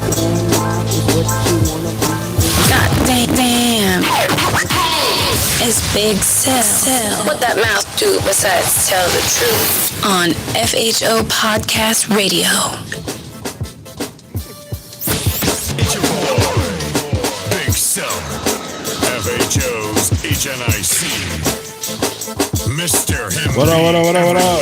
Grandma is what you wanna be. God damn. It's Big Cell. What that mouth do besides tell the truth? On FHO Podcast Radio. It's your boy, Big Cell. FHO's HNIC. Mr. Him. What up, what up, what up, what up?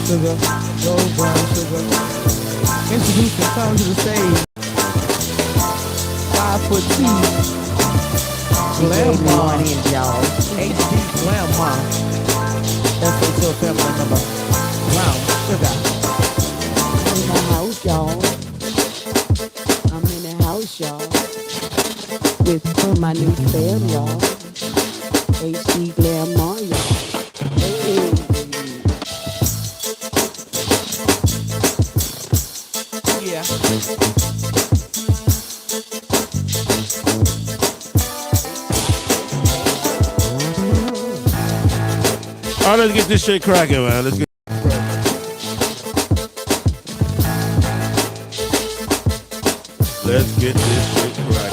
Sugar, go brown sugar. Introducing, come to the stage. 5'2". Glamour, y'all. HD Glamour. FHO family member. Brown sugar. I'm in the house, y'all. I'm in the house, y'all. With my new fam, y'all. HD Glamour, y'all. Hey. Yeah. All right, let's get this shit cracking, man. Let's get this shit cracking.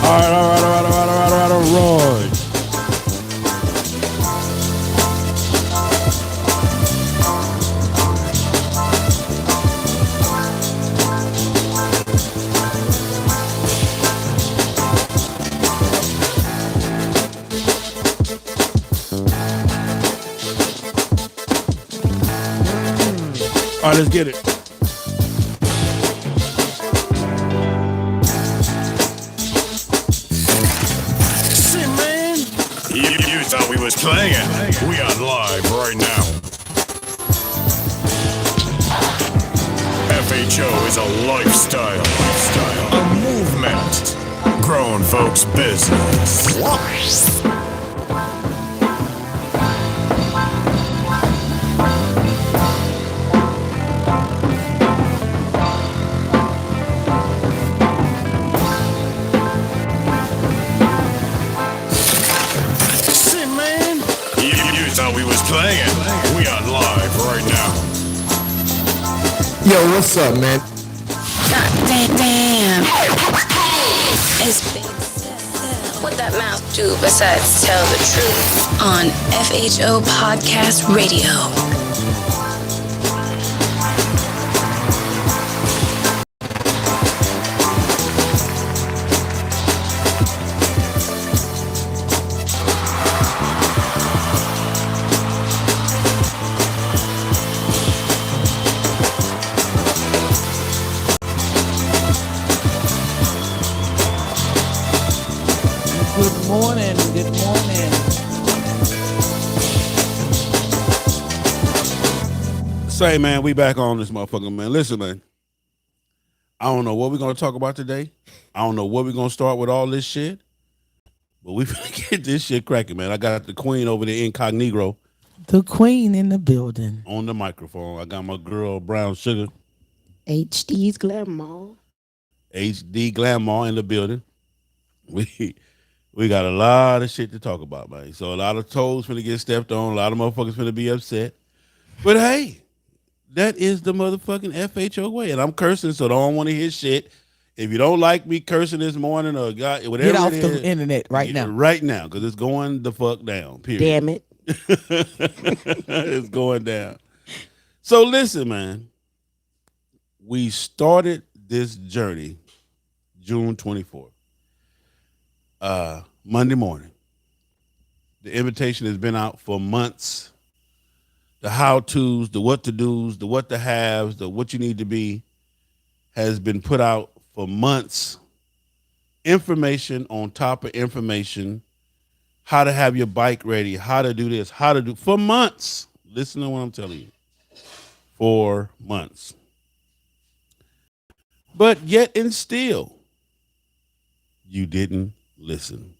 All right. All right, let's get it. Shit, man. You thought we was playing. We are live right now. FHO is a lifestyle, a movement. Grown folks' business. We was playing. We are live right now. Yo, what's up, man? God damn. It's Big Cell. What that mouth do besides tell the truth? On FHO Podcast Radio. Good morning. Say, man, we back on this motherfucker, man. Listen, man. I don't know what we're going to talk about today. I don't know what we're going to start with all this shit. But we finna get this shit cracking, man. I got the queen over there, incognito. The queen in the building. On the microphone. I got my girl, Brown Sugar. HD's Glamour. HD Glamour in the building. We got a lot of shit to talk about, man. So a lot of toes finna get stepped on. A lot of motherfuckers finna be upset. But hey, that is the motherfucking FHO way. And I'm cursing, so don't want to hear shit. If you don't like me cursing this morning or God, whatever, get off the internet right now. Right now, because it's going the fuck down. Period. Damn it. It's going down. So listen, man. We started this journey June 24th. Monday morning. The invitation has been out for months. The how-tos, the what-to-dos, the what-to-haves, the what you need to be. has been put out for months. Information on top of information, how to have your bike ready, how to do this, how to do for months. Listen to what I'm telling you. 4 months. But yet and still, you didn't listen.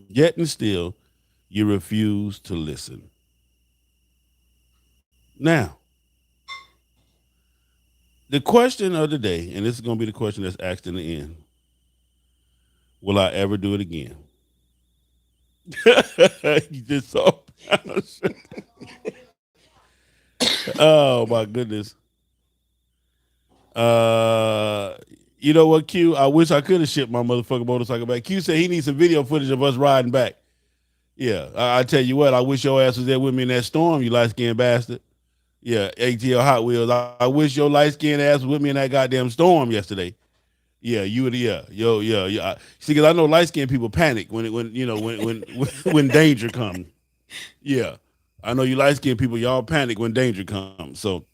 Yet and still, you refuse to listen. Now, the question of the day, and this is going to be the question that's asked in the end. Will I ever do it again? You just saw. Oh my goodness. You know what, Q? I wish I could have shipped my motherfucking motorcycle back. Q said he needs some video footage of us riding back. Yeah, I tell you what, I wish your ass was there with me in that storm, you light-skinned bastard. Yeah, ATL Hot Wheels. I wish your light-skinned ass was with me in that goddamn storm yesterday. Yeah, you would. Yeah, yeah. See, because I know light-skinned people panic when when danger comes. Yeah, I know you light-skinned people, y'all panic when danger comes. So,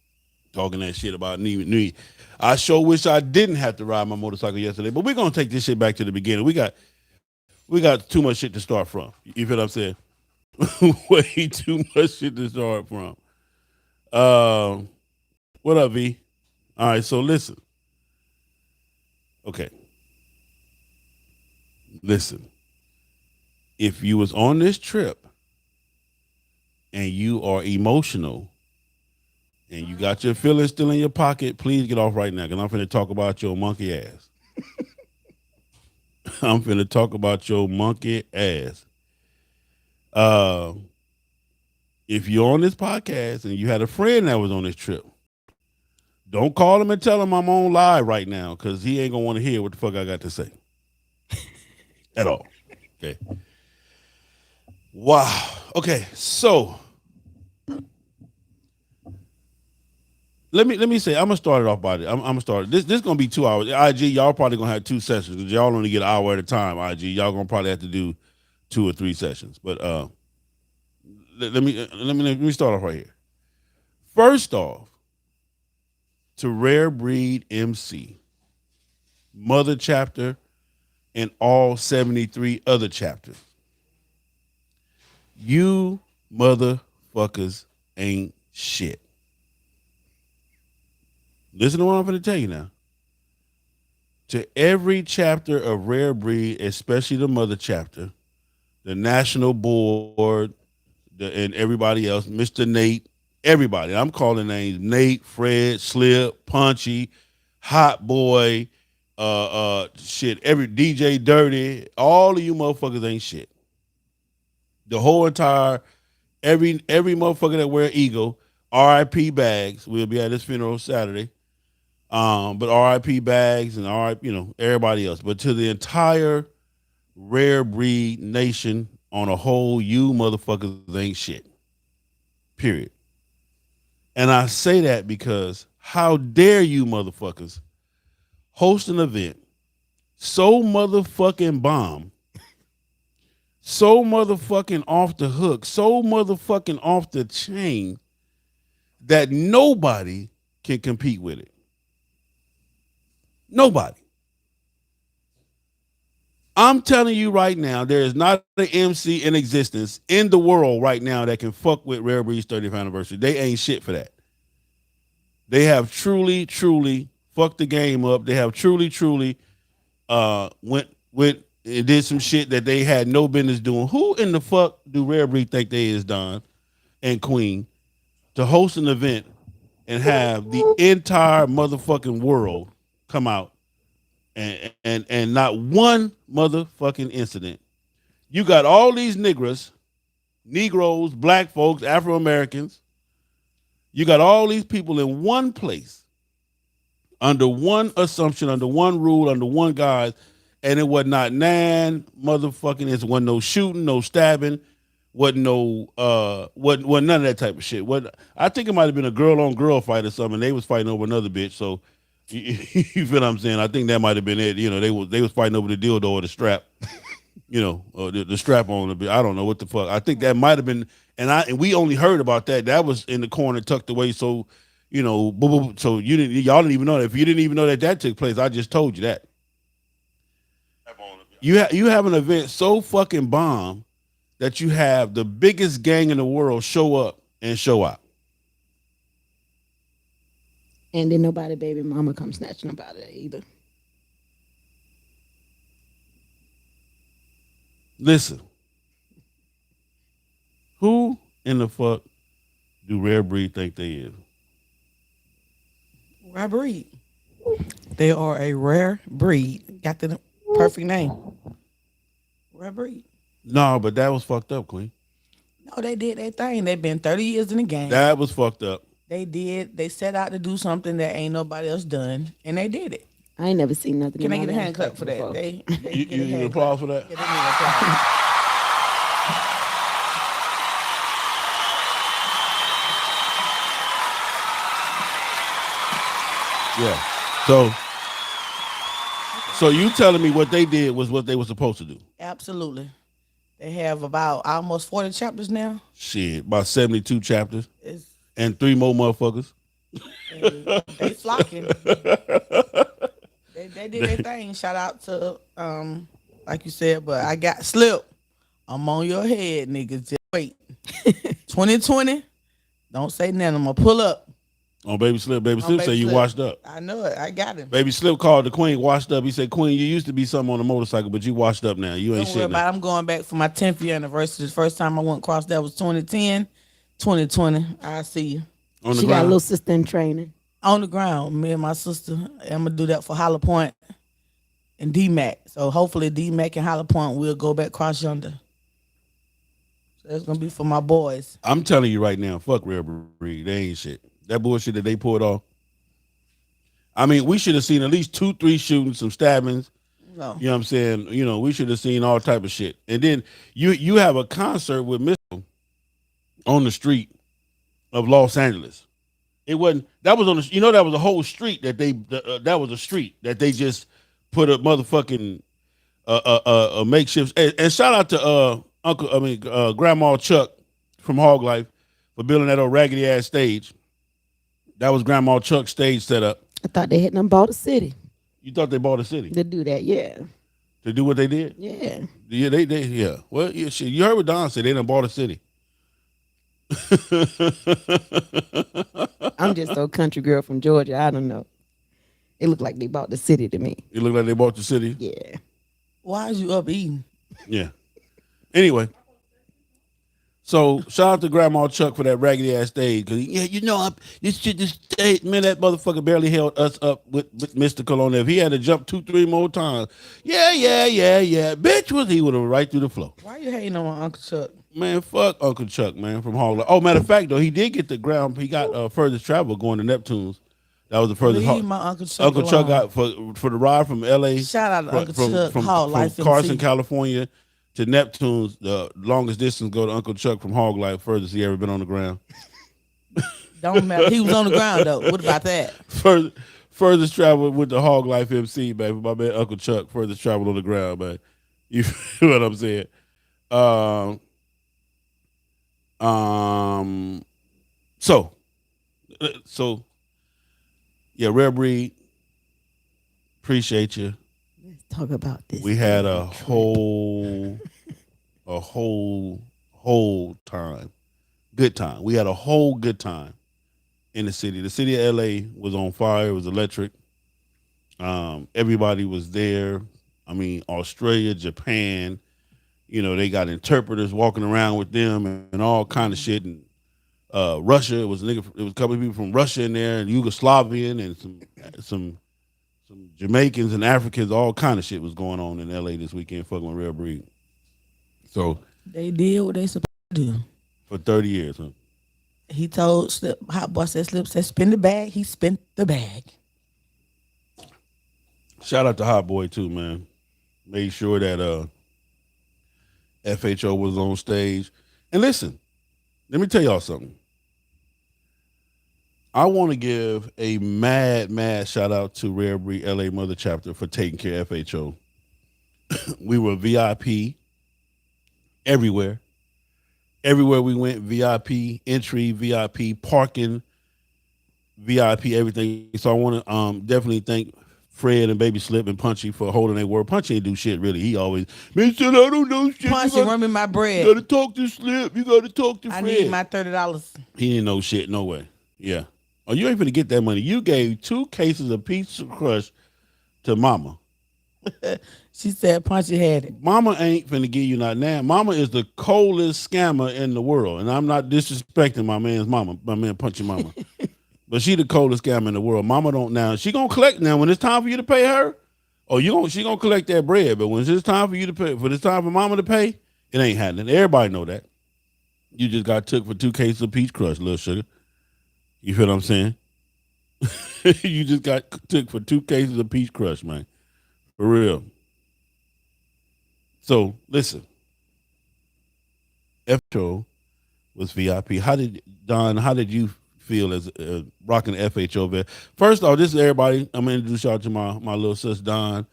talking that shit about me. I sure wish I didn't have to ride my motorcycle yesterday, but we're gonna take this shit back to the beginning. We got too much shit to start from. You feel what I'm saying? Way too much shit to start from. What up, V? All right, so listen. Okay. Listen. If you was on this trip and you are emotional and you got your feelings still in your pocket, please get off right now, because I'm finna talk about your monkey ass. I'm finna talk about your monkey ass. If you're on this podcast and you had a friend that was on this trip, don't call him and tell him I'm on live right now, because he ain't gonna want to hear what the fuck I got to say. At all. Okay. Wow. Okay, so let me say, I'm gonna start it off by this. I'm gonna start it. This is gonna be 2 hours. IG, y'all probably gonna have 2 sessions because y'all only get an hour at a time. IG, y'all gonna probably have to do 2 or 3 sessions. But let me start off right here. First off, to Rare Breed MC, Mother Chapter, and all 73 other chapters. You motherfuckers ain't shit. Listen to what I'm going to tell you now. To every chapter of Rare Breed, especially the Mother Chapter, the National Board, and everybody else, Mr. Nate, everybody. I'm calling names: Nate, Fred, Slip, Punchy, Hot Boy, shit, every DJ Dirty, all of you motherfuckers ain't shit. The whole entire, every motherfucker that wear Eagle, R.I.P. Bags, we'll be at his funeral Saturday. But R.I.P. Bags and everybody else. But to the entire Rare Breed nation on a whole, you motherfuckers ain't shit. Period. And I say that because how dare you motherfuckers host an event so motherfucking bomb, so motherfucking off the hook, so motherfucking off the chain that nobody can compete with it. Nobody. I'm telling you right now, there is not an MC in existence in the world right now that can fuck with Rare Breed's 30th anniversary. They ain't shit for that. They have truly fucked the game up. They have truly went and did some shit that they had no business doing. Who in the fuck do Rare Breed think they is, Don and Queen, to host an event and have the entire motherfucking world come out and not one motherfucking incident? You got all these Negroes, black folks, Afro-Americans. You got all these people in one place, under one assumption, under one rule, under one guise, and it was not none motherfucking, it wasn't no shooting, no stabbing, wasn't none of that type of shit. I think it might have been a girl-on-girl fight or something. They was fighting over another bitch, so you feel what I'm saying? I think that might have been it. They was fighting over the dildo or the strap, or the strap on the bit. I don't know what the fuck. I think that might have been, and we only heard about that. That was in the corner tucked away, so you know, boo, boo, boo. So y'all didn't even know that. If you didn't even know that took place, I just told you that. You have an event so fucking bomb that you have the biggest gang in the world show up and show out. And then nobody baby mama come snatching about it either. Listen, who in the fuck do Rare Breed think they is? Rare breed. They are a rare breed. Got the perfect name. Rare breed. No, but that was fucked up, Queen. No, they did their thing. They've been 30 years in the game. That was fucked up. They did. They set out to do something that ain't nobody else done, and they did it. I ain't never seen nothing. Can I in get my a hand life clap for that? before. They You get a need hand applause for that? clap. Yeah, they need applause. Yeah. So you telling me what they did was what they were supposed to do? Absolutely. They have about almost 40 chapters now. Shit, about 72 chapters It's, and 3 more motherfuckers. they flocking. They did their thing. Shout out to like you said, but I got slipped. I'm on your head, niggas. Just wait. 2020. Don't say nothing. I'm gonna pull up. On Baby Slip On say Baby you Slip. washed up. I know it. I got him. Baby Slip called the Queen washed up. He said, Queen, you used to be something on a motorcycle, but you washed up now. You ain't Don't worry shit about now. it. I'm going back for my 10th year anniversary. The first time I went across that was 2010, 2020. I see you. On the She got a ground. little sister in training. On the ground, me and my sister. I'm gonna do that for Hollow Point and D-Mac. So hopefully D-Mac and Hollow Point will go back cross yonder. So that's gonna be for my boys. I'm telling you right now, fuck Rare Breed. They ain't shit. That bullshit that they pulled off. I mean, we should have seen at least 2-3 shootings, some stabbings. No. You know what I'm saying? You know, we should have seen all type of shit. And then you have a concert with Mr. on the street of Los Angeles. It wasn't, that was on the, you know, that was a whole street that that was a street that they just put a motherfucking a makeshift. And shout out to Grandma Chuck from Hog Life for building that old raggedy ass stage. That was Grandma Chuck's stage setup. I thought they had done bought a city You thought they bought a city to do that. Yeah, to do what they did? yeah. Yeah, yeah. Well, yeah, shit. You heard what Don said. They done bought a city. I'm just a country girl from Georgia. I don't know. It looked like they bought the city to me. It looked like they bought the city. Yeah. Why is you up eating? Yeah. Anyway, so shout out to Grandma Chuck for that raggedy ass stage. Cause this stage, man, that motherfucker barely held us up with Mr. Cologne. If he had to jump 2-3 more times, yeah, bitch, he would have right through the floor. Why you hating on Uncle Chuck? Man, fuck Uncle Chuck, man, from Hog Life. Oh, matter of fact, though, he did get the ground. He got furthest travel going to Neptune's. That was the furthest. Leave my Uncle Chuck Uncle Chuck alone. got for the ride from L.A. Shout out to Uncle Chuck, from Hog Life Carson, MC. California, to Neptune's. The longest distance go to Uncle Chuck from Hog Life. Furthest he ever been on the ground. Don't matter. He was on the ground though. What about that? Furthest travel with the Hog Life MC, man. My man Uncle Chuck. Furthest travel on the ground, man. You feel what I'm saying? So yeah, Rare Breed, appreciate you. Let's talk about this. We had a whole time, good time. We had a whole good time in the city. The city of LA was on fire. It was electric. Everybody was there. I mean, Australia, Japan, you know, they got interpreters walking around with them and all kind of shit. And Russia, it was a couple of people from Russia in there, and Yugoslavian, and some Jamaicans and Africans. All kind of shit was going on in LA this weekend, fucking with Rare Breed. So They did what they supposed to do. for 30 years, huh? He told Slip, Hot Boy said, Slip said, spin the bag. He spent the bag. Shout out to Hot Boy too, man. Made sure that FHO was on stage. And listen, let me tell y'all something. I want to give a mad shout out to Rare Breed LA Mother Chapter for taking care of FHO. We were VIP everywhere. Everywhere we went, VIP entry, VIP parking. VIP everything. So I want to definitely thank Fred and Baby Slip and Punchy for holding their word. Punchy ain't do shit really. He always, man, said I don't know shit. Punchy, run me my bread. You gotta talk to Slip. You gotta talk to I Fred. need my $30. He didn't know shit. No way. Yeah. Oh, you ain't finna get that money. You gave 2 cases of Pizza Crush to Mama. She said Punchy had it. Mama ain't finna give you not now. Mama is the coldest scammer in the world, and I'm not disrespecting my man's mama, my man Punchy Mama, but she the coldest scammer in the world. Mama don't now. She gonna collect now when it's time for you to pay her. Oh, she gonna collect that bread, but when it's time for you to pay, when it's time for Mama to pay, it ain't happening. Everybody know that. You just got took for 2 cases of Peach Crush, little sugar. You feel what I'm saying? You just got took for 2 cases of Peach Crush, man. For real. So listen, FHO was VIP. How did you feel as rocking the FHO vet? First off, this is everybody. I'm gonna introduce y'all to my little sis Don,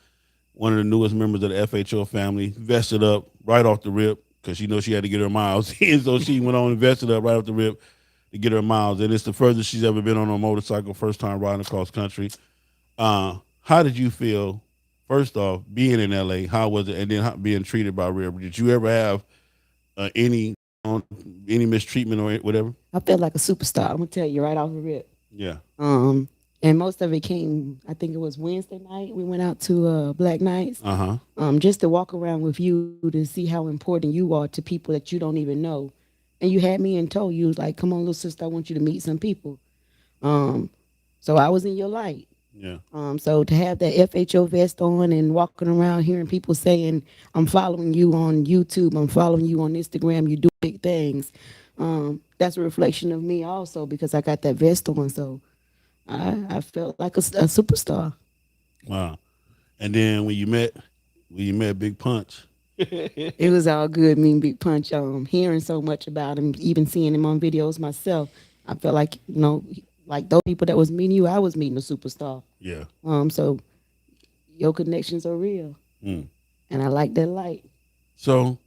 one of the newest members of the FHO family. Vested up right off the rip because she knows she had to get her miles in, so she went on and vested up right off the rip to get her miles. And it's the furthest she's ever been on a motorcycle. First time riding across country. How did you feel? First off, being in LA, how was it? And then being treated by Rare. Did you ever have any mistreatment or whatever? I felt like a superstar. I'm gonna tell you right off the rip. Yeah. And most of it came, I think it was Wednesday night. We went out to Black Nights. Just to walk around with you to see how important you are to people that you don't even know. And you had me in tow. You was like, "Come on, little sister, I want you to meet some people." So I was in your light. Yeah. So to have that FHO vest on and walking around hearing people saying, "I'm following you on YouTube, I'm following you on Instagram, you do big things," that's a reflection of me also because I got that vest on. So I felt like a superstar. Wow. And then when you met Big Punch. It was all good, me and Big Punch. Hearing so much about him, even seeing him on videos myself, I felt like, like those people that was meeting you, I was meeting a superstar. Yeah. So your connections are real. And I like that light. So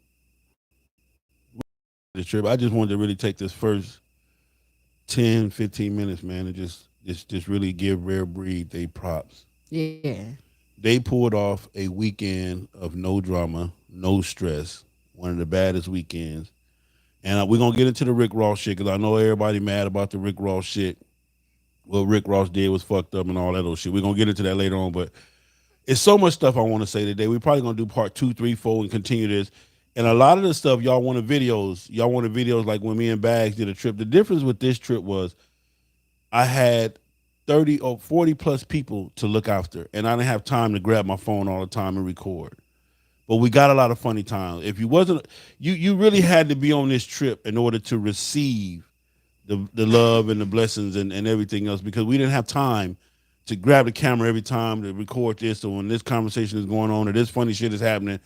the trip, I just wanted to really take this first 10, 15 minutes, man, and just really give Rare Breed they props. Yeah. They pulled off a weekend of no drama, no stress, one of the baddest weekends. And we're going to get into the Rick Ross shit because I know everybody mad about the Rick Ross shit. What Rick Ross did was fucked up and all that old shit. We're going to get into that later on, but it's so much stuff I want to say today. We're probably going to do part 2, 3, 4 and continue this. And a lot of the stuff y'all wanted videos. Y'all wanted videos like when me and Bags did a trip. The difference with this trip was I had 30 or 40 plus people to look after, and I didn't have time to grab my phone all the time and record. But we got a lot of funny times. If you wasn't, you really had to be on this trip in order to receive the love and the blessings and everything else, because we didn't have time to grab the camera every time to record this. So when this conversation is going on or this funny shit is happening,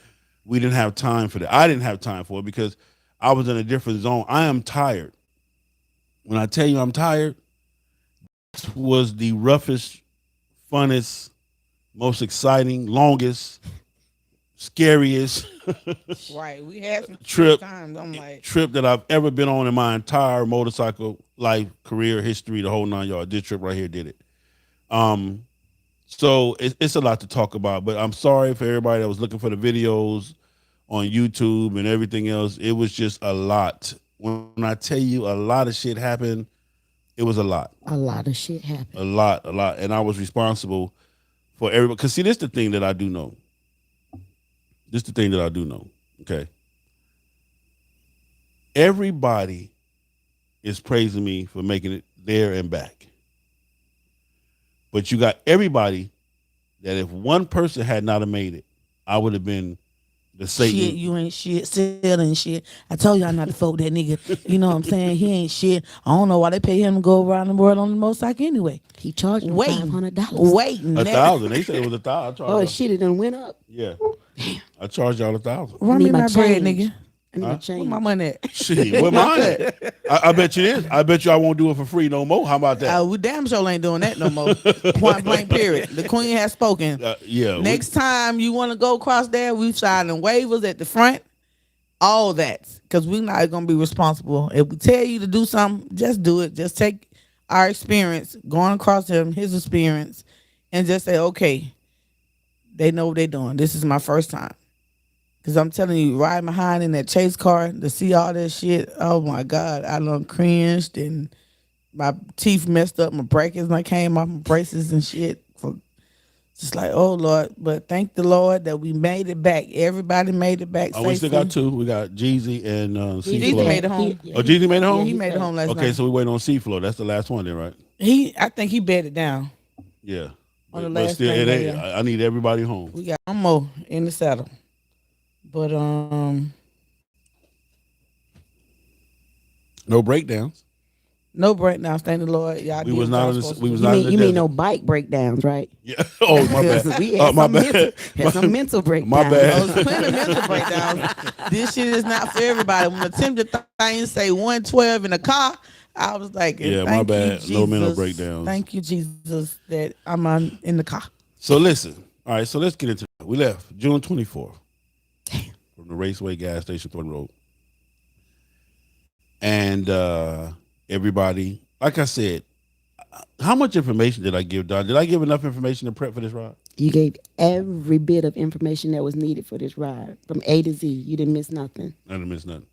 we didn't have time for that. I didn't have time for it because I was in a different zone. I am tired. When I tell you I'm tired, this was the roughest, funnest, most exciting, longest, scariest Right. We had some trip times. I'm like, trip that I've ever been on in my entire motorcycle life, career, history, the whole 9 yards. This trip right here did it. So it's a lot to talk about, but I'm sorry for everybody that was looking for the videos on YouTube and everything else. It was just a lot. When I tell you a lot of shit happened, it was a lot. A lot of shit happened. A lot. And I was responsible for everybody. Because see, this is the thing that I do know. Okay. Everybody is praising me for making it there and back. But you got everybody that if one person had not have made it, I would have been the Satan. shit, you ain't shit, selling shit. I told y'all not to fuck with that nigga. You know what I'm saying? He ain't shit. I don't know why they pay him to go around the world on the motorcycle anyway. He charged me Waiting. $500. Waiting. $1,000. They said it was $1,000. Oh shit! It done went up. Yeah. I charged y'all $1,000. Run Need me my my bread, change. nigga. I need Huh? to change. Where my money at? Shit, where mine at? I bet you this. I bet you I won't do it for free no more. How about that? We damn sure ain't doing that no more. Point blank, period. The queen has spoken. Yeah. Next time you want to go across there, we signing waivers at the front. All that. Because we're not going to be responsible. If we tell you to do something, just do it. Just take our experience, going across him, his experience, and just say, okay, they know what they're doing. This is my first time. Cause I'm telling you, riding behind in that chase car to see all that shit. Oh my God, I done cringed and my teeth messed up. My brackets when I came off my braces and shit. Just like, oh Lord, but thank the Lord that we made it back. Everybody made it back. Oh, we still got two. We got Jeezy and C Jeezy Flow. made it home. Oh, Jeezy made it home. He made it home last night. Okay, so we waiting on C Flow. That's the last one then, right? I think he bedded down. Yeah. On the But last still, thing, it ain't. yeah. I need everybody home. We got one more in the saddle. But No breakdowns. no breakdowns. Thank the Lord. Y'all We did was what not y'all on the. supposed We to was do. not in the You mean desert. no bike breakdowns, right? Yeah. Oh my bad. We had My some bad. mental, had some mental breakdowns. My bad. Those plenty of mental breakdowns. This shit is not for everybody. When the temperature thing say 112 in the car, I was like, Yeah, my thank you, bad. Jesus. No mental breakdowns. Thank you, Jesus, that I'm in the car. So listen. All right. So let's get into it. We left June 24th from the Raceway gas station, Thornton Road, and everybody. Like I said, how much information did I give, Don? Did I give enough information to prep for this ride? You gave every bit of information that was needed for this ride from A to Z. You didn't miss nothing. I didn't miss nothing.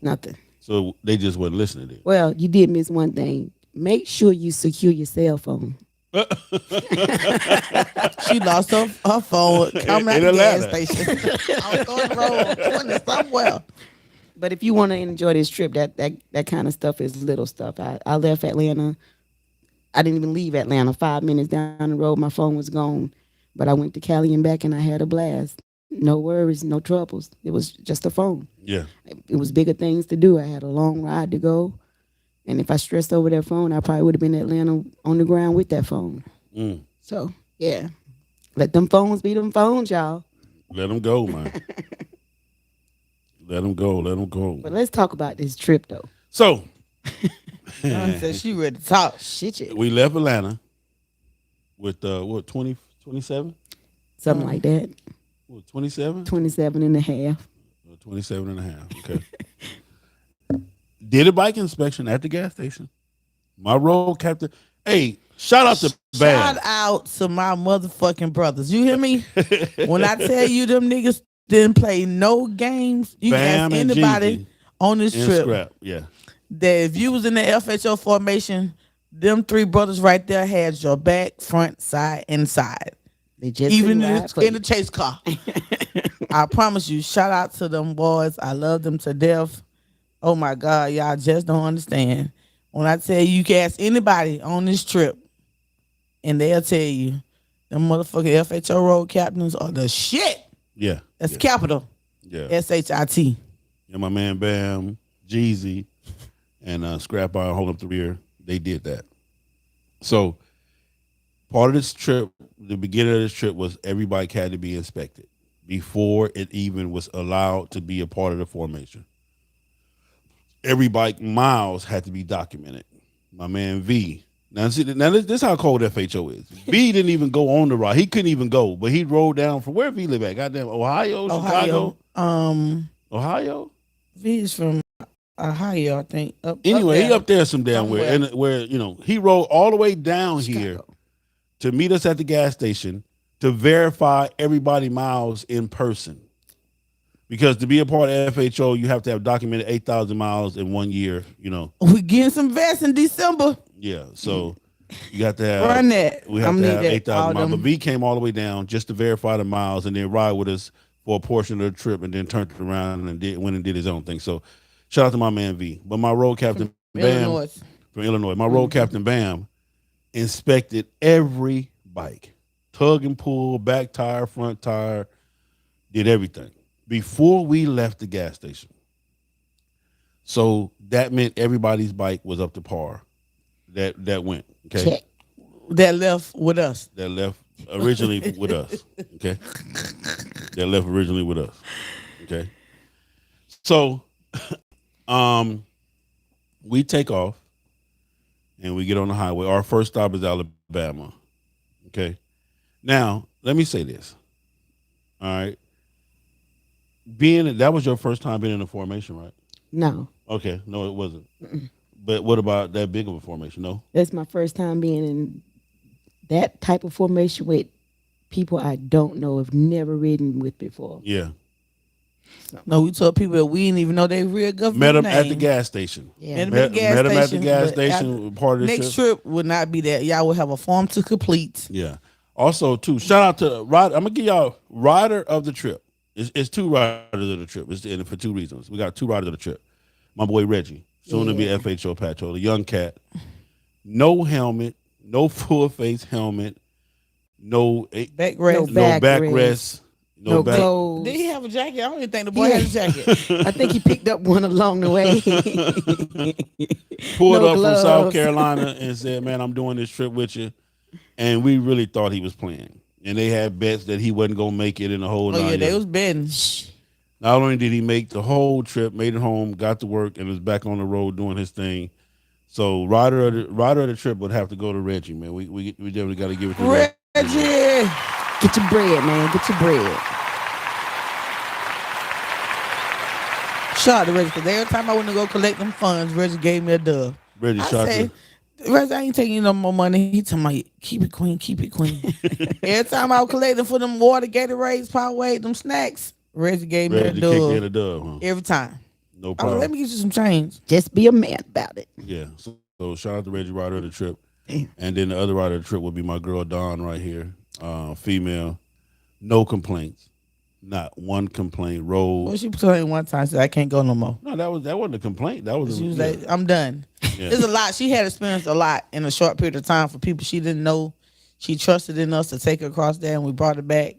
Nothing. So they just wasn't listening to it. Well, you did miss one thing. Make sure you secure your cell phone. She lost her phone coming out In the gas Atlanta. station. On Thornton Road, 20 somewhere. But if you want to enjoy this trip, that kind of stuff is little stuff. I left Atlanta. I didn't even leave Atlanta. 5 minutes down the road, my phone was gone. But I went to Cali and back, and I had a blast. No worries, no troubles. It was just a phone. Yeah. It was bigger things to do. I had a long ride to go. And if I stressed over that phone, I probably would have been in Atlanta on the ground with that phone. Mm. So, yeah. Let them phones be them phones, y'all. Let them go, man. Let them go. Let them go. But let's talk about this trip, though. So Dawn said she ready to talk. Shit, yeah. we left Atlanta with what 20, 27? Something like that. What 27? 27 and a half. 27 and a half. Okay. Did a bike inspection at the gas station. My road captain. Hey, shout out to Bam. Shout out to my motherfucking brothers. You hear me? When I tell you them niggas didn't play no games, you Bam can and ask anybody Jeezy on this and trip Scrap. Yeah. that if you was in the FHO formation, them three brothers right there had your back, front, side, and side. They just Even couldn't in ride for the you. chase car. I promise you, shout out to them boys. I love them to death. Oh my God, y'all just don't understand. When I tell you can ask anybody on this trip, and they'll tell you, them motherfucking FHO road captains are the shit. Yeah. That's yeah. capital. Yeah. SHIT. Yeah, my man Bam, Jeezy, and Scrap Iron hold up the rear. They did that. So part of this trip, the beginning of this trip was every bike had to be inspected before it even was allowed to be a part of the formation. Every bike miles had to be documented. My man V. Now this is how cold FHO is. V didn't even go on the ride. He couldn't even go, but he rode down from where V live at? Goddamn Ohio, Chicago, Ohio. V is from Ohio, I think. Anyway, he up there some damn Somewhere. where, and where he rode all the way down here Chicago. to meet us at the gas station to verify everybody miles in person. Because to be a part of FHO, you have to have documented 8,000 miles in 1 year. We getting some vests in December. Yeah, so you have to have Run that. We have I'm to need have that, 8,000 all miles. But them. V came all the way down just to verify the miles and then ride with us for a portion of the trip and then turned it around and went and did his own thing. So shout out to my man V. But my road captain Bam Illinois. from Illinois, my road captain Bam inspected every bike, tug and pull, back tire, front tire, did everything before we left the gas station. So that meant everybody's bike was up to par. That went. Okay. Check. That left with us. That left originally with us. Okay. That left originally with us. Okay. So we take off and we get on the highway. Our first stop is Alabama. Okay. Now, let me say this. All right. That was your first time being in a formation, right? No. Okay. No, it wasn't. But what about that big of a formation? No. That's my first time being in that type of formation with people I don't know, have never ridden with before. Yeah. No, we told people that we didn't even know they real government Met him name. at the gas station. Yeah. Met him at the gas Met him at the station, gas but station. Part of the Next trip would not be that. Y'all will have a form to complete. Yeah. Also, too, shout out to Rider. I'm gonna give y'all rider of the trip. It's two riders of the trip. It's and for two reasons. We got two riders of the trip. My boy Reggie, soon to be Yeah. FHO Patrol, a young cat. No helmet, no full face helmet, no Backrest. No no back backrest, rest, no no back. clothes. Did he have a jacket? I don't even think the boy had a jacket. I think he picked up one along the way. Pulled No up from South gloves. Carolina and said, "Man, I'm doing this trip with you," and we really thought he was playing. And they had bets that he wasn't gonna make it in the whole Oh yeah, nine they yards. was betting. Not only did he make the whole trip, made it home, got to work, and was back on the road doing his thing. So rider of the trip would have to go to Reggie, man. We definitely got to give it to Reggie. Reggie. Get your bread, man. Get your bread. Shout out to Reggie, because every time I went to go collect them funds, Reggie gave me a dub. Reggie I shot say, the Reggie, I ain't taking you no more money. He telling me, keep it queen, keep it queen. Every time I was collecting for them water, Gatorades, Powerade, them snacks, Reggie gave me a Reggie kicked in dub a dub, huh? every time. No I was problem. like, let me get you some change. Just be a man about it. Yeah. So shout out to Reggie, rider of the trip. And then the other rider of the trip would be my girl Dawn right here. Female. No complaints. Not one complaint. Well, Roll. she told me one time, said, I can't go no more. No, that wasn't a complaint. That was She was yeah. like, I'm done. Yeah. There's a lot. She had experienced a lot in a short period of time for people she didn't know. She trusted in us to take her across there, and we brought her back.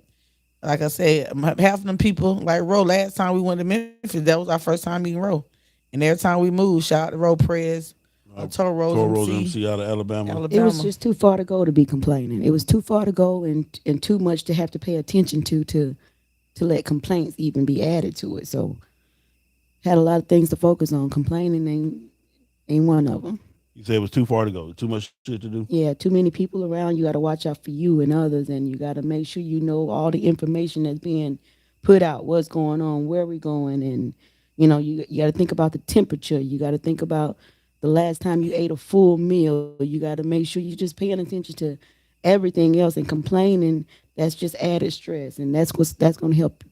Like I said, half of them people, like Ro, last time we went to Memphis, that was our first time meeting Ro. And every time we moved, shout out to Ro Prez, Toro Toro Rose Rose MC, MC out of Alabama. It was just too far to go to be complaining. It was too far to go and too much to have to pay attention to let complaints even be added to it. So had a lot of things to focus on. Complaining ain't one of them. You say it was too far to go. Too much shit to do. Yeah, too many people around. You got to watch out for you and others, and you got to make sure you know all the information that's being put out, what's going on, where we going, and you know you got to think about the temperature. You got to think about the last time you ate a full meal. You got to make sure you're just paying attention to everything else, and complaining, that's just added stress, and that's going to help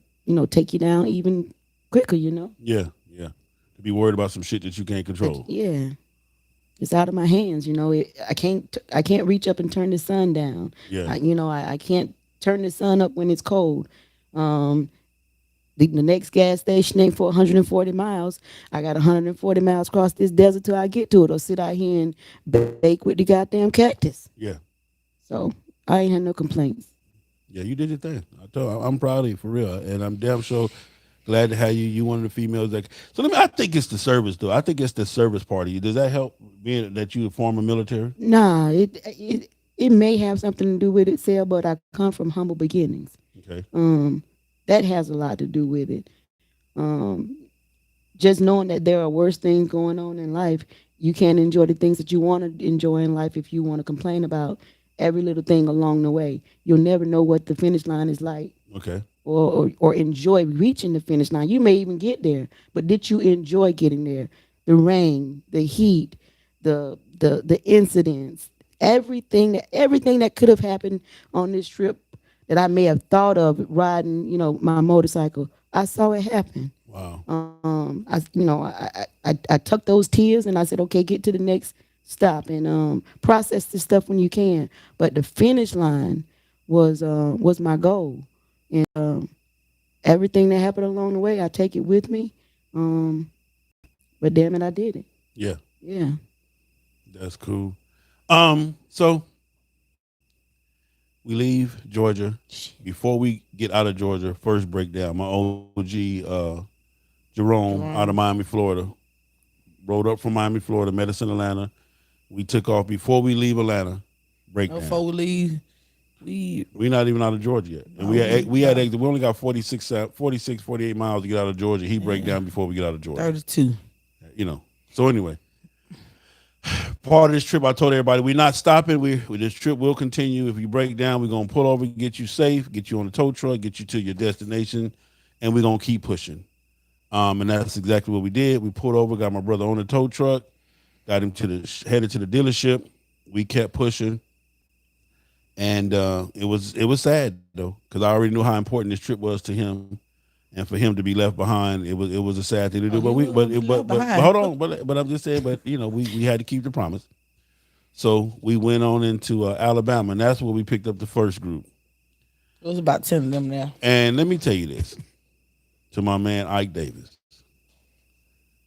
take you down even quicker. Yeah. To be worried about some shit that you can't control. Yeah. It's out of my hands, I can't reach up and turn the sun down. Yeah. I can't turn the sun up when it's cold. The next gas station ain't for 140 miles. I got 140 miles across this desert till I get to it, or sit out here and bake with the goddamn cactus. Yeah. So I ain't had no complaints. Yeah, you did your thing. I'm proud of you for real, and I'm damn sure glad to have you. You one of the females that. So I think it's the service though. I think it's the service part of you. Does that help being that you a former military? Nah, it may have something to do with it, Sal, but I come from humble beginnings. Okay. That has a lot to do with it. Just knowing that there are worse things going on in life, you can't enjoy the things that you want to enjoy in life if you want to complain about every little thing along the way. You'll never know what the finish line is like. Okay. Or enjoy reaching the finish line. You may even get there, but did you enjoy getting there? The rain, the heat, the incidents, everything that could have happened on this trip that I may have thought of riding, my motorcycle, I saw it happen. Wow. I took those tears and I said, okay, get to the next stop and process this stuff when you can. But the finish line was my goal. And everything that happened along the way, I take it with me. But damn it, I did it. Yeah. Yeah. That's cool. So we leave Georgia. Before we get out of Georgia, first breakdown. My OG Jerome out of Miami, Florida. Rode up from Miami, Florida, met us in Atlanta. We took off before we leave Atlanta. Breakdown. Before we leave, We're not even out of Georgia yet. And we only got 46, 48 miles to get out of Georgia. He break down before we get out of Georgia. 32. So anyway, part of this trip, I told everybody we're not stopping. This trip will continue. If you break down, we're gonna pull over, get you safe, get you on the tow truck, get you to your destination, and we're gonna keep pushing. And that's exactly what we did. We pulled over, got my brother on the tow truck. got him headed to the dealership. We kept pushing, and it was sad though, because I already knew how important this trip was to him, and for him to be left behind, it was a sad thing to do. But hold on, but I'm just saying, but we had to keep the promise. So we went on into Alabama, and that's where we picked up the first group. It was about 10 of them there. And let me tell you this, to my man Ike Davis,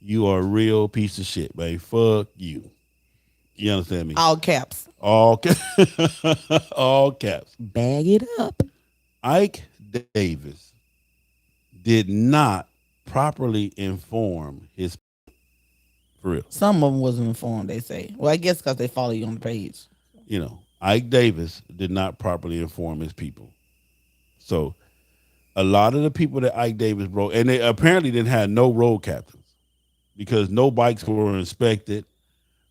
you are a real piece of shit, babe. Fuck you. You understand me? All caps. All caps. Bag it up. Ike Davis did not properly inform his, for real. Some of them wasn't informed, they say. Well, I guess because they follow you on the page. Ike Davis did not properly inform his people. So a lot of the people that Ike Davis brought, and they apparently didn't have no road captains because no bikes were inspected.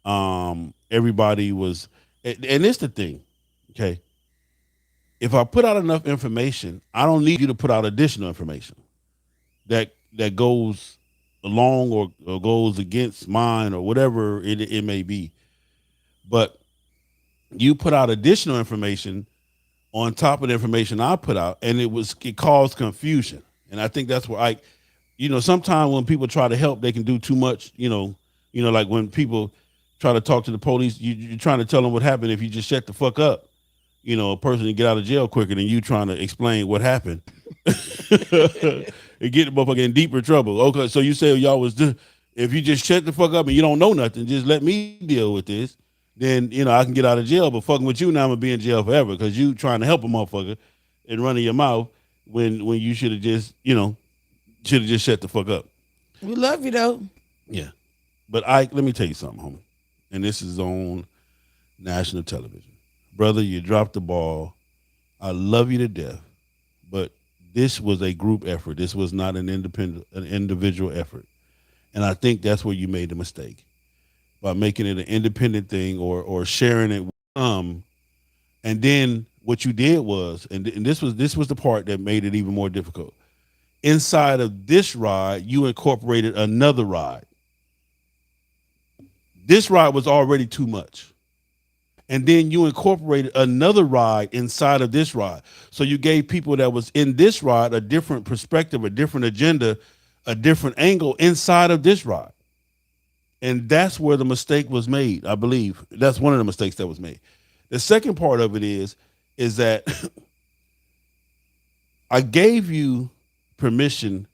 Everybody was, and it's the thing, okay? If I put out enough information, I don't need you to put out additional information that goes along or goes against mine or whatever it may be. But you put out additional information on top of the information I put out, and it caused confusion. And I think that's where sometimes when people try to help, they can do too much, like when people try to talk to the police, you're trying to tell them what happened. If you just shut the fuck up, a person can get out of jail quicker than you trying to explain what happened. It get the motherfucker in deeper trouble. Okay, so you say y'all was, if you just shut the fuck up and you don't know nothing, just let me deal with this, then, I can get out of jail. But fucking with you now, I'm going to be in jail forever because you trying to help a motherfucker and running your mouth when you should have just, shut the fuck up. We love you, though. Yeah. But Ike, let me tell you something, homie. And this is on national television. Brother, you dropped the ball. I love you to death. But this was a group effort. This was not an individual effort. And I think that's where you made the mistake. By making it an independent thing or sharing it with and then what you did was, and this was the part that made it even more difficult. Inside of this ride, you incorporated another ride. This ride was already too much. And then you incorporated another ride inside of this ride. So you gave people that was in this ride a different perspective, a different agenda, a different angle inside of this ride. And that's where the mistake was made, I believe. That's one of the mistakes that was made. The second part of it is that I gave you permission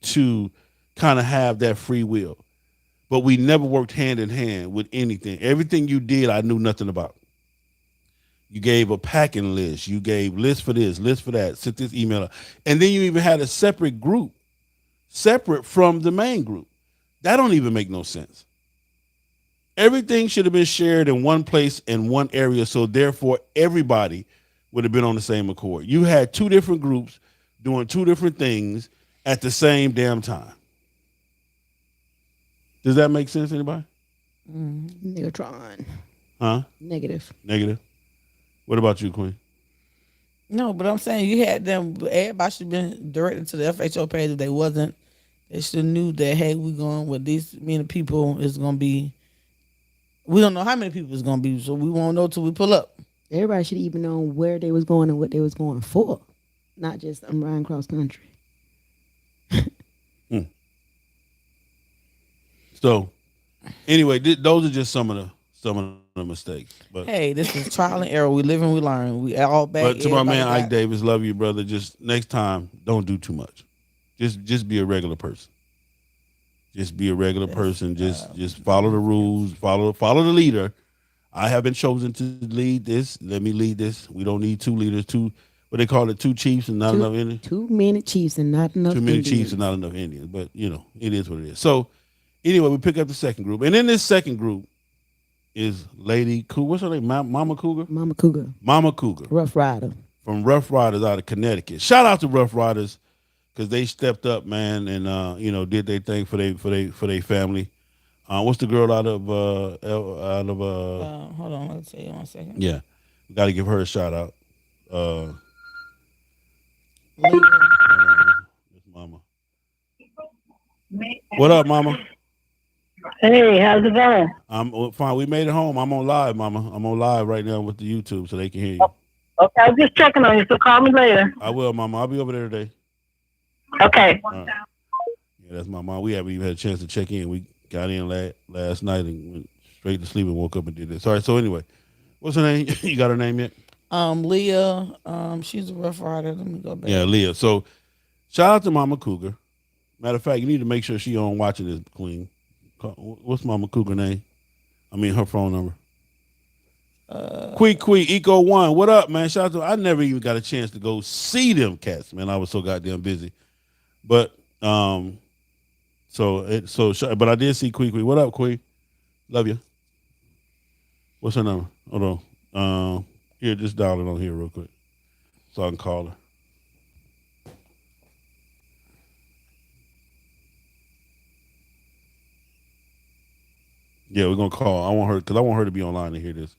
to kind of have that free will, but we never worked hand in hand with anything. Everything you did, I knew nothing about. You gave a packing list. You gave list for this, list for that, sent this email. And then you even had a separate group, separate from the main group. That don't even make no sense. Everything should have been shared in one place in one area, so therefore everybody would have been on the same accord. You had two different groups doing two different things at the same damn time. Does that make sense, anybody? Negatron. Huh? Negative. What about you, Queen? No, but I'm saying you had them, everybody should have been directed to the FHO page. If they wasn't, they should have knew that, hey, we're going with these many people. It's going to be, we don't know how many people it's going to be, so we won't know till we pull up. Everybody should even know where they was going and what they was going for. Not just I'm riding cross country. So, anyway, those are just some of the mistakes. But Hey, this is trial and error. We live and we learn. We all back. but to my man everybody Ike Davis, love you, brother. Just next time, don't do too much. Just be a regular person. Just be a regular person. Just follow the rules. Follow the leader. I have been chosen to lead this. Let me lead this. We don't need two leaders. What they call it, two chiefs and not enough Indians. Too many chiefs and not enough Too many Indians. chiefs and not enough Indians. But it is what it is. So anyway, we pick up the second group, and in this second group is Lady Cougar. What's her name? Mama Cougar. Mama Cougar. Mama Cougar Rough Rider. from Rough Riders out of Connecticut. Shout out to Rough Riders because they stepped up, man, and did their thing for their family. What's the girl out of Hold on, let's see 1 second. yeah, we got to give her a shout out. Leader. This Mama. What up, Mama? Hey, how's it going? I'm fine. We made it home. I'm on live, Mama. I'm on live right now with the YouTube, so they can hear you. Okay, I was just checking on you, so call me later. I will, Mama. I'll be over there today. Okay. All right. Yeah, that's my mom. We haven't even had a chance to check in. We got in last night and went straight to sleep and woke up and did this. All right. So anyway, what's her name? You got her name yet? Leah. She's a Rough Rider. Let me go back. Yeah, Leah. So shout out to Mama Cougar. Matter of fact, you need to make sure she on watching this, Queen. What's Mama Cougar name? I mean, her phone number. Quee Eco One. What up, man? Shout out to. I never even got a chance to go see them cats, man. I was so goddamn busy. But but I did see Quee. What up, Quee? Love you. What's her number? Hold on. Here, just dial it on here real quick, so I can call her. Yeah, we're gonna call. I want her because I want her to be online to hear this.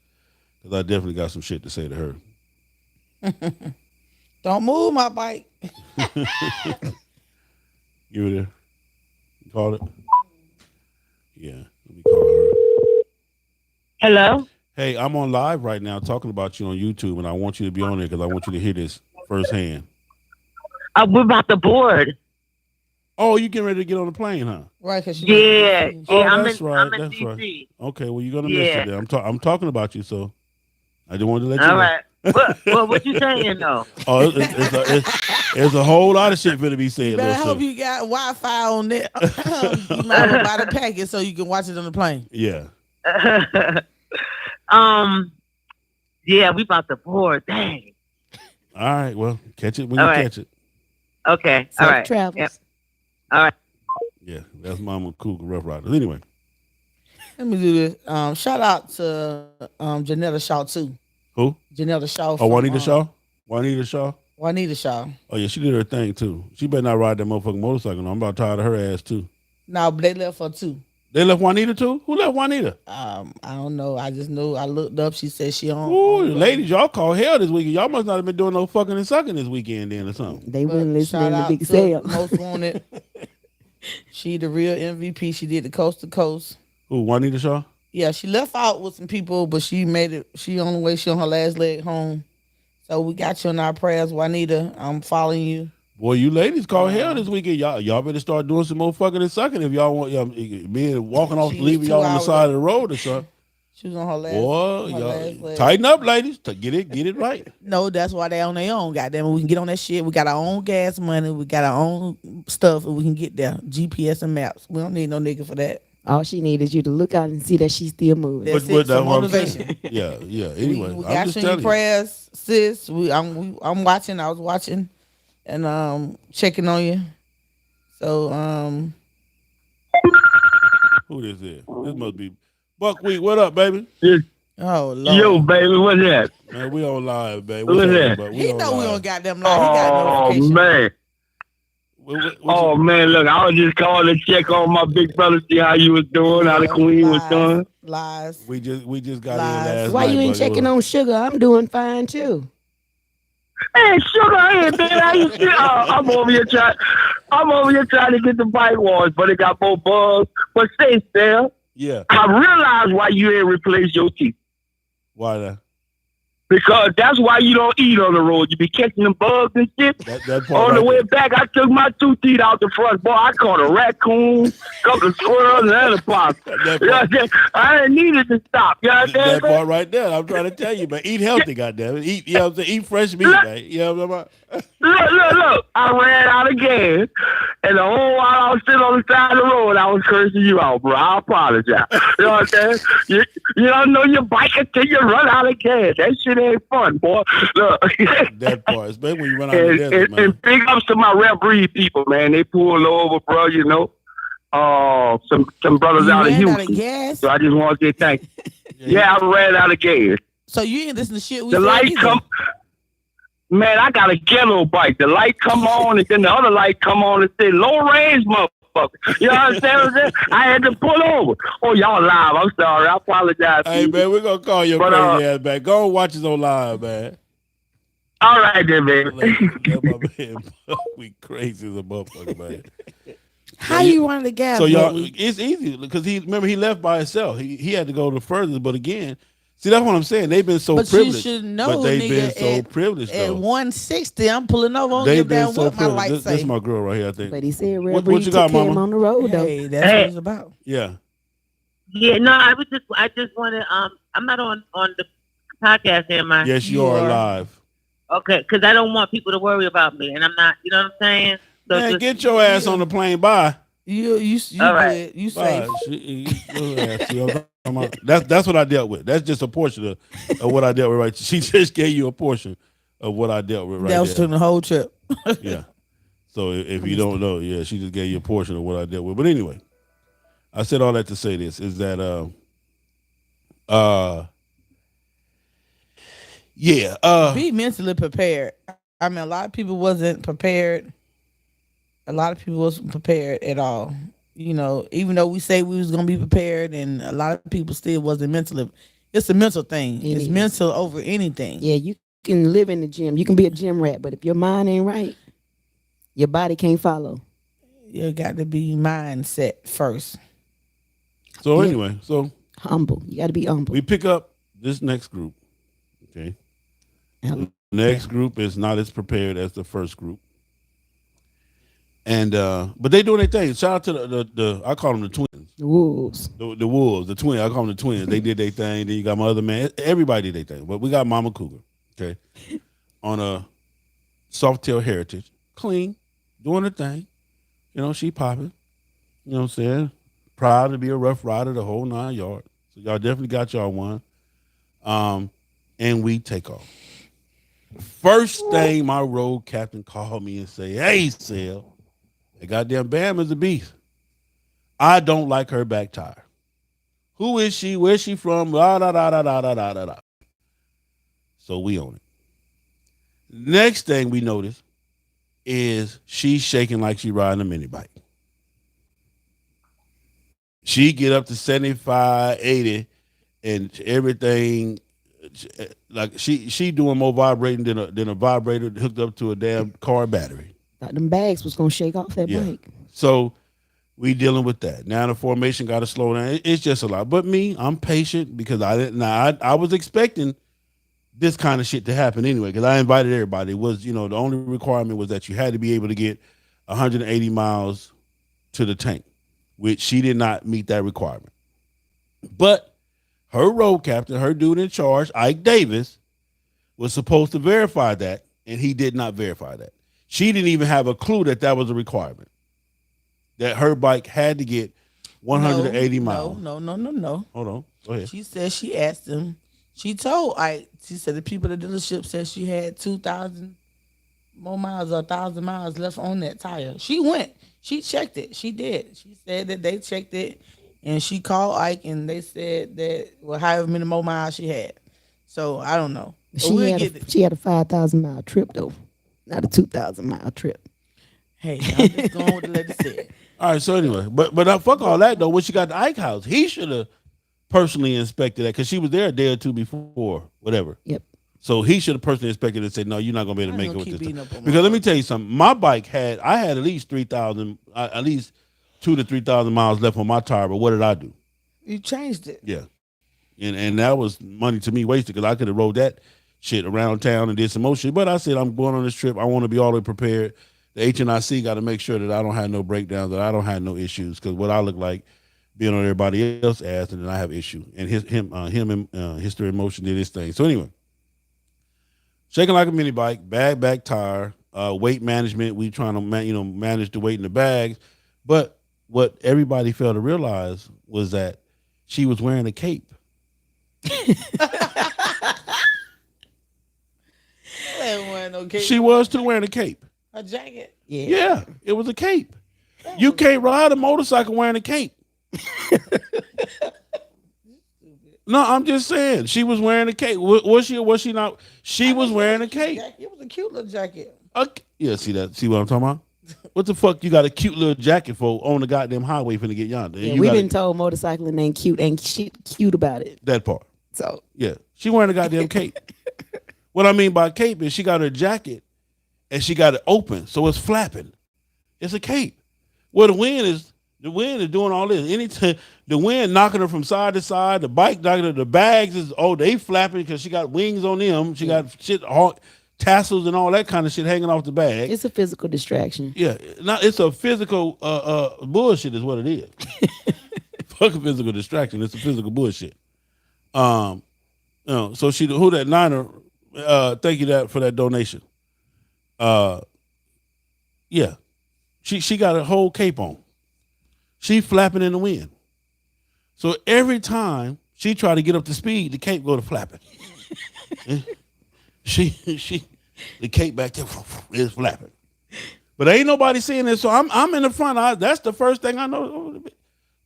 Because I definitely got some shit to say to her. Don't move my bike. You were there? You called it? Yeah. Let me call her. Hello? Hey, I'm on live right now talking about you on YouTube, and I want you to be on there because I want you to hear this firsthand. We're about to board. Oh, you getting ready to get on the plane, huh? Right, because Yeah. Oh, I'm that's in, right. I'm in That's DC. right. Okay, well, you're going to miss it there. I'm talking about you, so I just wanted to let you All know. right. What you saying, though? Oh, there's a whole lot of shit for to be said. Better little hope sis. you got Wi-Fi on there. You might as well buy the package so you can watch it on the plane. Yeah. Yeah, we about to board. Dang. All right, well, catch it when you All right. catch it. Okay. All right. Travels. Yep. All right. Yeah, that's Mama Cougar Rough Riders. Anyway. Let me do this. Shout out to Janetta Shaw too. Who? Janetta Shaw. Oh, from, Juanita Shaw? Juanita Shaw? Juanita Shaw. Oh, yeah, she did her thing, too. She better not ride that motherfucking motorcycle. No, I'm about tired of her ass, too. No, but they left her too. They left Juanita, too? Who left Juanita? I don't know. I just know I looked up. She said she on. Ooh, ladies, y'all call hell this weekend. Y'all must not have been doing no fucking and sucking this weekend then or something. They But wouldn't listen shout to out Big to Sam. Most Wanted. She the real MVP. She did the coast to coast. Who, Juanita Shaw? Yeah, she left out with some people, but she made it. She on the way. She on her last leg home. So we got you in our prayers, Juanita. I'm following you. Boy, you ladies call hell this weekend. Y'all better start doing some more fucking and sucking if y'all want men walking off, She leaving was y'all 2 on the hours side of the road or something. She was on her last. Boy, her last y'all leg. tighten up, ladies. Get it right. No, that's why they on their own. Goddamn, we can get on that shit. We got our own gas money. We got our own stuff, and we can get there. GPS and maps. We don't need no nigga for that. All she needs is you to look out and see that she's still moving. That's But it. that's Some what I'm saying. motivation. Yeah. Anyway, we I'm got just you in your telling you. prayers, sis. I'm watching. I was watching, and checking on you. So Who this is? This must be Buckwheat. What up, baby? oh Lord, Yo, baby, what's that? Man, we on live, baby. Who is that? But he on know we live. don't got them live. He got Oh, notification. man. What Oh, you- man, look, I was just calling to check on my big brother, see how you was doing, how the queen was doing. Lies. we just got Lies. in last Why night. you ain't but- checking on Sugar? I'm doing fine too. Hey, sugar, hey, man, how you feel? I'm over here trying to get the bike wash, but it got more bugs. But stay still. Yeah. I realize why you ain't replaced your teeth. Why that? Because that's why you don't eat on the road. You be catching them bugs and shit. That part On the right way there. back, I took my 2 teeth out the front. Boy, I caught a raccoon, couple of squirrels, and other pops. That You know what part, I'm saying? I ain't needed to stop. You know what I'm that saying? part right there. I'm trying to tell you, man. Eat healthy, goddamn it. Eat, you know what I'm saying? Eat fresh meat, man. You know what I'm saying? Look. I ran out of gas, and the whole while I was sitting on the side of the road, I was cursing you out, bro. I apologize. You know what I'm saying? You don't know your bike until you run out of gas. That shit ain't fun, boy. Look. That part. Especially when you run out of the desert, man. And big ups to my Rep Breed people, man. They pulled over, bro, you know. Some brothers You out of ran out of Houston. gas. So I just want to say thank you. Yeah, I ran out of gas. So you ain't listen to shit we The said light either. come. Man, I got a ghetto bike. The light come on, and then the other light come on and say low range, motherfucker. You know what I'm saying? I had to pull over. Oh, y'all live. I'm sorry. I apologize. Hey, man, we're going to call your But, crazy ass back. Go and watch us on live, man. All right, then, baby. Let my man we crazy as a motherfucker, man. How you run the gas? So y'all, Buckley? it's easy because he left by himself. He had to go the furthest, but again, see that's what I'm saying. They've been so But privileged, you should know, but they've nigga, been so privileged. At Though 160, I'm pulling over. I don't they've give a been damn so what my privileged. lights This say. my girl right here, I think. But he said Real What Breed you got, took him mama? on the road though. Hey, that's what it's about. Yeah. Yeah, no, I just wanted, I'm not on the podcast, am I? Yes, you You are are. live. Okay, because I don't want people to worry about me, and I'm not, you know what I'm saying? So Man, just- get your ass on the plane. Bye. You All right. good. You Bye. safe. Your ass, see what I'm talking about? That's what I dealt with. That's just a portion of what I dealt with. Right. She just gave you a portion of what I dealt with. Right. That was there. through the whole trip. Yeah. So if you don't know, yeah, she just gave you a portion of what I dealt with. But anyway, I said all that to say this is that Be mentally prepared. I mean, a lot of people wasn't prepared. A lot of people wasn't prepared at all. You know, even though we say we was gonna be prepared, and a lot of people still wasn't mentally. It's a mental thing. It It's is. mental over anything. Yeah, you can live in the gym. You can be a gym rat, but if your mind ain't right, your body can't follow. You got to be mindset first. so Yeah. anyway, so Humble. You got to be humble. we pick up this next group. Okay. The next group is not as prepared as the first group. And but they doing their thing. Shout out to the I call them the twins. The wolves. The wolves, the twins. I call them the twins. They did their thing. Then you got my other man. Everybody did their thing. But we got Mama Cougar, okay, on a Softail Heritage, clean, doing her thing. You know, she popping. You know what I'm saying? Proud to be a Rough Rider, the whole 9 yards. So y'all definitely got y'all one. And we take off. First thing, my road captain called me and say, "Hey, Sal, that goddamn Bam is a beast. I don't like her back tire. Who is she? Where's she from? La, da, da, da, da, da, da, da, da." So we own it. Next thing we notice is she's shaking like she riding a mini bike. She get up to 75, 80, and everything, like she doing more vibrating than a vibrator hooked up to a damn car battery. Thought them bags was gonna shake off that Yeah. bike. So we dealing with that. Now the formation got to slow down. It's just a lot. But me, I'm patient because I didn't. I was expecting this kind of shit to happen anyway because I invited everybody. It was, the only requirement was that you had to be able to get 180 miles to the tank, which she did not meet that requirement. But her road captain, her dude in charge, Ike Davis, was supposed to verify that, and he did not verify that. She didn't even have a clue that that was a requirement, that her bike had to get 180 miles. No. Hold on. Go ahead. She said she asked him. She told she said the people at the dealership said she had 2,000 more miles or 1,000 miles left on that tire. She went. She checked it. She did. She said that they checked it, and she called Ike, and they said that however many more miles she had. So I don't know. But She had a 5,000 mile trip though, not a 2,000 mile trip. Hey, I'm just going with the lady said. All right. So anyway, but fuck all that though. When she got the Ike house, he should have personally inspected that because she was there a day or two before, whatever. Yep. So he should have personally inspected it and said, "No, you're not gonna be able to make it with keep this." beating Time. up on my Because let me tell you something. My bike had at least 3,000, at least 2,000 to 3,000 miles left on my tire. But what did I do? You changed it. Yeah, and that was money to me wasted because I could have rode that shit around town and did some more shit. But I said, I'm going on this trip. I want to be all the way prepared. The HNIC got to make sure that I don't have no breakdowns, that I don't have no issues, because what I look like being on everybody else's ass, and then I have issue. And him and History in Motion did his thing. So anyway, shaking like a mini bike, back tire, weight management. We trying to manage the weight in the bags. But what everybody failed to realize was that she was wearing a cape. She was too, wearing a cape. A jacket. Yeah, it was a cape. You can't ride a motorcycle wearing a cape. No, I'm just saying. She was wearing a cape. Was she or was she not? She was wearing a cape. It was a cute little jacket. Yeah, see that? See what I'm talking about? What the fuck you got a cute little jacket for on the goddamn highway finna get yonder? Yeah, we've been told motorcycling ain't shit cute about it. That part. So yeah, she wearing a goddamn cape. What I mean by cape is she got her jacket and she got it open, so it's flapping. It's a cape. Well, the wind is doing all this. Anytime the wind knocking her from side to side, the bike knocking her, the bags is they flapping because she got wings on them. She got shit, all tassels and all that kind of shit hanging off the bag. It's a physical distraction. Yeah, it's a physical bullshit is what it is. Fuck a physical distraction. It's a physical bullshit. So she who that Niner. Thank you for that donation. Yeah, she got a whole cape on. She flapping in the wind. So every time she try to get up to speed, the cape go to flapping. The cape back there is flapping. But ain't nobody seeing this, so I'm in the front. That's the first thing I know.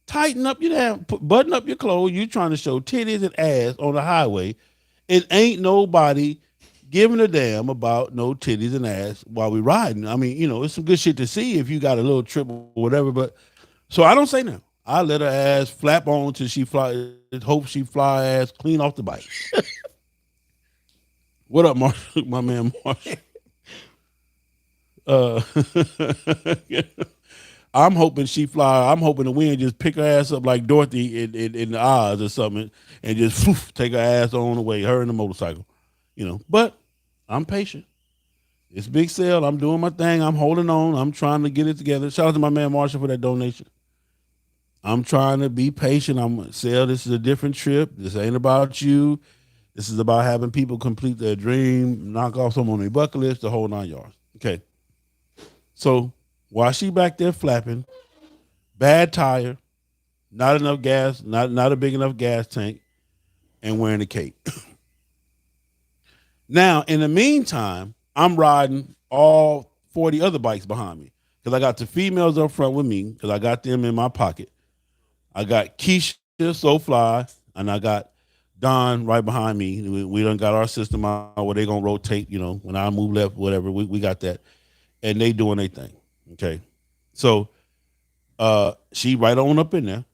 Tighten up your damn, button up your clothes. You trying to show titties and ass on the highway. It ain't nobody giving a damn about no titties and ass while we riding. I mean, it's some good shit to see if you got a little trip or whatever. But so I don't say nothing. I let her ass flap on till she fly. Hope she fly ass clean off the bike. What up, Marshall? My man, Marshall. I'm hoping she fly. I'm hoping the wind just pick her ass up like Dorothy in the Oz or something, and just take her ass on the way. Her and the motorcycle, But I'm patient. It's big sale. I'm doing my thing. I'm holding on. I'm trying to get it together. Shout out to my man Marshall for that donation. I'm trying to be patient. This is a different trip. This ain't about you. This is about having people complete their dream, knock off some on their bucket list, the whole 9 yards. Okay. So while she back there flapping, bad tire, not enough gas, not a big enough gas tank, and wearing a cape. Now, in the meantime, I'm riding all 40 other bikes behind me because I got the females up front with me because I got them in my pocket. I got Keisha, So Fly, and I got Don right behind me. We done got our system out where they going to rotate, when I move left, whatever. We got that. And they doing their thing. Okay. So she right on up in there.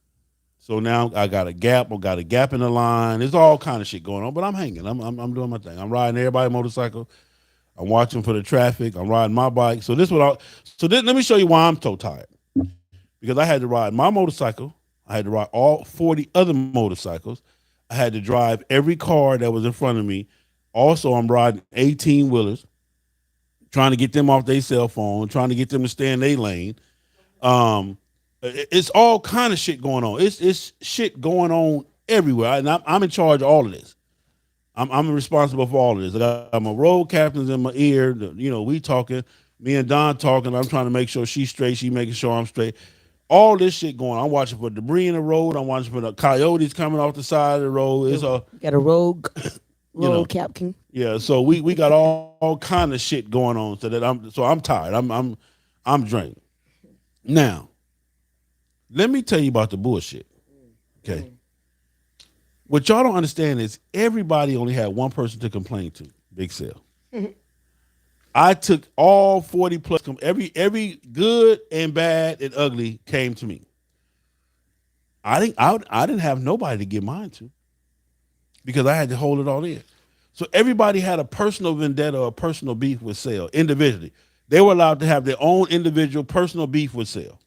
So now I got a gap in the line. There's all kind of shit going on, but I'm hanging. I'm doing my thing. I'm riding everybody's motorcycle. I'm watching for the traffic. I'm riding my bike. So let me show you why I'm so tired. Because I had to ride my motorcycle. I had to ride all 40 other motorcycles. I had to drive every car that was in front of me. Also, I'm riding 18-wheelers, trying to get them off their cell phone, trying to get them to stay in their lane. It's all kind of shit going on. It's shit going on everywhere, and I'm in charge of all of this. I'm responsible for all of this. I got my road captains in my ear. We talking. Me and Don talking. I'm trying to make sure she's straight. She making sure I'm straight. All this shit going on. I'm watching for debris in the road. I'm watching for the coyotes coming off the side of the road. It's got a road captain. Yeah, so we got all kind of shit going on. So I'm tired. I'm drained. Now, let me tell you about the bullshit. Okay. What y'all don't understand is everybody only had one person to complain to. Big Sale. I took all 40 plus, every good and bad and ugly came to me. I didn't have nobody to give mine to because I had to hold it all in. So everybody had a personal vendetta or personal beef with Sale individually. They were allowed to have their own individual personal beef with Sale.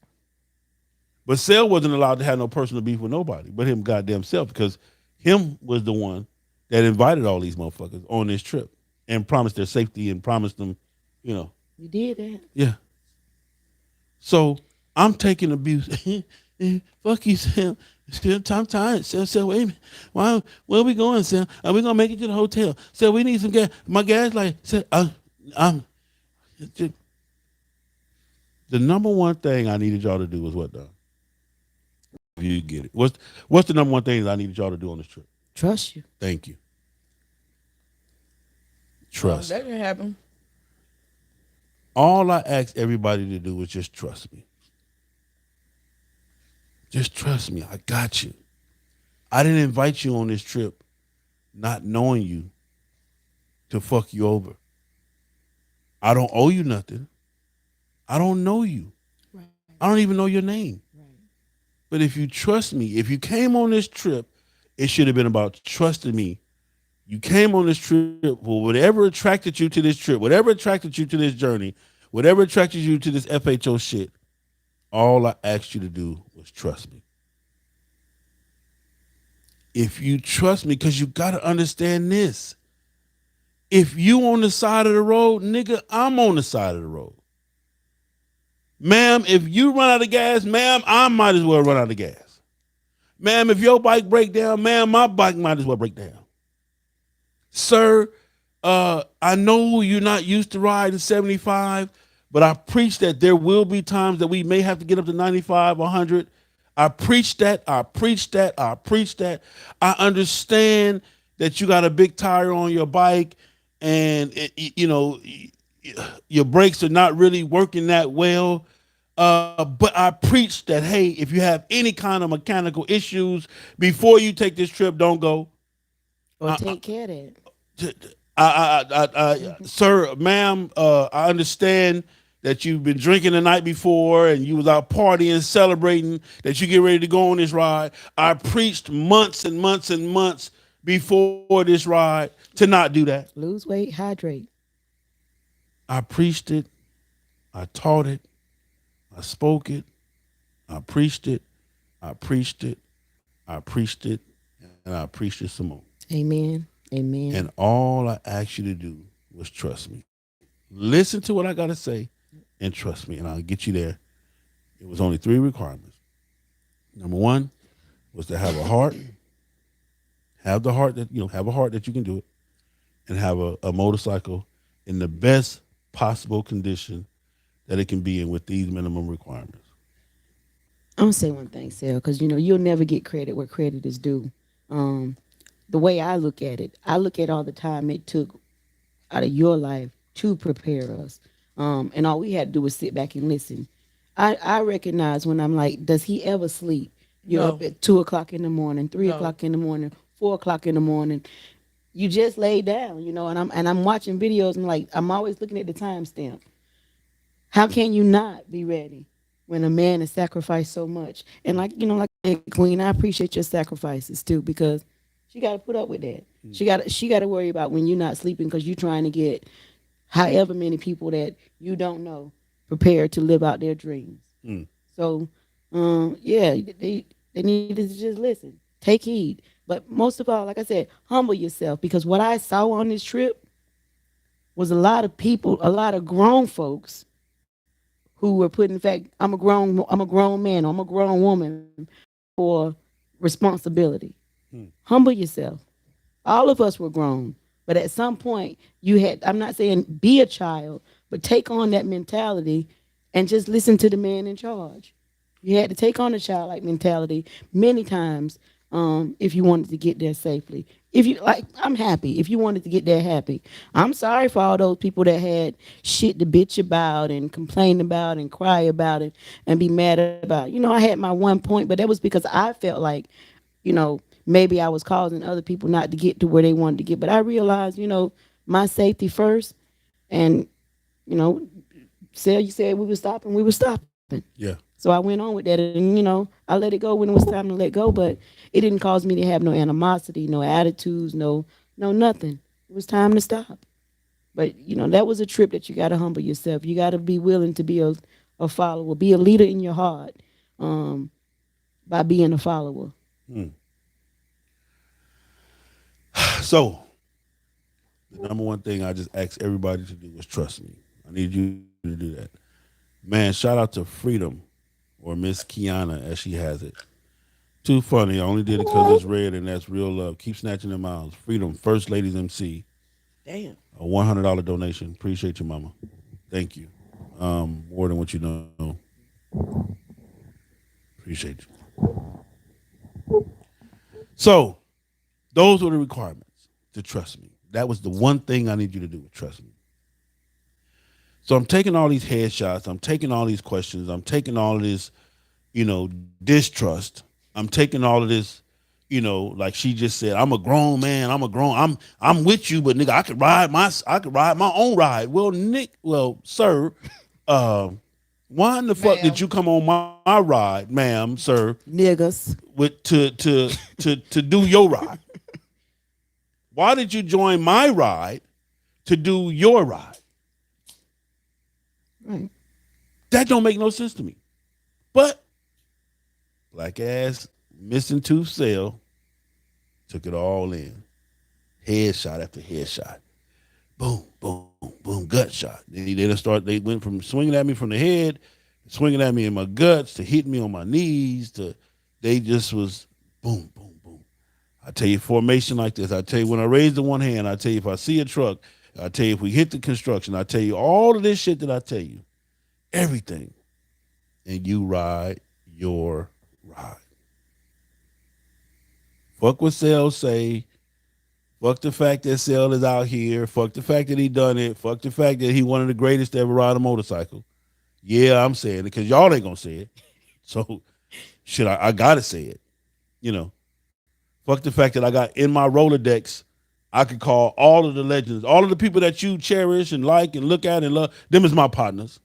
But Sale wasn't allowed to have no personal beef with nobody but him goddamn self because him was the one that invited all these motherfuckers on this trip and promised their safety and promised them, You did that. Yeah. So I'm taking abuse. Fuck you, Sam. I'm tired. Sam, wait a minute. Where are we going, Sam? Are we gonna make it to the hotel? Sam, we need some gas. My gas light. Sam, the number one thing I needed y'all to do was what, Don? You get it. What's the number one thing I needed y'all to do on this trip? Trust you. Thank you. Trust. That didn't happen. All I asked everybody to do was just trust me. Just trust me. I got you. I didn't invite you on this trip not knowing you to fuck you over. I don't owe you nothing. I don't know you. Right. I don't even know your name. Right. But if you trust me, if you came on this trip, it should have been about trusting me. You came on this trip for whatever attracted you to this trip, whatever attracted you to this journey, whatever attracted you to this FHO shit, All I asked you to do was trust me. If you trust me, because you got to understand this. If you on the side of the road, nigga, I'm on the side of the road. Ma'am, if you run out of gas, ma'am, I might as well run out of gas. Ma'am, if your bike break down, ma'am, my bike might as well break down. Sir, I know you're not used to riding 75, but I preach that there will be times that we may have to get up to 95, 100. I preach that. I understand that you got a big tire on your bike and, your brakes are not really working that well. But I preach that, hey, if you have any kind of mechanical issues before you take this trip, don't go. Or take care of that. Sir, ma'am, I understand that you've been drinking the night before and you was out partying, celebrating, that you get ready to go on this ride. I preached months and months and months before this ride to not do that. Lose weight, hydrate. I preached it. I taught it. I spoke it. I preached it. I preached it. I preached it. And I preached it some more. Amen. Amen. And all I asked you to do was trust me. Listen to what I got to say and trust me, and I'll get you there. It was only 3 requirements. Number 1 was to have a heart, have a heart that you can do it, and have a motorcycle in the best possible condition that it can be in with these minimum requirements. I'm gonna say one thing, Sarah, because you'll never get credit where credit is due. The way I look at it, I look at all the time it took out of your life to prepare us. And all we had to do was sit back and listen. I recognize when I'm like, does he ever sleep? You're up at 2 o'clock in the morning, 3 o'clock in the morning, 4 o'clock in the morning. You just lay down, and I'm watching videos and I'm always looking at the timestamp. How can you not be ready when a man has sacrificed so much? And like Queen, I appreciate your sacrifices too, because she got to put up with that. She got to worry about when you're not sleeping because you're trying to get however many people that you don't know prepared to live out their dreams. So, they need to just listen, take heed. But most of all, like I said, humble yourself, because what I saw on this trip was a lot of people, a lot of grown folks who were put, in fact, I'm a grown man, I'm a grown woman for responsibility. Humble yourself. All of us were grown, but at some point I'm not saying be a child, but take on that mentality and just listen to the man in charge. You had to take on a childlike mentality many times if you wanted to get there safely. I'm happy if you wanted to get there happy. I'm sorry for all those people that had shit to bitch about and complain about and cry about it and be mad about. I had my one point, but that was because I felt like, maybe I was causing other people not to get to where they wanted to get. But I realized, my safety first. And, Sarah, you said we were stopping. Yeah. So I went on with that, and I let it go when it was time to let go. But it didn't cause me to have no animosity, no attitudes, no nothing. It was time to stop. But that was a trip that you got to humble yourself. You got to be willing to be a follower, be a leader in your heart, by being a follower. So, the number one thing I just asked everybody to do was trust me. I need you to do that. Man, shout out to Freedom, or Miss Kiana, as she has it. Too funny. I only did it because it's red, and that's real love. Keep snatching them out. Freedom, First Ladies MC. Damn. A $100 donation. Appreciate you, mama. Thank you. More than what you know. Appreciate you. So, those were the requirements to trust me. That was the one thing I need you to do, trust me. So I'm taking all these headshots. I'm taking all these questions. I'm taking all of this, distrust. I'm taking all of this, like she just said, I'm a grown man. I'm with you, but nigga, I could ride my own ride. Well, sir, why in the fuck did you come on my ride, ma'am, sir? Niggas. To do your ride? Why did you join my ride to do your ride? Right. That don't make no sense to me. But black ass missing tooth sale took it all in. Headshot after headshot. Boom, boom, boom, gut shot. They went from swinging at me from the head, swinging at me in my guts, to hitting me on my knees, they just was boom, boom, boom. I tell you, formation like this. I tell you, when I raise the one hand, I tell you, if I see a truck, I tell you, if we hit the construction, I tell you all of this shit that I tell you, everything. And you ride your ride. Fuck what Sale say. Fuck the fact that Sale is out here. Fuck the fact that he done it. Fuck the fact that he one of the greatest to ever ride a motorcycle. Yeah, I'm saying it because y'all ain't gonna say it. So shit, I gotta say it. You know. Fuck the fact that I got in my Rolodex, I could call all of the legends, all of the people that you cherish and like and look at and love, them is my partners.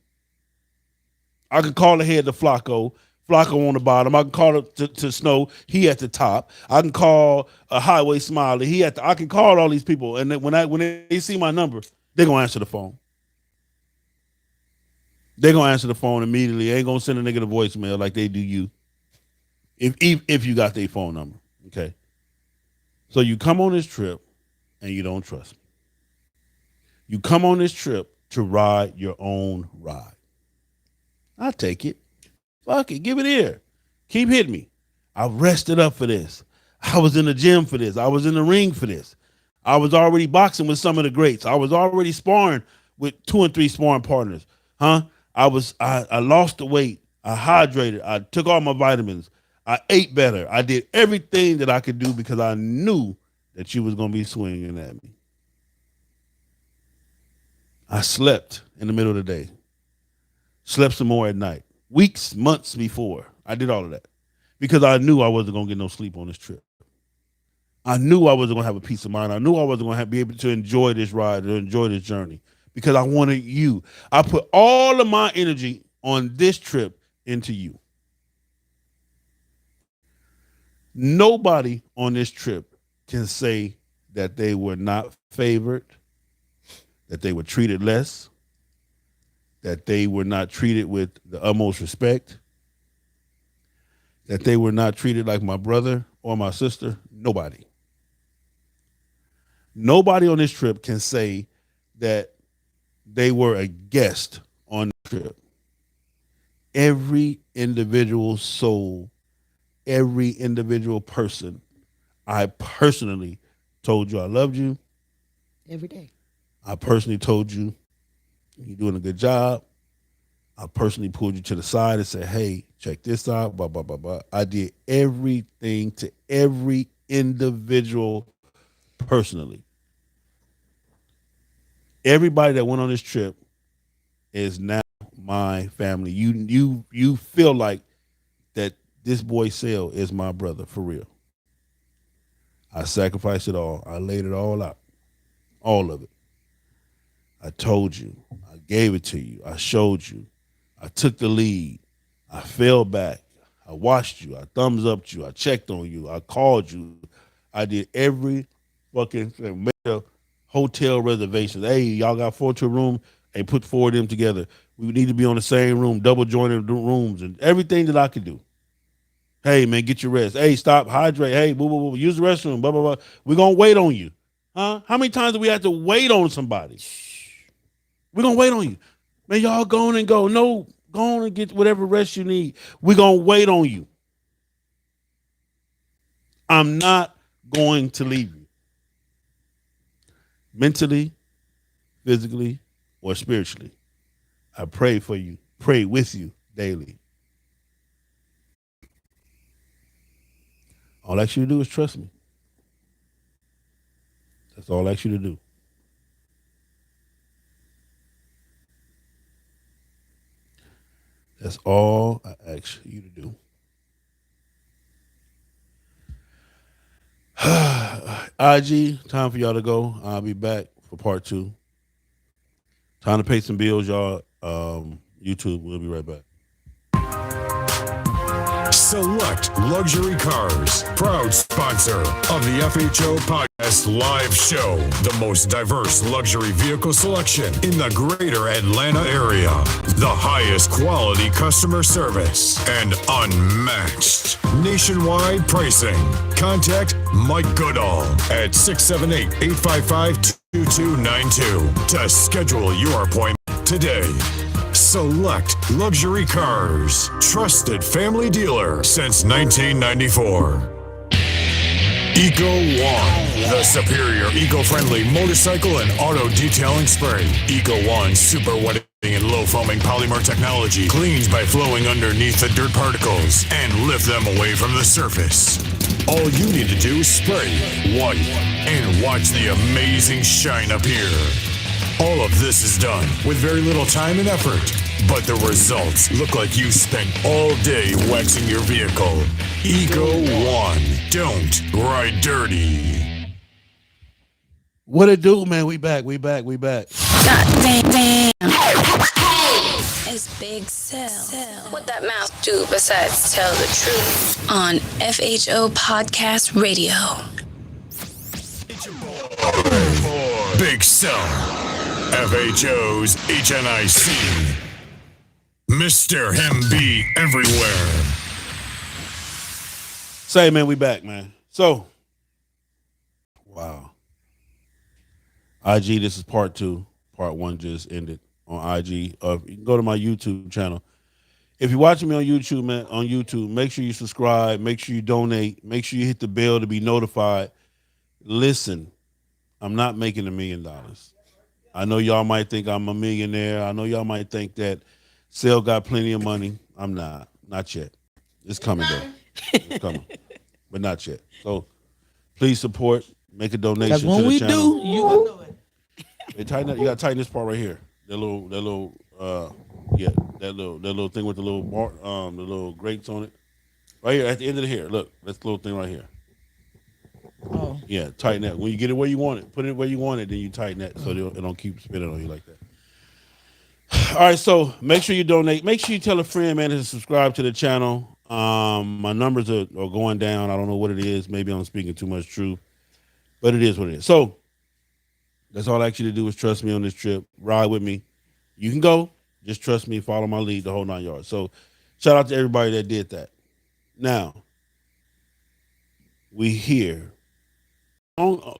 I could call ahead to Flacco on the bottom. I can call it to Snow, he at the top. I can call a Highway Smiley, I can call all these people, and then when they see my number, they're gonna answer the phone. They're gonna answer the phone immediately. They ain't gonna send a nigga the voicemail like they do you. If you got their phone number, okay. So you come on this trip and you don't trust me. You come on this trip to ride your own ride. I'll take it. Fuck it. Give it here. Keep hitting me. I rested up for this. I was in the gym for this. I was in the ring for this. I was already boxing with some of the greats. I was already sparring with 2 and 3 sparring partners. I lost the weight. I hydrated. I took all my vitamins. I ate better. I did everything that I could do because I knew that you was going to be swinging at me. I slept in the middle of the day. Slept some more at night. Weeks, months before. I did all of that because I knew I wasn't going to get no sleep on this trip. I knew I wasn't going to have a peace of mind. I knew I wasn't going to be able to enjoy this ride or enjoy this journey because I wanted you. I put all of my energy on this trip into you. Nobody on this trip can say that they were not favored, that they were treated less, that they were not treated with the utmost respect, that they were not treated like my brother or my sister. Nobody. Nobody on this trip can say that they were a guest on the trip. Every individual soul, every individual person, I personally told you I loved you. Every day. I personally told you you're doing a good job. I personally pulled you to the side and said, hey, check this out, blah, blah, blah, blah. I did everything to every individual personally. Everybody that went on this trip is now my family. You feel like that this boy Sale is my brother for real. I sacrificed it all. I laid it all out. All of it. I told you. I gave it to you. I showed you. I took the lead. I fell back. I watched you. I thumbs upped you. I checked on you. I called you. I did every fucking thing. Made a hotel reservations. Hey, y'all got 4 to a room. Hey, put 4 of them together. We need to be on the same room, double jointed rooms, and everything that I could do. Hey, man, get your rest. Hey, stop, hydrate. Hey, boo, boo, boo, use the restroom, blah, blah, blah. We're going to wait on you. Huh? How many times do we have to wait on somebody? We're going to wait on you. Man, y'all go on and go. No, go on and get whatever rest you need. We're going to wait on you. I'm not going to leave you. Mentally, physically, or spiritually. I pray for you. Pray with you daily. All I ask you to do is trust me. That's all I ask you to do. That's all I ask you to do. IG, time for y'all to go. I'll be back for part 2. Time to pay some bills, y'all. YouTube, we'll be right back. Select Luxury Cars, proud sponsor of the FHO Podcast Live Show, the most diverse luxury vehicle selection in the greater Atlanta area, the highest quality customer service, and unmatched nationwide pricing. Contact Mike Goodall at 678-855-2292 to schedule your appointment today. Select Luxury Cars, trusted family dealer since 1994. Eco One, the superior eco-friendly motorcycle and auto detailing spray. Eco One super wetting and low foaming polymer technology cleans by flowing underneath the dirt particles and lift them away from the surface. All you need to do is spray, wipe, and watch the amazing shine appear. All of this is done with very little time and effort, but the results look like you spent all day waxing your vehicle. Eco One. Don't ride dirty. What it do, man? We back. God damn. It's Big Cell. What that mouth do besides tell the truth on FHO Podcast Radio. Big Cell. FHO's HNIC. Mr. MB everywhere. Say, man, we back, man. So, wow. IG, this is part 2. Part 1 just ended on IG. You can go to my YouTube channel. If you're watching me on YouTube, man, make sure you subscribe. Make sure you donate. Make sure you hit the bell to be notified. Listen, I'm not making $1 million. I know y'all might think I'm a millionaire. I know y'all might think that Sale got plenty of money. I'm not yet. It's coming though. It's coming, but not yet. So please support. Make a donation to the channel. When we do, you gonna do it. Hey, tighten up. You gotta tighten this part right here. That little thing with the little grates on it. Right here at the end of the hair. Look, that's the little thing right here. Oh. Yeah, tighten that. When you get it where you want it, put it where you want it, then you tighten that so it don't keep spinning on you like that. All right, so make sure you donate. Make sure you tell a friend, man, to subscribe to the channel. My numbers are going down. I don't know what it is. Maybe I'm speaking too much truth, but it is what it is. So that's all I ask you to do is trust me on this trip. Ride with me. You can go. Just trust me. Follow my lead, the whole 9 yards. So shout out to everybody that did that. Now, we here on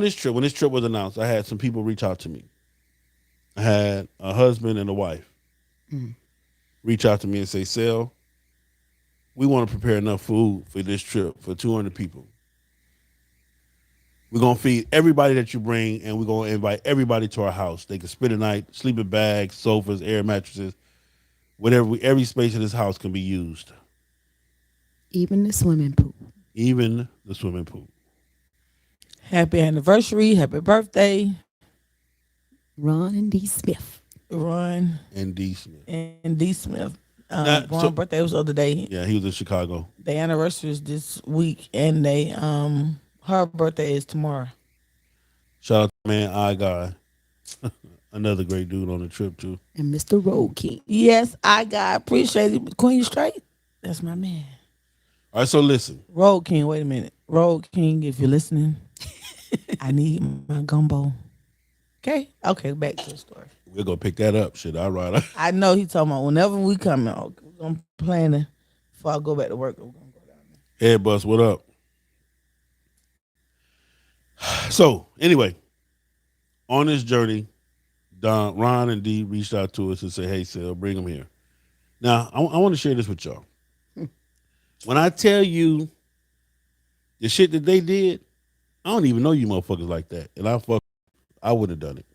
this trip. When this trip was announced, I had some people reach out to me. I had a husband and a wife reach out to me and say, Sel, we want to prepare enough food for this trip for 200 people. We're going to feed everybody that you bring, and we're going to invite everybody to our house. They can spend a night, sleep in bags, sofas, air mattresses, whatever. Every space in this house can be used. Even the swimming pool. Even the swimming pool. Happy anniversary. Happy birthday. Ron and D. Smith. Ron And D. Smith. and D. Smith. Ron's birthday was the other day. Yeah, he was in Chicago. The anniversary is this week, and her birthday is tomorrow. Shout out to man, I Guy. Another great dude on the trip, too. And Mr. Road King. Yes, I got appreciate it. Queen Straight. That's my man. All right, so listen. Road King, wait a minute. Road King, if you're listening, I need my gumbo. Okay, back to the story. We're going to pick that up. Shit, all right. I know he talking about whenever we come out, we're going to plan it before I go back to work. We're going to go down there. Head Bust, what up? So, anyway, on this journey, Ron and Dee reached out to us and said, hey, Sel, bring them here. Now, I want to share this with y'all. When I tell you the shit that they did, I don't even know you motherfuckers like that. And I would have done it.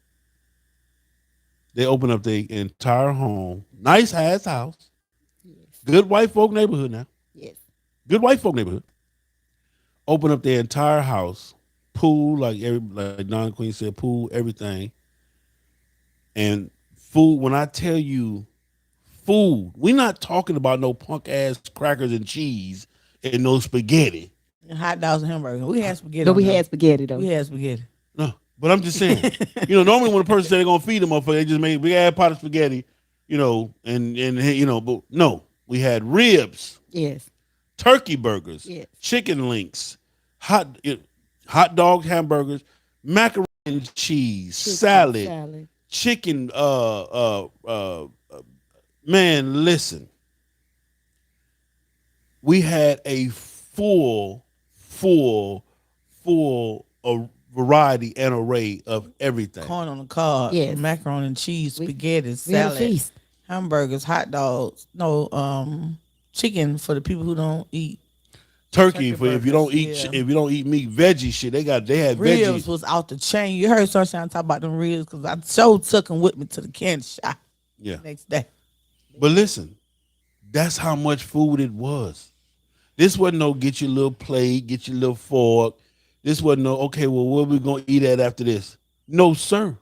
They opened up their entire home. Nice ass house. Yes. Good white folk neighborhood now. Yes. Good white folk neighborhood. Open up their entire house. Pool, like Don Queen said, pool, everything. And food, when I tell you food, we're not talking about no punk ass crackers and cheese and no spaghetti. And hot dogs and hamburgers. We had spaghetti. But we had spaghetti, though. We had spaghetti. No, but I'm just saying, normally when a person say they're going to feed them, they just made a big ass pot of spaghetti, and but no. We had ribs, Yes. turkey burgers, Yes. chicken links, hot dog hamburgers, macaroni and cheese, salad, chicken. Man, listen. We had a full variety and array of everything. Corn on the cob, Yes. macaroni and cheese, spaghetti, We had a salad, feast. hamburgers, hot dogs. No, chicken for the people who don't eat. Turkey for burgers, if you don't eat yeah. if you don't eat meat, veggie shit. They had Ribs veggies. was out the chain. You heard Sunshine talk about them ribs because I so took them with me to the candy shop Yeah. next day. But listen, that's how much food it was. This wasn't no get your little plate, get your little fork. This wasn't no, okay, well, what we gonna eat at after this? No, sir.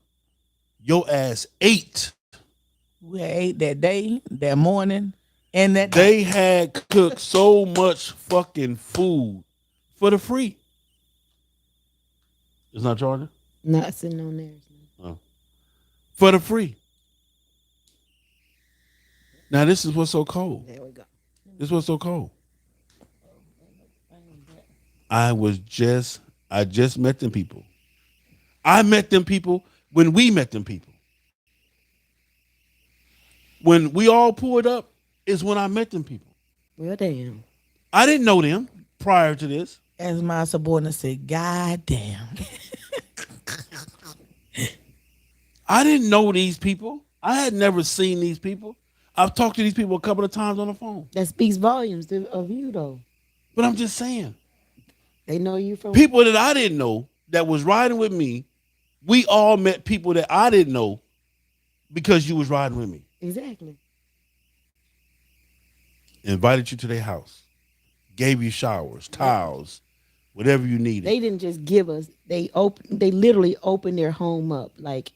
Your ass ate. We ate that day, that morning, and that They had cooked so much fucking food for the free. It's not charging? Not sitting on there. Oh. For the free. Now this is what's so cold. There we go. This is what's so cold. I just met them people. I met them people when we met them people. When we all pulled up is when I met them people. Well, damn. I didn't know them prior to this. as my subordinate said, God damn. I didn't know these people. I had never seen these people. I've talked to these people a couple of times on the phone. That speaks volumes of you, though. But I'm just saying, They know you from people that I didn't know that was riding with me, we all met people that I didn't know because you was riding with me. Exactly. Invited you to their house, gave you showers, towels, whatever you needed. They didn't just give us. They literally opened their home up, like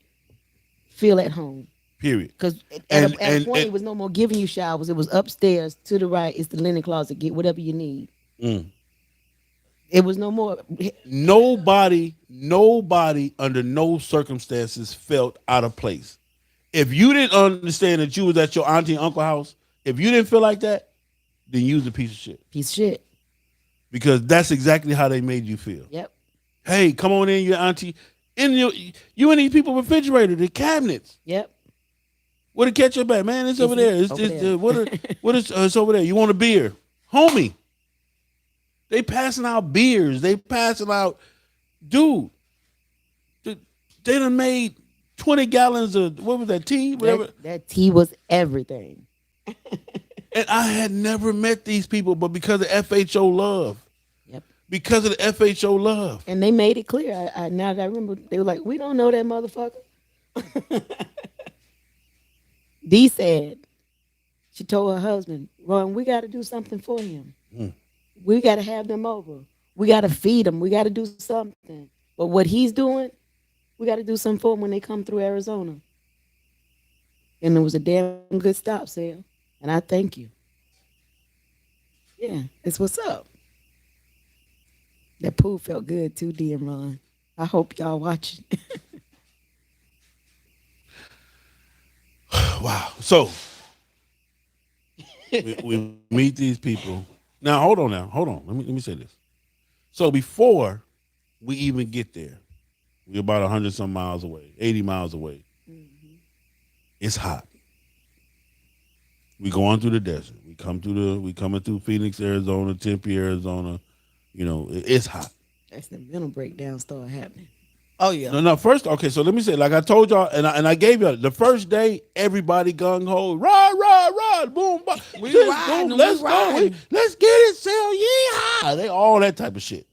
feel at home. Period. Because at a point, it was no more giving you showers. It was upstairs to the right. It's the linen closet. Get whatever you need. It was no more. Nobody under no circumstances felt out of place. If you didn't understand that you was at your auntie and uncle house, if you didn't feel like that, then you was a piece of shit. Piece of shit. Because that's exactly how they made you feel. Yep. Hey, come on in, your auntie. You in these people refrigerator, the cabinets. Yep. Where the ketchup at, man? It's over there. It's over there. You want a beer? Homie. They passing out beers. They passing out, dude. They done made 20 gallons of, what was that, tea? Whatever. That tea was everything. And I had never met these people, but because of FHO love. Yep. Because of the FHO love. And they made it clear. Now that I remember, they were like, we don't know that motherfucker. Dee said, she told her husband, Ron, we got to do something for him. We got to have them over. We got to feed them. We got to do something. But what he's doing, we got to do something for him when they come through Arizona. And it was a damn good stop, Sam. And I thank you. Yeah, it's what's up. That pool felt good too, D and Ron. I hope y'all watching. Wow. So we meet these people. Now hold on. Let me say this. So before we even get there, we're about 100 some miles away, 80 miles away. It's hot. We going through the desert. We coming through Phoenix, Arizona, Tempe, Arizona. You know, it's hot. That's the mental breakdown started happening. Oh yeah. No. First, okay. So let me say, like I told y'all, and I gave y'all the first day. Everybody gung ho, ride, boom, boom. We Just riding, boom, we let's go, riding. let's get it, sell, yeehaw. They all that type of shit.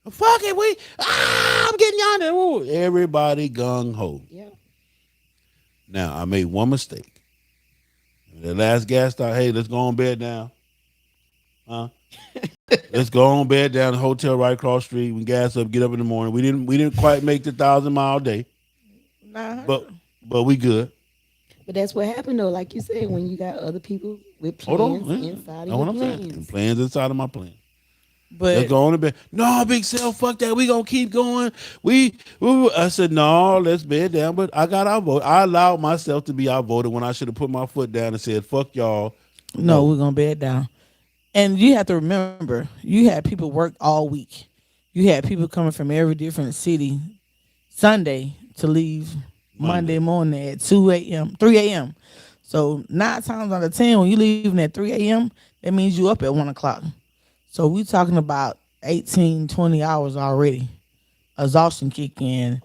Fuck it, I'm getting y'all there. Ooh. Everybody gung ho. Yeah. Now I made one mistake. The last gas stop, hey, let's go on bed now. Let's go on bed down the hotel right across the street. We gas up, get up in the morning. We didn't quite make the 1,000-mile day, but we good. But that's what happened though. Like you said, when you got other people with plans inside of your plans. Plans inside of my plan. But Let's go on to bed. No, Big Sal, fuck that. We gonna keep going. I said, no, let's bed down. But I got outvoted. I allowed myself to be outvoted when I should have put my foot down and said, fuck y'all. No, we're gonna bed down. And you have to remember, you had people work all week. You had people coming from every different city Sunday to leave Monday morning at 2 a.m., 3 a.m. So 9 times out of 10, when you leaving at 3 a.m., that means you up at 1 o'clock. So we talking about 18, 20 hours already. Exhaustion kick in,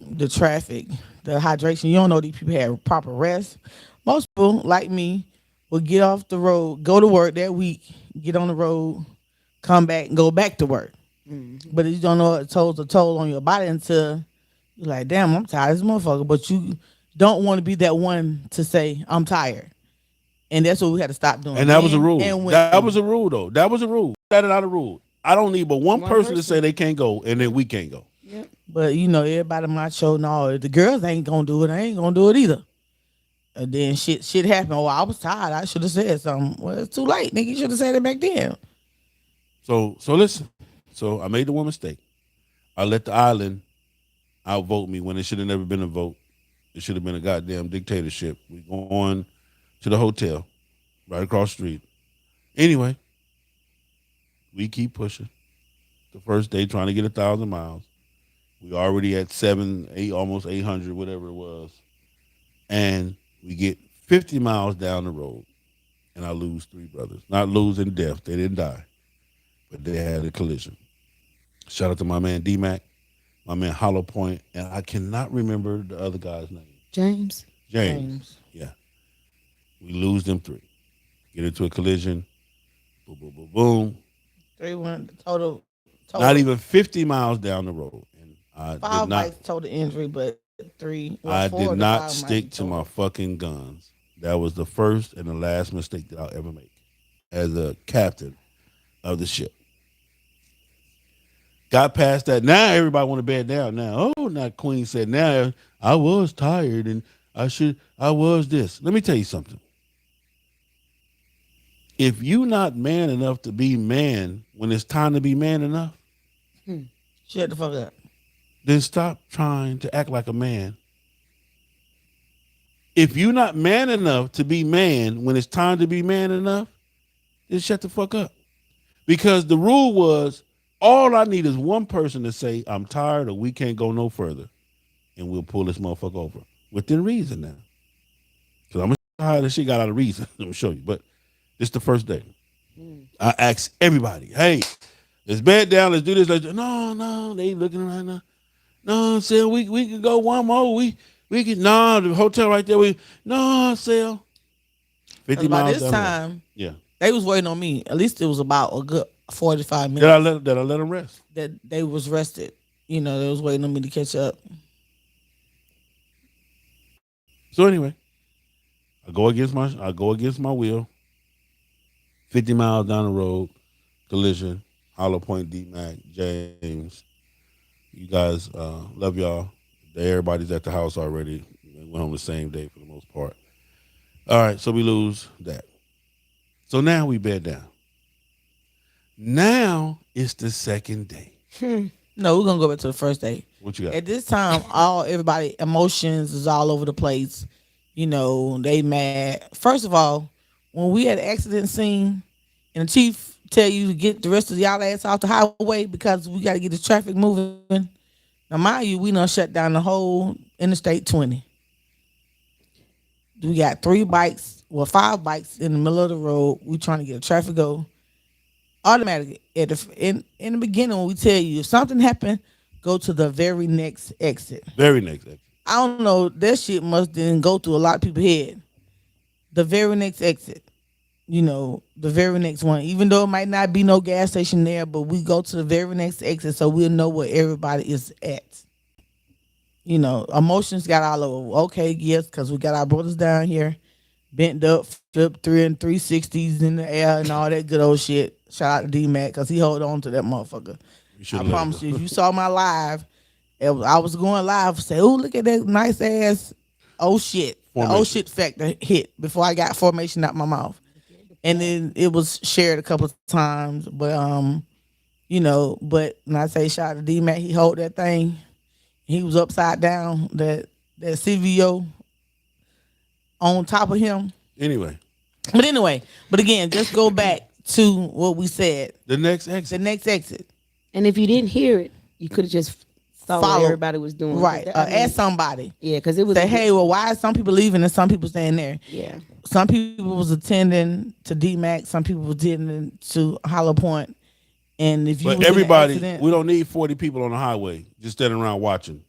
the traffic, the hydration. You don't know these people had proper rest. Most people, like me, will get off the road, go to work that week, get on the road, come back, and go back to work. But you don't know it tolls a toll on your body until you're like, damn, I'm tired of this motherfucker. But you don't want to be that one to say, I'm tired. And that's what we had to stop doing. And that was a rule. And when, That was a rule, though. That was a rule. That is not a rule. I don't need but one person to say they can't go, and then we can't go. But, you know, everybody macho and all. If the girls ain't going to do it, I ain't going to do it either. And then shit happened. Oh, I was tired. I should have said something. Well, it's too late. Nigga, you should have said it back then. So listen. So I made the one mistake. I let the island outvote me when it should have never been a vote. It should have been a goddamn dictatorship. We going to the hotel right across the street. Anyway, we keep pushing. The first day trying to get 1,000 miles. We already at 7, 8, almost 800, whatever it was. And we get 50 miles down the road, and I lose 3 brothers. Not losing death. They didn't die, but they had a collision. Shout out to my man D-Mac, my man Hollow Point, and I cannot remember the other guy's name. James. Yeah. We lose them 3. Get into a collision. Boom, boom, boom, boom. 3-1 total. Not even 50 miles down the road. And I 5 did not. bites total injury, but 3. I four did to not 5 stick might to total. my fucking guns. That was the first and the last mistake that I'll ever make as a captain of the ship. Got past that. Now everybody want to bed down now. Oh, now Queen said, now I was tired and I was this. Let me tell you something. If you not man enough to be man when it's time to be man enough, Shut the fuck up. then stop trying to act like a man. If you're not man enough to be man when it's time to be man enough, then shut the fuck up. Because the rule was, all I need is one person to say, I'm tired or we can't go no further. And we'll pull this motherfucker over. Within reason now. Because I'm going to show you how this shit got out of reason. I'm going to show you. But this the first day. I asked everybody, hey, let's bed down. Let's do this. No, they ain't looking right now. No, Sal, we can go one more. We can, the hotel right there. Sal. 50 By miles this down the road. time, Yeah. they was waiting on me. At least it was about a good 45 minutes Did I let them rest? that they was rested. You know, they was waiting on me to catch up. So anyway, I go against my will. 50 miles down the road, collision, Hollow Point, D-Mac, James. You guys, love y'all. Everybody's at the house already. They went home the same day for the most part. All right, so we lose that. So now we bed down. Now it's the second day. No, we're gonna go back to the first day. What you got? At this time, everybody emotions is all over the place. You know, they mad. First of all, when we had an accident scene and the chief tell you to get the rest of y'all ass off the highway because we got to get the traffic moving. Now, mind you, we done shut down the whole Interstate 20. We got 5 bikes in the middle of the road. We trying to get the traffic go. Automatically, in the beginning, when we tell you if something happened, go to the very next exit. Very next exit. I don't know, that shit must didn't go through a lot of people's head. The very next exit. You know, the very next one. Even though it might not be no gas station there, but we go to the very next exit so we'll know where everybody is at. You know, emotions got all over. Okay, yes, because we got our brothers down here, bent up, flipped 360s in the air and all that good old shit. Shout out to D-Mac because he hold on to that motherfucker. I promise you, if you saw my live, I was going live, say, oh, look at that nice ass, oh shit. Formation. The oh shit factor hit before I got formation out my mouth. And then it was shared a couple of times. But, you know, but when I say shout out to D-Mac, he hold that thing. He was upside down, that CVO on top of him. Anyway. But anyway, but again, just go back to what we said. The next exit. The next exit. And if you didn't hear it, you could have just saw what everybody was doing. Right. Ask somebody. Yeah, because it was. Say, hey, well, why are some people leaving and some people staying there? Yeah. Some people was attending to DMAC. Some people was attending to Hollow Point. And if you But was in an everybody, accident- we don't need 40 people on the highway just standing around watching.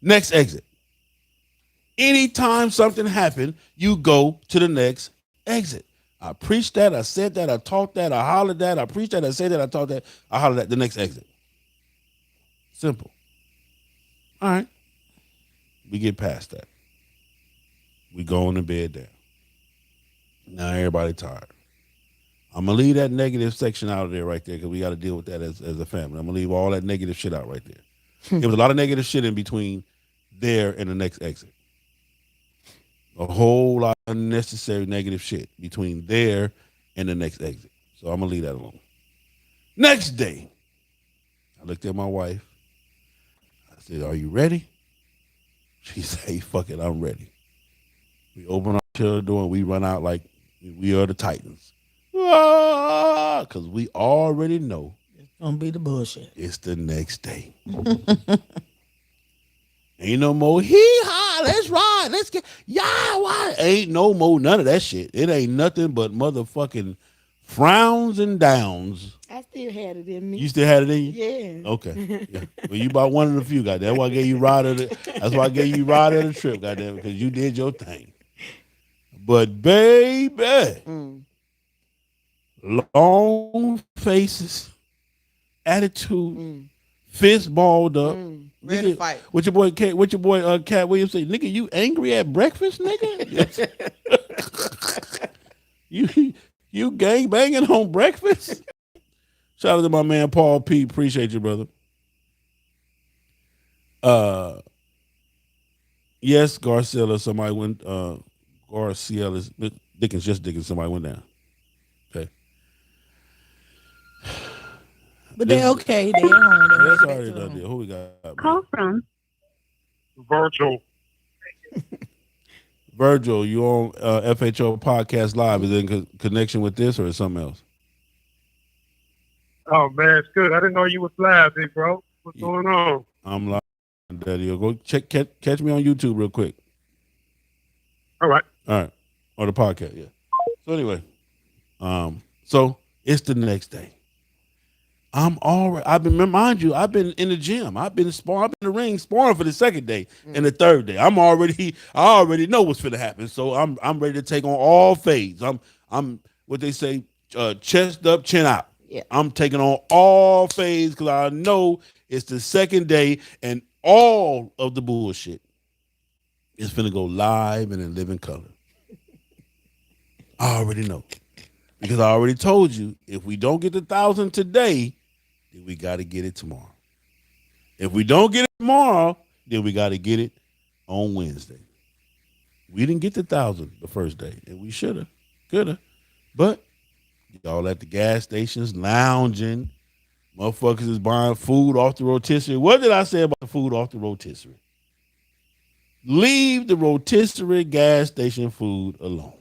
Next exit. Anytime something happened, you go to the next exit. I preached that, I said that, I taught that, I hollered that, I preached that, I said that, I taught that, I hollered that, the next exit. Simple. All right. We get past that. We go to bed there. Now everybody tired. I'm going to leave that negative section out of there right there because we got to deal with that as a family. I'm going to leave all that negative shit out right there. There was a lot of negative shit in between there and the next exit. A whole lot of unnecessary negative shit between there and the next exit. So I'm going to leave that alone. Next day, I looked at my wife. I said, are you ready? She said, fuck it, I'm ready. We open our door and we run out like we are the Titans. Because we already know it's going to be the bullshit. It's the next day. Ain't no more hee-haw, let's ride, let's get, why? Ain't no more none of that shit. It ain't nothing but motherfucking frowns and downs. I still had it in me. You still had it in you? Yeah. Okay. Yeah. Well, you about one of the few, goddamn. That's why I gave you ride of the trip, goddamn, because you did your thing. But baby, long faces, attitude, fist balled up. Ready to fight. What your boy Cat Williams say? Nigga, you angry at breakfast, nigga? you gang banging on breakfast? Shout out to my man Paul P. Appreciate you, brother. Yes, Garcella, somebody went Garcella Dickens, somebody went down. Okay. But they're okay. They're at home. They're That's back already to done them. deal. Who we got? Call from Virtual. Virgil, you on FHO Podcast Live. Is it in connection with this or is something else? Oh man, it's good. I didn't know you was live, big bro. What's going on? I'm live. Daddy, go catch me on YouTube real quick. All right. Or the podcast, yeah. So anyway, so it's the next day. I'm already. I've been in the gym. I've been in the ring sparring for the second day and the third day. I already know what's gonna happen. So I'm ready to take on all fades. I'm what they say, chest up, chin out. Yeah. I'm taking on all fades because I know it's the second day and all of the bullshit is finna go live and in living color. I already know. Because I already told you, if we don't get the 1,000 today, then we got to get it tomorrow. If we don't get it tomorrow, then we got to get it on Wednesday. We didn't get the 1,000 the first day, and we should have, could have. But y'all at the gas stations lounging. Motherfuckers is buying food off the rotisserie. What did I say about the food off the rotisserie? Leave the rotisserie gas station food alone.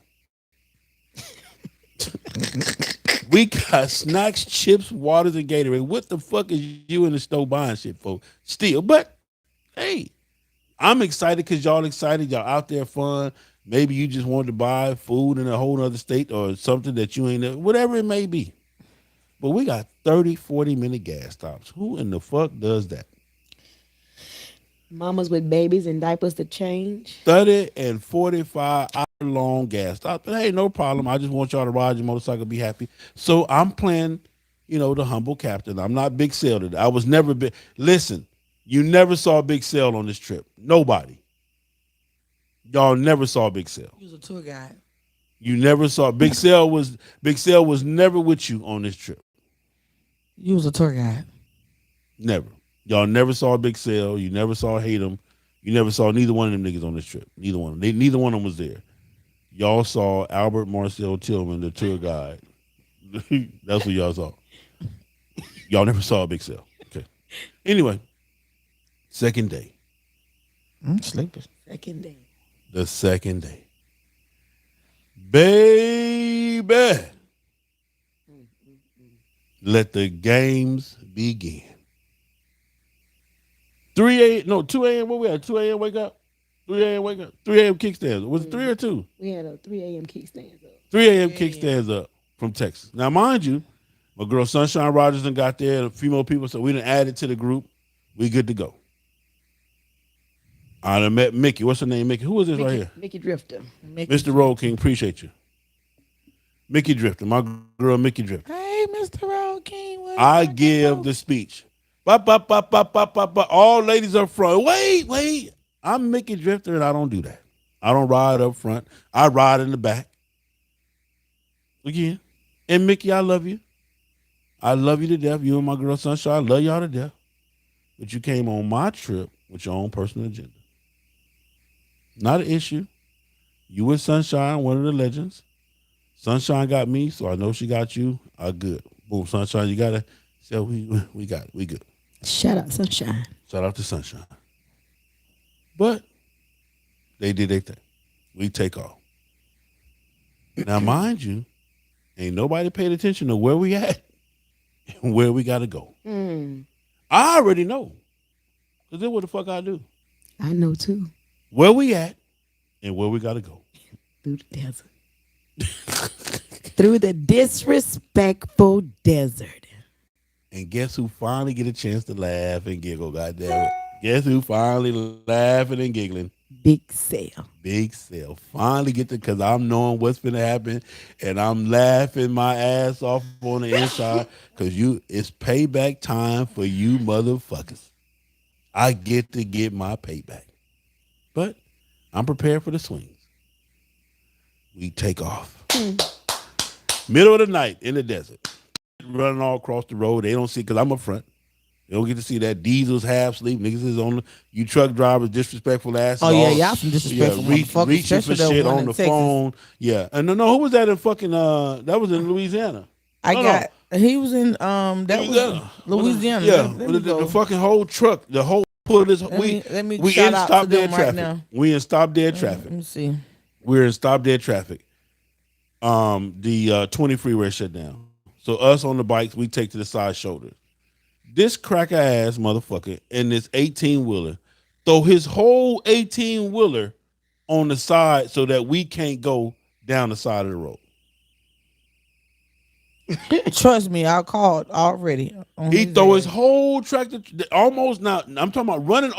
We got snacks, chips, waters, and Gatorade. What the fuck is you in the store buying shit for? Still, but hey, I'm excited because y'all excited. Y'all out there fun. Maybe you just wanted to buy food in a whole other state or something that you ain't, whatever it may be. But we got 30, 40-minute gas stops. Who in the fuck does that? Mamas with babies and diapers to change. 30 and 45 hour long gas stops. But hey, no problem. I just want y'all to ride your motorcycle, be happy. So I'm playing, the humble captain. I'm not Big Sale today. I was never big. Listen, you never saw Big Sale on this trip. Nobody. Y'all never saw Big Sale. He was a tour guide. You never saw Big Sale was never with you on this trip. You was a tour guide. Never. Y'all never saw Big Sale. You never saw Hatem. You never saw neither one of them niggas on this trip. Neither one. Neither one of them was there. Y'all saw Albert Marcel Tillman, the tour guide. That's what y'all saw. Y'all never saw Big Sale. Okay. Anyway, second day. I'm sleeping. Second day. The second day. Baby. Let the games begin. 2 a.m. Where we at? 2 a.m. wake up? 3 a.m. wake up? 3 a.m. kickstands. Was it 3 or 2? We had a 3 a.m. kickstands up. 3 a.m. kickstands up from Texas. Now, mind you, my girl Sunshine Rogers done got there and a few more people, so we done added to the group. We good to go. I done met Mickey. What's her name, Mickey? Who is this right here? Mickey Drifter. Mr. Road King, appreciate you. Mickey Drifter, my girl Mickey Drifter. Hey, Mr. Road King. I give the speech. All ladies up front. Wait. I'm Mickey Drifter and I don't do that. I don't ride up front. I ride in the back. Again. And Mickey, I love you. I love you to death. You and my girl Sunshine, I love y'all to death. But you came on my trip with your own personal agenda. Not an issue. You with Sunshine, one of the legends. Sunshine got me, so I know she got you. Good. Boom, Sunshine, you got it. So we got it. We good. Shout out Sunshine. Shout out to Sunshine. But they did their thing. We take off. Now, mind you, ain't nobody paid attention to where we at and where we got to go. I already know. Because then what the fuck I do? I know too. Where we at and where we got to go. Through the desert. Through the disrespectful desert. And guess who finally get a chance to laugh and giggle, goddammit? Guess who finally laughing and giggling? Big Sale. Big Sale. Finally get to, because I'm knowing what's going to happen, and I'm laughing my ass off on the inside, because it's payback time for you motherfuckers. I get to get my payback. But I'm prepared for the swings. We take off. Middle of the night in the desert. Running all across the road. They don't see, because I'm up front. They don't get to see that. Diesel's half asleep. Niggas is on you truck drivers, disrespectful asses. Oh, yeah, y'all some disrespectful motherfuckers. Reaching for Especially shit the one on in the Texas. phone. Yeah. And no, who was that in fucking, that was in Louisiana. He was in, that was Louisiana. Yeah. Let me go. The fucking whole truck, the whole pull of this, Let me we shout in out stop to them dead right traffic. now. We in stop dead traffic. Let me see. We're in stop dead traffic. The 20 freeway shut down. So us on the bikes, we take to the side shoulder. This cracker ass motherfucker in this 18-wheeler throw his whole 18-wheeler on the side so that we can't go down the side of the road. Trust me, I called already. He throw his whole tractor almost now. I'm talking about running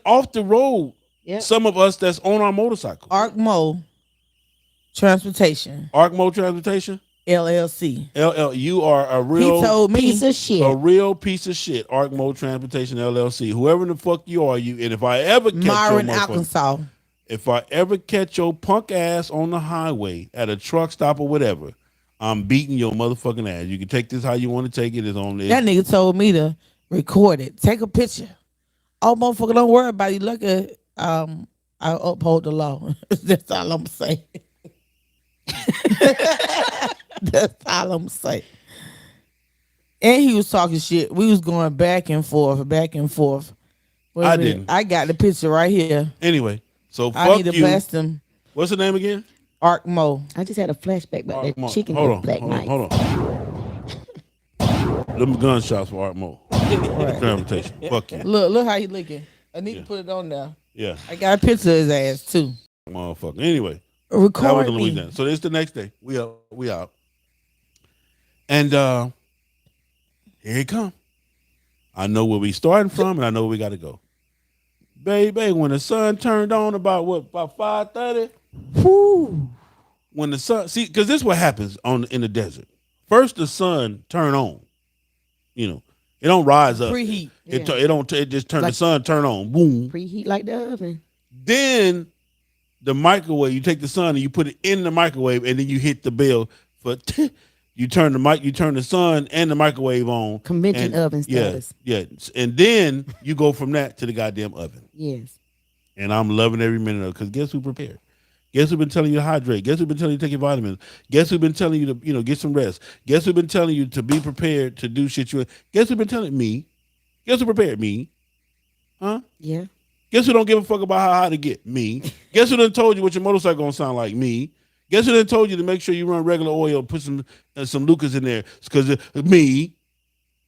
off the road. Yep. Some of us that's on our motorcycle. Arkmo Transportation. Arkmo Transportation. LLC. You are a real He told me Piece of shit. a real piece of shit. Arkmo Transportation LLC. Whoever the fuck you are, and if I ever catch Myron, your motherfucker- Arkansas. if I ever catch your punk ass on the highway at a truck stop or whatever, I'm beating your motherfucking ass. You can take this how you want to take it. It's on there. That nigga told me to record it. Take a picture. Oh, motherfucker, don't worry about it. Look at I uphold the law. That's all I'm saying. That's all I'm saying. And he was talking shit. We was going back and forth. Wait a I minute. didn't. I got the picture right here. Anyway, so I fuck need to you. blast him. What's the name again? Arkmo. I just had a flashback about that Arkmo. chicken Hold with on, black hold on, knife. hold on. Them gunshots for Arkmo. Transportation. Fuck you. Look how he looking. I need to put it on there. Yeah, I got a picture of his ass too. motherfucker. Anyway. That was Record in me. Louisiana. So it's the next day. We out. And here it come. I know where we starting from, and I know where we got to go. Baby, when the sun turned on about 5:30? Whoo. When the sun, see, because this is what happens in the desert. First, the sun turn on. You know, it don't rise up. Preheat. It Yeah. it just turn the sun turn on. Boom. Preheat like the oven. Then the microwave, you take the sun and you put it in the microwave, and then you hit the bell for you turn the sun and the microwave on. Convention oven status. Yeah. And then you go from that to the goddamn oven. Yes. And I'm loving every minute of it, because guess who prepared? Guess who been telling you to hydrate? Guess who been telling you to take your vitamins? Guess who been telling you to, get some rest? Guess who been telling you to be prepared to do shit guess who been telling me? Guess who prepared me? Huh? Yeah. Guess who don't give a fuck about how high to get? Me. Guess who done told you what your motorcycle gonna sound like? Me. Guess who done told you to make sure you run regular oil, put some Lucas in there? Because me.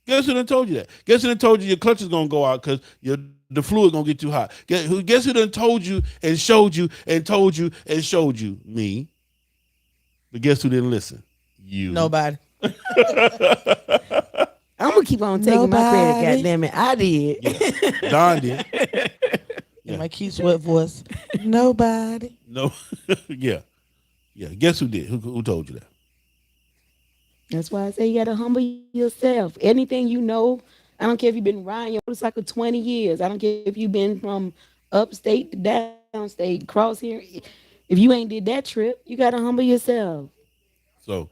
Guess who done told you that? Guess who done told you your clutch is gonna go out because the fluid gonna get too hot? Guess who done told you and showed you and told you and showed you? Me. But guess who didn't listen? You. Nobody. I'm gonna keep on taking my credit. Goddamn it, I did. Yeah. Don did. In my Keith Sweat voice. Nobody. No. Yeah. Guess who did? Who told you that? That's why I say you gotta humble yourself. Anything you know, I don't care if you've been riding your motorcycle 20 years. I don't care if you've been from upstate to downstate, cross here. If you ain't did that trip, you gotta humble yourself. So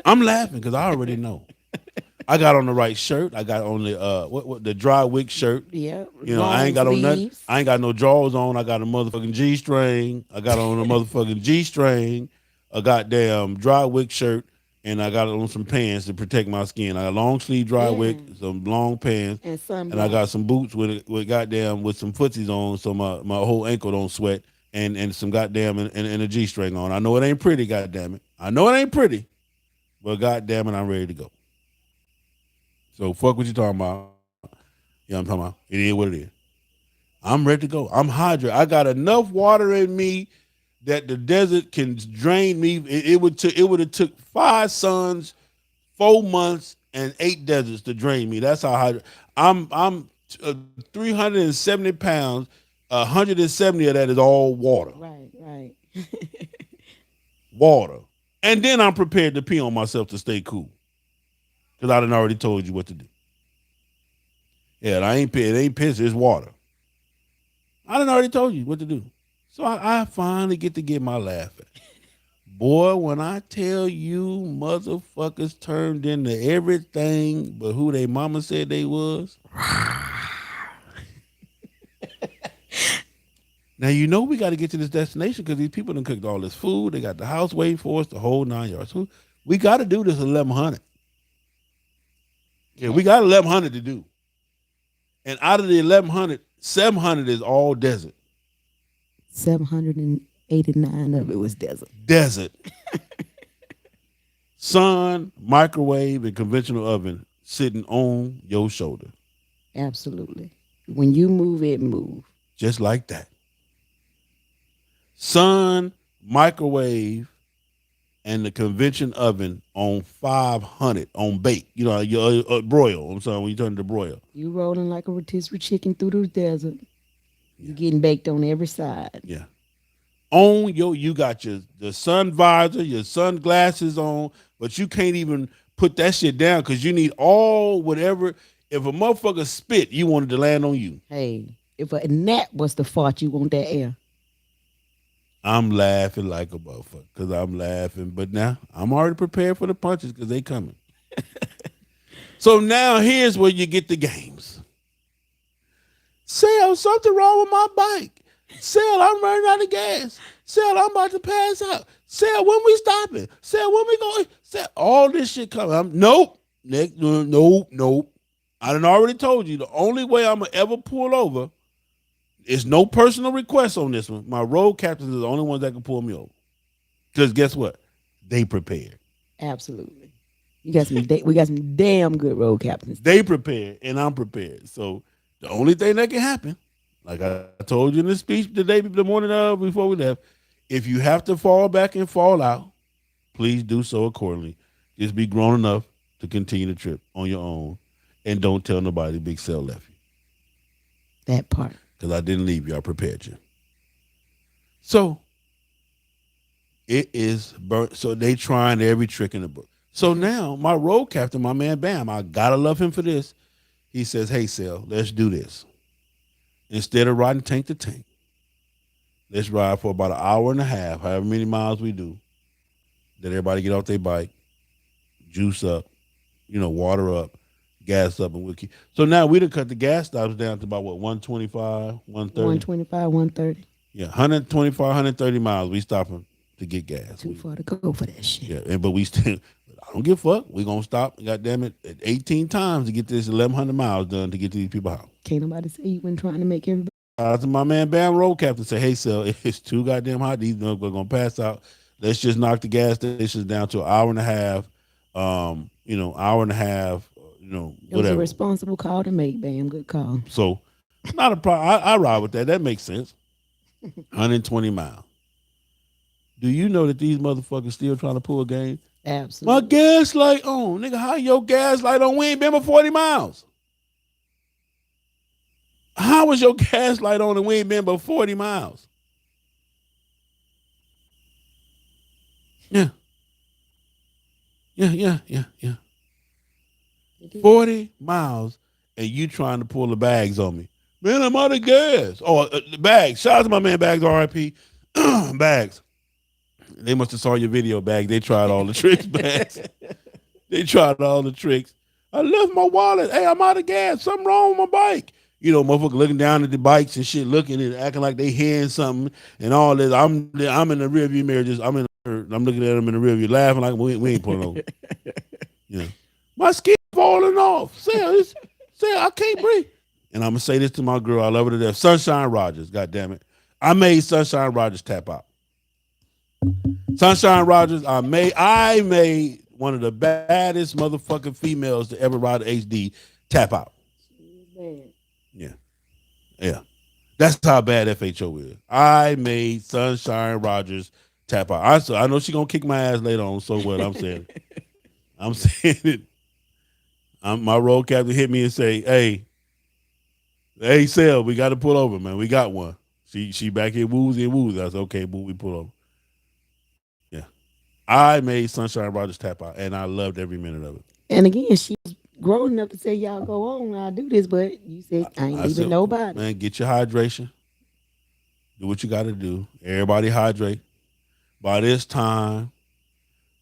I'm laughing because I already know. I got on the right shirt. I got on the the dry wick shirt. Yeah. You know, I ain't got on nothing. I ain't got no drawers on. I got a motherfucking G-string. I got on a motherfucking G-string, a goddamn dry wick shirt, and I got on some pants to protect my skin. I got long sleeve dry wick, some long pants, and I got some boots with some footsies on, so my whole ankle don't sweat, and some goddamn and a G-string on. I know it ain't pretty, goddamn it. I know it ain't pretty, but goddamn it, I'm ready to go. So fuck what you talking about. Yeah, I'm talking about. It is what it is. I'm ready to go. I'm hydrated. I got enough water in me that the desert can drain me. It would have took 5 suns, 4 months, and 8 deserts to drain me. That's how hydrated. I'm 370 pounds. 170 of that is all water. Right. Water. And then I'm prepared to pee on myself to stay cool. Because I done already told you what to do. Yeah, it ain't piss, it's water. I done already told you what to do. So I finally get to get my laugh at. Boy, when I tell you motherfuckers turned into everything but who they mama said they was. Now, you know we got to get to this destination because these people done cooked all this food. They got the house waiting for us, the whole 9 yards. So we got to do this 1,100. Yeah, we got 1,100 to do. And out of the 1,100, 700 is all desert. 789 of it was desert. Desert. Sun, microwave, and conventional oven sitting on your shoulder. Absolutely. When you move, it moves. Just like that. Sun, microwave, and the convention oven on 500 on bake. You know, your broil. I'm sorry, when you turn to broil. You rolling like a rotisserie chicken through the desert. You getting baked on every side. Yeah. You got the sun visor, your sunglasses on, but you can't even put that shit down because you need all whatever. If a motherfucker spit, you wanted to land on you. Hey, if a gnat was to fart, you want that air. I'm laughing like a motherfucker because I'm laughing. But now I'm already prepared for the punches because they coming. So now here's where you get the games. Sal, something wrong with my bike. Sal, I'm running out of gas. Sal, I'm about to pass out. Sal, when we stopping? Sal, when we going? Sal, all this shit coming. Nope. Nope. I done already told you the only way I'm going to ever pull over is no personal request on this one. My road captains are the only ones that can pull me over. Because guess what? They prepared. Absolutely. We got some damn good road captains. They prepared and I'm prepared. So the only thing that can happen, like I told you in the speech the morning before we left, if you have to fall back and fall out, please do so accordingly. Just be grown enough to continue the trip on your own and don't tell nobody Big Cell left you. That part. Because I didn't leave you. I prepared you. So it is burnt. So they trying every trick in the book. So now my road captain, my man Bam, I gotta love him for this. He says, hey, Cell, let's do this. Instead of riding tank to tank, let's ride for about an hour and a half, however many miles we do. Then everybody get off their bike, juice up, water up, gas up, and we'll keep. So now we done cut the gas stops down to about, 125, 130? 125, 130. Yeah, 125, 130 miles we stopping to get gas. Too far to go for that shit. Yeah, but we still, I don't give a fuck. We gonna stop, goddamn it, 18 times to get this 1,100 miles done to get to these people's house. Can't nobody say you been trying to make everybody out to my man Bam Road Captain. Say, hey, Sel, it's too goddamn hot. These motherfuckers gonna pass out. Let's just knock the gas stations down to an hour and a half. Hour and a half. It was a Whatever. responsible call to make, Bam. Good call. So, not a problem. I ride with that. That makes sense. 120 miles. Do you know that these motherfuckers still trying to pull a game? Absolutely. My gas light on. Nigga, how your gas light on? We ain't been but 40 miles. How was your gas light on and we ain't been but 40 miles? Yeah. Yeah. 40 miles and you trying to pull the bags on me. Man, I'm out of gas. Oh, the bags. Shout out to my man Bags, RIP. Bags. They must have saw your video, Bag. They tried all the tricks, Bags. They tried all the tricks. I left my wallet. Hey, I'm out of gas. Something wrong with my bike. You know, motherfucker looking down at the bikes and shit, looking and acting like they hearing something and all this. I'm in the rearview mirror, I'm looking at them in the rearview, laughing like we ain't pulling over. Yeah, my skin falling off. Say, I can't breathe. And I'm gonna say this to my girl. I love her to death. Sunshine Rogers. God damn it, I made Sunshine Rogers tap out. Sunshine Rogers. I made one of the baddest motherfucking females to ever ride an HD tap out. Yeah. That's how bad FHO is. I made Sunshine Rogers tap out. I know she gonna kick my ass later on. So what? I'm saying it. My road captain hit me and say, hey, Sel, we got to pull over, man. We got one. She back here woozy and woozy. I said, okay, boo, we pull over. Yeah. I made Sunshine Rogers tap out, and I loved every minute of it. And again, she's grown enough to say, y'all go on, I'll do this, but you said, I ain't leaving nobody. Man, get your hydration. Do what you got to do. Everybody hydrate. By this time,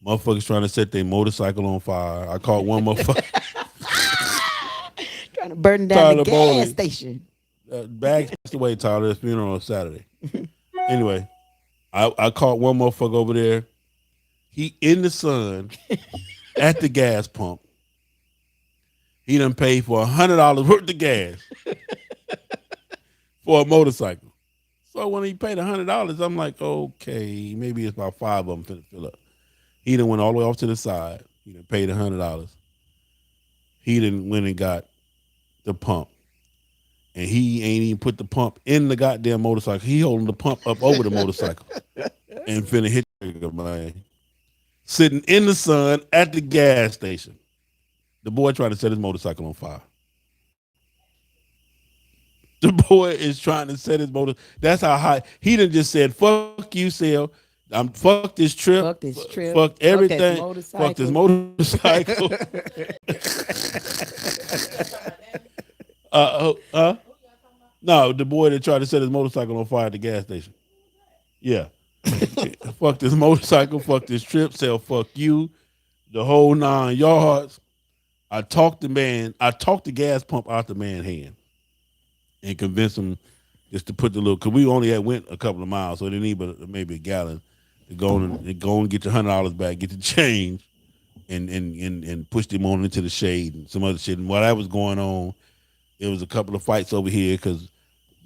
motherfuckers trying to set their motorcycle on fire. I caught one motherfucker. Trying to burn down the gas station. Bags passed away, Tyler. His funeral on Saturday. Anyway, I caught one motherfucker over there. He in the sun at the gas pump. He done paid for $100 worth of gas for a motorcycle. So when he paid $100, I'm like, okay, maybe it's about 5 of them to fill up. He done went all the way off to the side. He done paid $100. He done went and got the pump. And he ain't even put the pump in the goddamn motorcycle. He holding the pump up over the motorcycle and finna hit the trigger, man. Sitting in the sun at the gas station. The boy trying to set his motorcycle on fire. The boy is trying to set his motor. That's how high. He done just said, fuck you, Sel. Fuck this trip. Fuck this trip. Fuck everything. Fuck this motorcycle. No, the boy that tried to set his motorcycle on fire at the gas station. Yeah. Fuck this motorcycle. Fuck this trip. Sel, fuck you. The whole 9 yards. I talked the gas pump out the man's hand and convinced him just to put the little, because we only had went a couple of miles, so they need maybe a gallon to go and get your $100 back, get the change, and pushed him on into the shade and some other shit. And while that was going on, there was a couple of fights over here because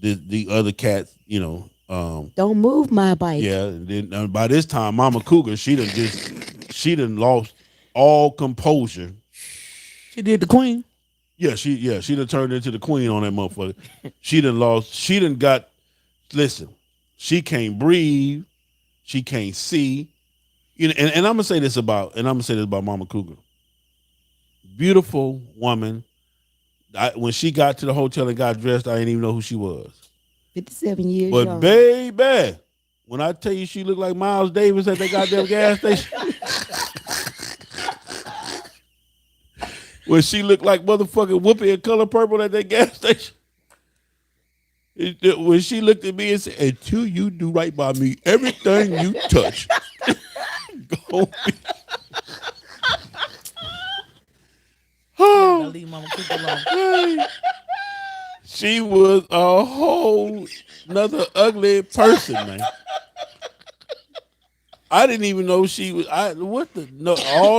the other cats, don't move my bike. Yeah, and then by this time, Mama Cougar, she done lost all composure. She did the queen. Yeah, she done turned into the queen on that motherfucker. She can't breathe, she can't see. And I'm gonna say this about Mama Cougar. Beautiful woman. When she got to the hotel and got dressed, I didn't even know who she was. 57 years But young. baby, when I tell you she looked like Miles Davis at that goddamn gas station. When she looked like motherfucking Whoopi in Color Purple at that gas station. When she looked at me and said, until you do right by me, everything you touch. Leave Mama Cougar alone. She was a whole another ugly person, man. I didn't even know she was. All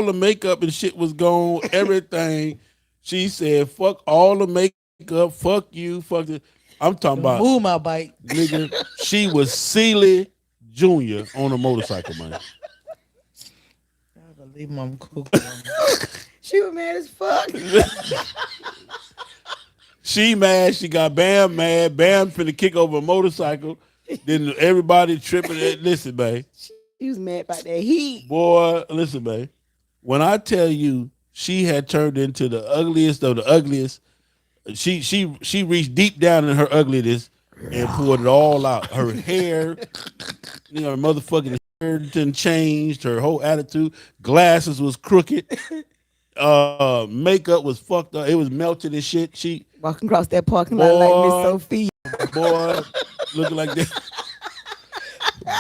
the makeup and shit was gone. Everything. She said, "Fuck all the makeup. Fuck you. Fuck this." I'm talking about Move my bike. nigga. She was Sealy Jr. on a motorcycle, man. I believe Mama Cook. She was mad as fuck. She mad. She got Bam mad. Bam finna kick over a motorcycle. Then everybody tripping. Listen, man. She was mad about that heat. Boy, listen, man. When I tell you she had turned into the ugliest of the ugliest, she reached deep down in her ugliness and poured it all out. Her hair, her motherfucking hair done changed. Her whole attitude. Glasses was crooked. Makeup was fucked up. It was melted and shit. She walking across that parking lot like Miss Sophia. Boy, looking like that.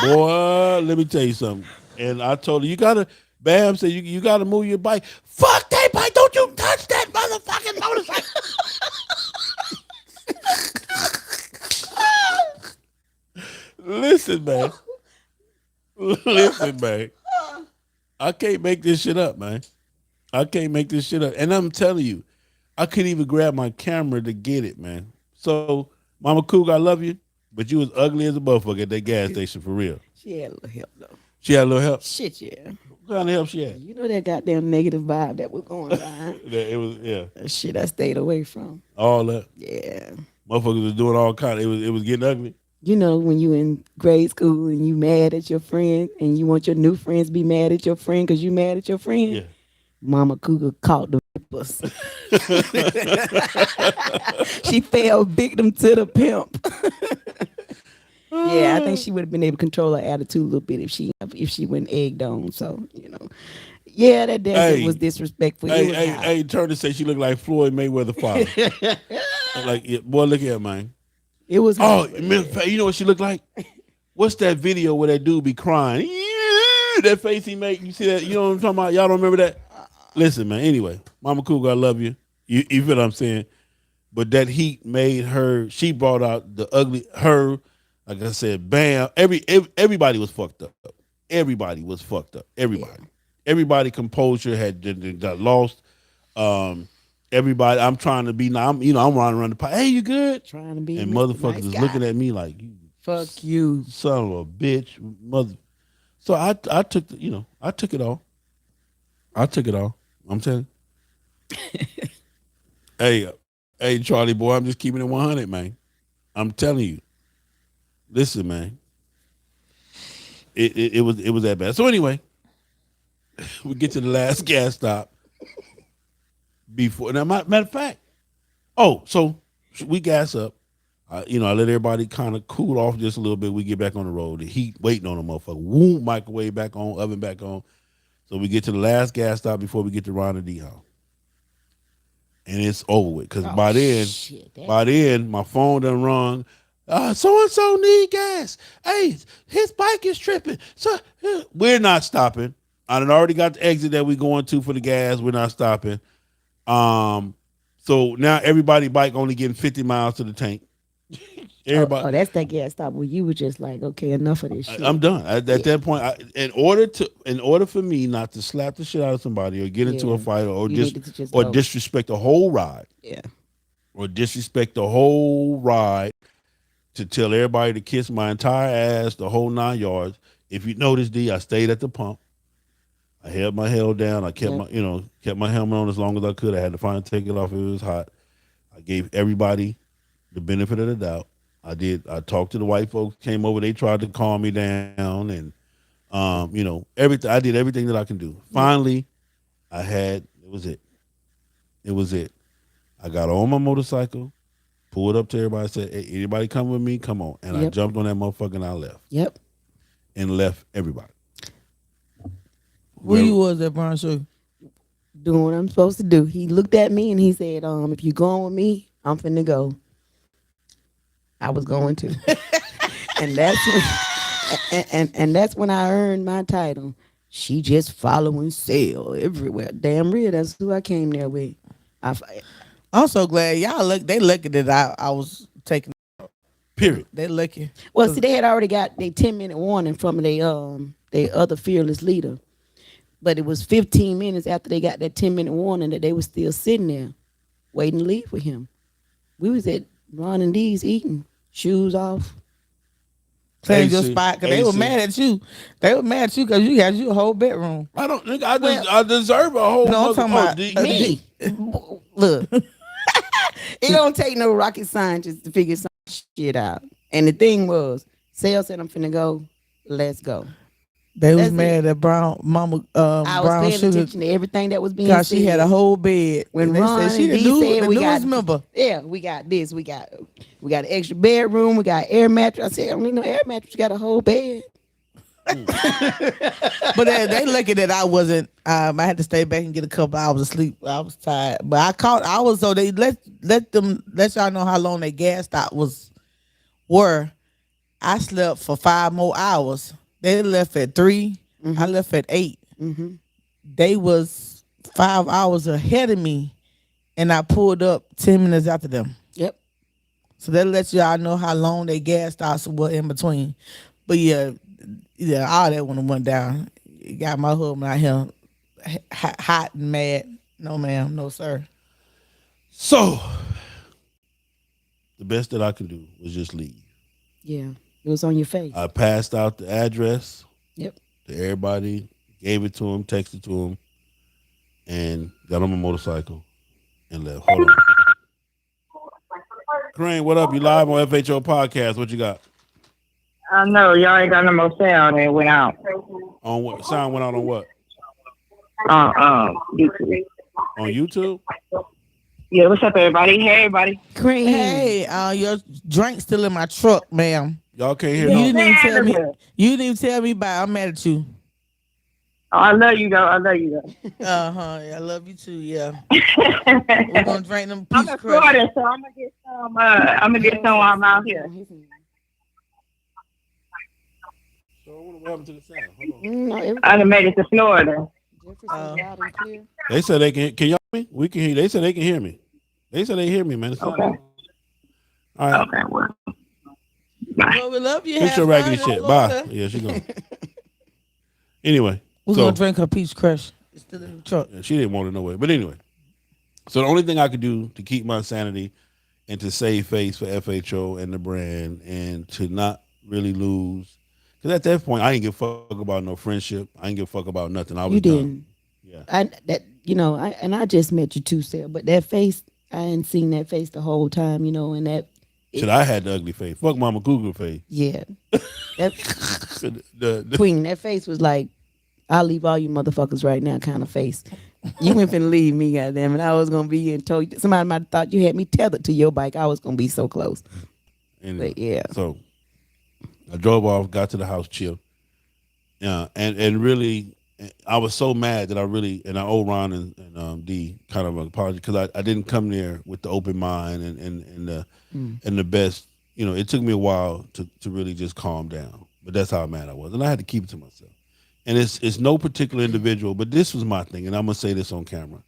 Boy, let me tell you something. And I told her, Bam said, you gotta move your bike. Fuck that bike. Don't you touch that motherfucking motorcycle. Listen, man. Listen, man. I can't make this shit up, man. I can't make this shit up. And I'm telling you, I couldn't even grab my camera to get it, man. So, Mama Coog, I love you, but you was ugly as a motherfucker at that gas station for real. She had a little help, though. She had a little help? Shit, yeah. What kind of help she had? You know that goddamn negative vibe that was going on. It was, yeah. Shit I stayed away from. All that? Yeah. Motherfuckers was doing all kind of, it was getting ugly. You know, when you in grade school and you mad at your friend and you want your new friends to be mad at your friend because you mad at your friend? Yeah. Mama Cougar caught the vipers. She fell victim to the pimp. Yeah, I think she would have been able to control her attitude a little bit if she went egged on. So, yeah, that dancer was disrespectful. Hey, turn to say she looked like Floyd Mayweather father. Like, yeah, boy, look at her, man. It was. Oh, you know what she looked like? What's that video where that dude be crying? That face he make. You see that? You know what I'm talking about? Y'all don't remember that? Listen, man. Anyway, Mama Cougar, I love you. You feel what I'm saying? But that heat made her. She brought out the ugly. Her, like I said, Bam. Everybody was fucked up. Everybody was fucked up. Everybody composure got lost. Everybody, I'm trying to be now. I'm running around the pot. Hey, you good? Trying to be. And motherfuckers is looking at me like, fuck you, son of a bitch, mother. So I took I took it all. I took it all. I'm telling you. Hey, Charlie boy, I'm just keeping it 100, man. I'm telling you. Listen, man. It was that bad. So anyway, we get to the last gas stop. Before now, matter of fact, so we gas up. I let everybody kind of cool off just a little bit. We get back on the road. The heat waiting on the motherfucker. Woo, microwave back on, oven back on. So we get to the last gas stop before we get to Ronda D house. And it's over with. Because by then, my phone done rung. So-and-so need gas. Hey, his bike is tripping. So we're not stopping. I done already got the exit that we going to for the gas. We're not stopping. So now everybody bike only getting 50 miles to the tank. Everybody. Oh, that's that gas stop where you were just like, okay, enough of this shit. I'm done. At that point, in order for me not to slap the shit out of somebody or get into a fight or disrespect the whole ride. Yeah. Or disrespect the whole ride to tell everybody to kiss my entire ass, the whole 9 yards. If you notice, D, I stayed at the pump. I held my head down. I kept my helmet on as long as I could. I had to finally take it off if it was hot. I gave everybody the benefit of the doubt. I did. I talked to the white folks, came over. They tried to calm me down, and everything. I did everything that I can do. Finally, it was it. I got on my motorcycle, pulled up to everybody, said, "Hey, anybody come with me? Come on!" And I jumped on that motherfucker and I left. Yep. And left everybody. Where you was at Brown Sugar? Doing what I'm supposed to do. He looked at me and he said, if you going with me, I'm finna go. I was going to. And that's when I earned my title. She just following Sale everywhere. Damn real, that's who I came there with. I'm so glad they lucky that I was taking. Period. They lucky. Well, see, they had already got their 10-minute warning from their other fearless leader. But it was 15 minutes after they got that 10-minute warning that they were still sitting there waiting to leave with him. We was at Ron and D's eating, shoes off. Cleanse your AC, spot because they were AC. mad at you. They were mad at you because you got you a whole bedroom. I don't think I deserve a whole. No, I'm talking about Me. Look, it don't take no rocket scientist to figure some shit out. And the thing was, Sale said I'm finna go. Let's go. They was That's mad at Brown Mama I was Brown paying Sugar attention to everything that was being because said. she had a whole bed. When And they Ron said she and the D new, said the we newest got member. Yeah, we got this. We got an extra bedroom. We got air mattress. I said, I don't need no air mattress. You got a whole bed. But they lucky that I wasn't. I had to stay back and get a couple hours of sleep. I was tired, but I was so they let y'all know how long their gas stop were. I slept for 5 more hours. They left at 3. I left at 8. They was 5 hours ahead of me, and I pulled up 10 minutes after them. Yep. So that lets y'all know how long their gas stops were in between. But yeah, all that when it went down, it got my husband out here hot and mad. No, ma'am, no, sir. So the best that I can do was just leave. Yeah, it was on your face. I passed out the address. Yep. To everybody, gave it to him, texted to him, and got on my motorcycle and left. Hold on. Crane, what up? You live on FHO podcast. What you got? I know y'all ain't got no more sound and it went out. On what? Sound went out on what? YouTube. On YouTube? Yeah, what's up, everybody? Hey, everybody. Cream. Hey, your drink's still in my truck, ma'am. Y'all can't hear You no. didn't even tell me. You didn't even tell me about. I'm mad at you. Oh, I love you, though. I love you, though. I love you too. Yeah. We're gonna drink them I'm peach in crush. Florida, so I'm gonna get some. I'm gonna get some while I'm out here. So what happened to the sound? Hold on. No, I done made it to Florida. loud and clear. They said they can y'all hear me? We can hear you. They said they can hear me. They said they hear me, man. It's Okay. all right. Okay, well. Well, we love you. Fix Have your raggedy fun in shit. Bye. Florida. Yeah, she gone. Anyway. We're so, gonna drink her peach crush. It's still in the truck. Yeah, she didn't want it no way. But anyway. So the only thing I could do to keep my sanity and to save face for FHO and the brand and to not really lose. Because at that point, I didn't give a fuck about no friendship. I didn't give a fuck about nothing. I was You done. didn't. Yeah. I just met you too, Sarah. But that face, I hadn't seen that face the whole time, and that. Shit, I had the ugly face. Fuck Mama Google face. Yeah. That the Queen, that face was like, I'll leave all you motherfuckers right now kind of face. You ain't finna leave me, goddamn it. I was gonna be and told you somebody might have thought you had me tethered to your bike. I was gonna be so close. Anyway, But yeah. So I drove off, got to the house, chill. Yeah, and really, I was so mad that I owe Ron and D kind of an apology because I didn't come there with the open mind and the best. It took me a while to really just calm down. But that's how mad I was, and I had to keep it to myself. And it's no particular individual, but this was my thing, and I'm gonna say this on camera.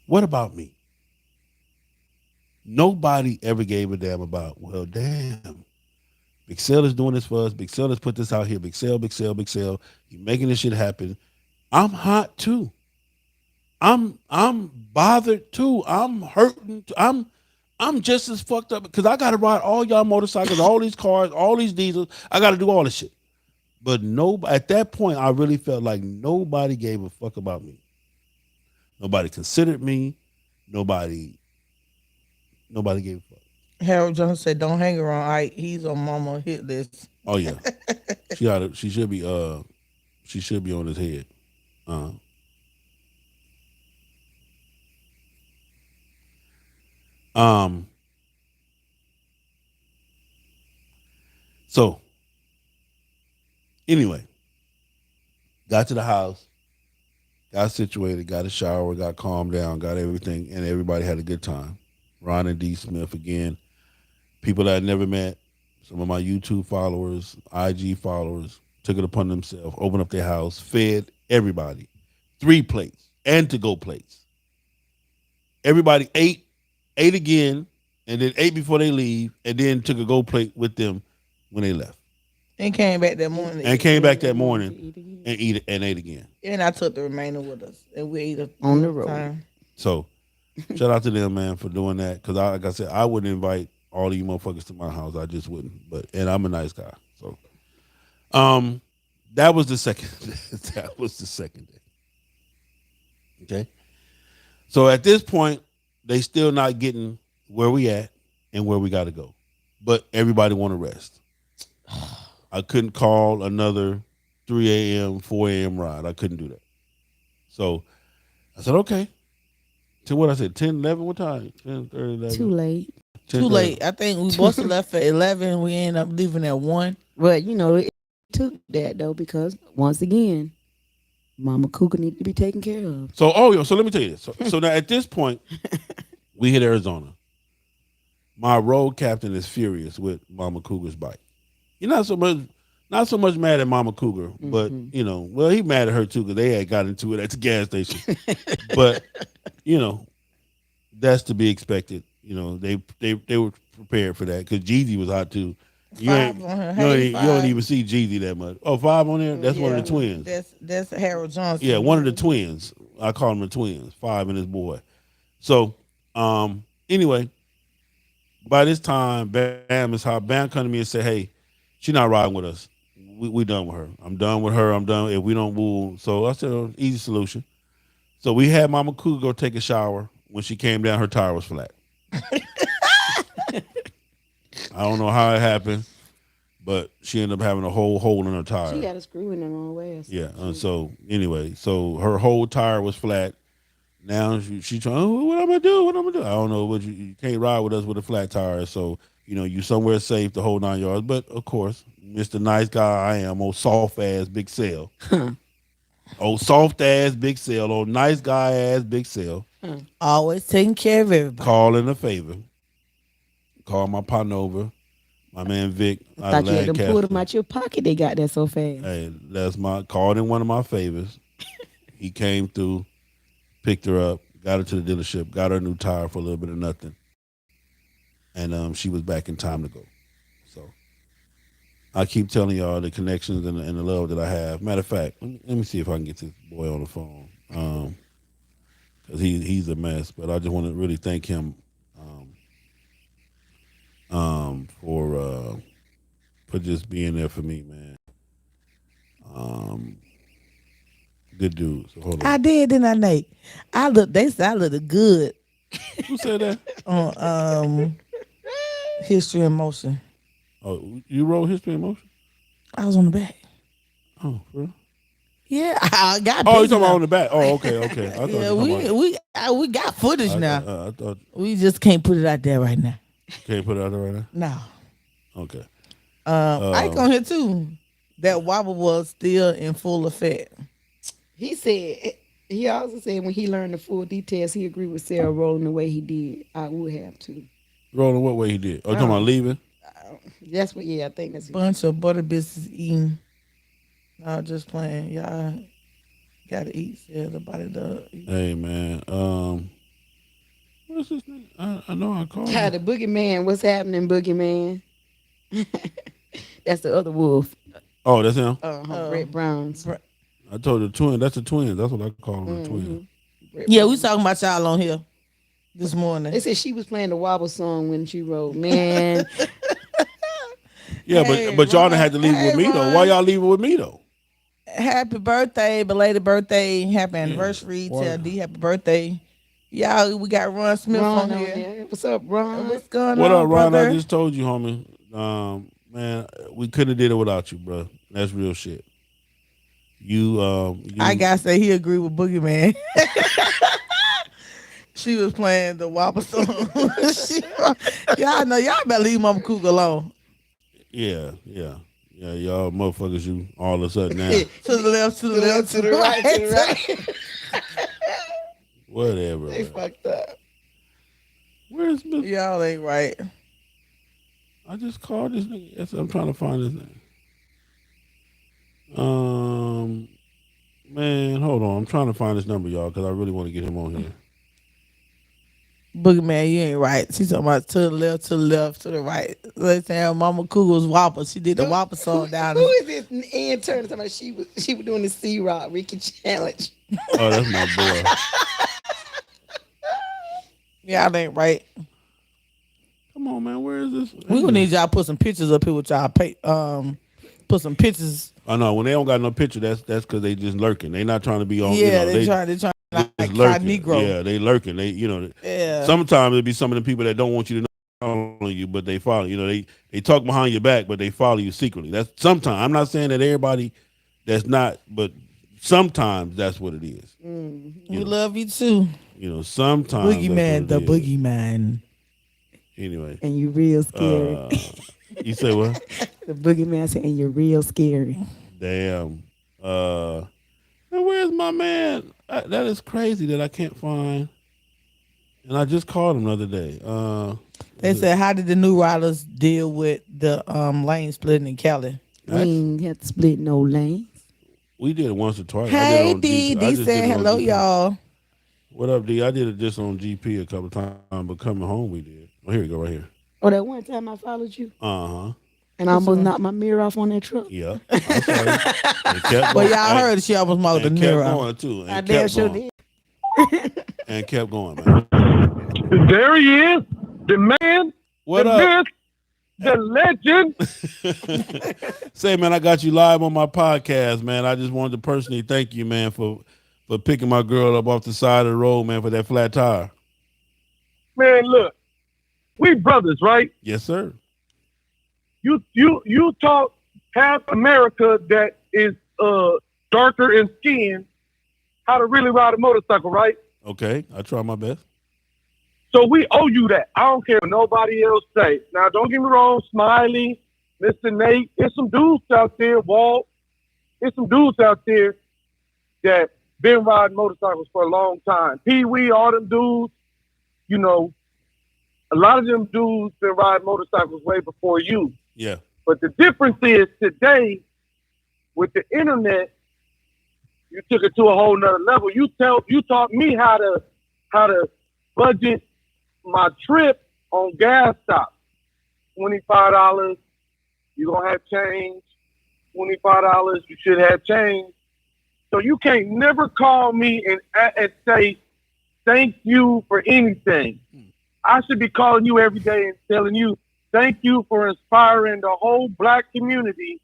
What about me? Nobody ever gave a damn about, well, damn. Big Sale is doing this for us. Big Sale has put this out here. Big Sale. He's making this shit happen. I'm hot too. I'm bothered too. I'm hurting. I'm just as fucked up because I gotta ride all y'all motorcycles, all these cars, all these diesels. I gotta do all this shit. But at that point, I really felt like nobody gave a fuck about me. Nobody considered me. Nobody gave a fuck. Harold Johnson said, "Don't hang around Ike. He's on Mama hit list." Oh yeah, she should be on his head. So anyway, got to the house, got situated, got a shower, got calmed down, got everything, and everybody had a good time. Ron and D Smith again, people that I never met, some of my YouTube followers, IG followers, took it upon themselves, opened up their house, fed everybody 3 plates and to-go plates. Everybody ate again, and then ate before they leave, and then took a go plate with them when they left. And came back that morning. And ate again. And I took the remainder with us, and we ate On the road. time. So Shout out to them, man, for doing that. Because like I said, I wouldn't invite all of you motherfuckers to my house. I just wouldn't. And I'm a nice guy. So, that was the second. That was the second day. Okay. So at this point, they still not getting where we at and where we got to go. But everybody want to rest. I couldn't call another 3 a.m., 4 a.m. ride. I couldn't do that. So I said, okay. To what I said, 10, 11, what time? 10, 30, 11. Too late. 10, Too 30. late. I think we both left at 11. We ended up leaving at 1. But, you know, it took that, though, because, once again, Mama Cougar needed to be taken care of. So, so let me tell you this. So now at this point, we hit Arizona. My road captain is furious with Mama Cougar's bike. You're not so much mad at Mama Cougar, but he mad at her too because they had got into it at the gas station. But that's to be expected. They were prepared for that because Jeezy was hot too. You don't even see Jeezy that much. Oh, 5 on there? That's one of the twins. That's Harold Johnson. Yeah, one of the twins. I call them the twins. 5 and his boy. So, anyway, by this time, Bam is hot. Bam come to me and say, hey, she's not riding with us. We done with her. I'm done with her. I'm done. If we don't move. So I said, easy solution. So we had Mama Cougar go take a shower. When she came down, her tire was flat. I don't know how it happened, but she ended up having a whole hole in her tire. She got a screw in the wrong way. Yeah. So anyway, so her whole tire was flat. Now she trying, what I'm gonna do? I don't know. But you can't ride with us with a flat tire. So you somewhere safe the whole 9 yards. But of course, Mr. Nice Guy I am, old soft ass Big Sale. Old soft ass Big Sale. Old nice guy ass Big Sale. Always taking care of everybody. Calling a favor. Call my partner over. My man Vic. I thought you had to pull them out your pocket. They got that so fast. Hey, called in one of my favors. He came through, picked her up, got her to the dealership, got her a new tire for a little bit of nothing. And she was back in time to go. So I keep telling y'all the connections and the love that I have. Matter of fact, let me see if I can get this boy on the phone. Because he's a mess. But I just want to really thank him for just being there for me, man. Good dude. So hold on. I did, didn't I, Nate? They said I looked good. Who said that? On History in Motion. Oh, you wrote History in Motion? I was on the back. Oh, for real? Yeah, I got. Oh, you talking about on the back? Oh, okay. I thought Yeah, we got footage now. I thought We just can't put it out there right now. can't put it out there right now. No. Okay. Ike on here too. That wobble was still in full effect. He also said when he learned the full details, he agreed with Sarah rolling the way he did. I would have too. Rolling what way he did? Oh, you talking about leaving? That's what. Yeah, I think that's. Bunch of butter biscuits eating. I was just playing. Y'all gotta eat. Yeah, the body does. Hey man, what's his name? I know I called The him. boogeyman. What's happening, boogeyman? That's the other wolf. Oh, that's him. Brett Browns. I told you the twin. That's the twin. That's what I call him, the twin. Yeah, we talking about y'all on here this morning. They said she was playing the wobble song when she wrote. Man, Yeah, Hey, but y'all done Ron. had to leave Hey, with me though. Ron. Why y'all leaving with me though? Happy birthday, belated birthday, happy anniversary. Why? Tell D happy birthday. Y'all, we got Ron Smith Ron on on here. there. What's up, Ron? What's going What on, up, Ron? brother? I just told you, homie. Man, we couldn't have did it without you, bro. That's real shit. You I gotta say he agreed with Boogeyman. She was playing the wobble song. Y'all know y'all better leave Mama Cougar alone. Yeah, y'all motherfuckers, you all of a sudden now. To the left, to the left, to the right, to the right. Whatever. They man. fucked up. Where's Miss? Y'all ain't right. I just called this nigga. Yes, I'm trying to find his name. Man, hold on. I'm trying to find his number, y'all, because I really want to get him on here. Boogeyman, you ain't right. She's talking about to the left, to the left, to the right. Let's say Mama Cougar's wobble. She did the wobble song down. Who is this Ian Turner? Talking about she was doing the C-Rock Ricky challenge. Oh, that's my boy. Y'all ain't right. Come on, man. Where is this? We gonna need y'all to put some pictures up here with y'all. Put some pictures. I know when they don't got no picture, that's because they just lurking. They not trying to be on. Yeah, they trying just like lurking. Negro. Yeah, they lurking. They Yeah. Sometimes it be some of the people that don't want you to know you, but they follow. They talk behind your back, but they follow you secretly. That's sometimes. I'm not saying that everybody that's not, but sometimes that's what it is. We love you too. Sometimes Boogeyman, the boogeyman. Anyway, And you real scary. You say what? The boogeyman said, and you're real scary. Damn. And where's my man? That is crazy that I can't find. And I just called him the other day. They said, how did the New Riders deal with the lane splitting in Cali? We ain't have to split no lanes. We did it once or twice. Hey, D. D said hello, y'all. What up, D? I did it just on GP a couple times, but coming home we did. Oh, here we go, right here. Oh, that one time I followed you? Uh-huh. And I almost knocked my mirror off on that truck? Yeah. Well, y'all heard she almost knocked the mirror off. Going too. I damn sure did. And kept going, man. There he is, the man, What the up? myth, the legend. Say, man, I got you live on my podcast, man. I just wanted to personally thank you, man, for picking my girl up off the side of the road, man, for that flat tire. Man, look, we brothers, right? Yes, sir. You taught half America that is darker in skin how to really ride a motorcycle, right? Okay, I try my best. So we owe you that. I don't care what nobody else say. Now, don't get me wrong, Smiley, Mr. Nate, there's some dudes out there, Walt, there's some dudes out there that been riding motorcycles for a long time. Pee-wee, all them dudes, a lot of them dudes been riding motorcycles way before you. Yeah. But the difference is today, with the internet, you took it to a whole nother level. You taught me how to budget my trip on gas stops. $25, you're gonna have change. $25, you should have change. So you can't never call me and say thank you for anything. I should be calling you every day and telling you thank you for inspiring the whole black community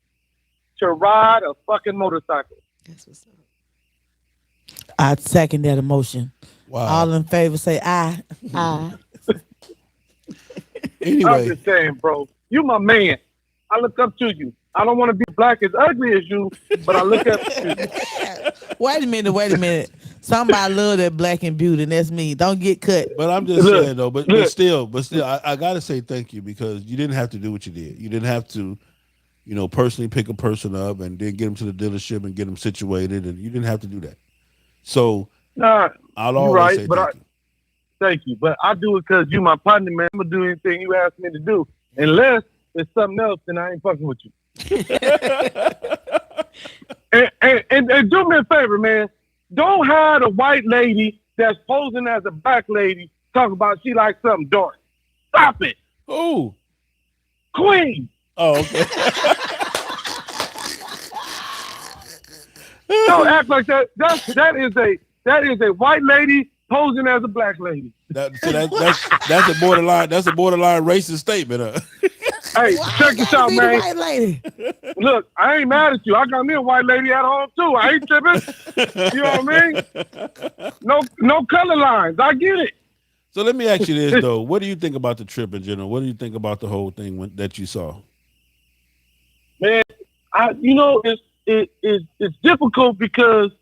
to ride a fucking motorcycle. That's what's up. I second that emotion. Wow. All in favor say aye. Aye. Anyway. I'm just saying, bro, you my man. I look up to you. I don't want to be black as ugly as you, but I look up to you. Wait a minute. Somebody love that black and beauty, and that's me. Don't get cut. But I'm just saying though, but still, I gotta say thank you because you didn't have to do what you did. You didn't have to, personally pick a person up and then get them to the dealership and get them situated, and you didn't have to do that. So I'll always say thank you. Thank you, but I do it because you my partner, man. I'm gonna do anything you ask me to do, unless it's something else, then I ain't fucking with you. and do me a favor, man. Don't hire a white lady that's posing as a black lady talk about she likes something dark. Stop it. Who? Queen. Oh, okay. Don't act like that. That is a white lady posing as a black lady. That's a borderline racist statement. Hey, check this out, man. White lady. Look, I ain't mad at you. I got me a white lady at home too. I ain't tripping. You know what I mean? No color lines. I get it. So let me ask you this though: what do you think about the trip in general? What do you think about the whole thing that you saw? Man, it's difficult because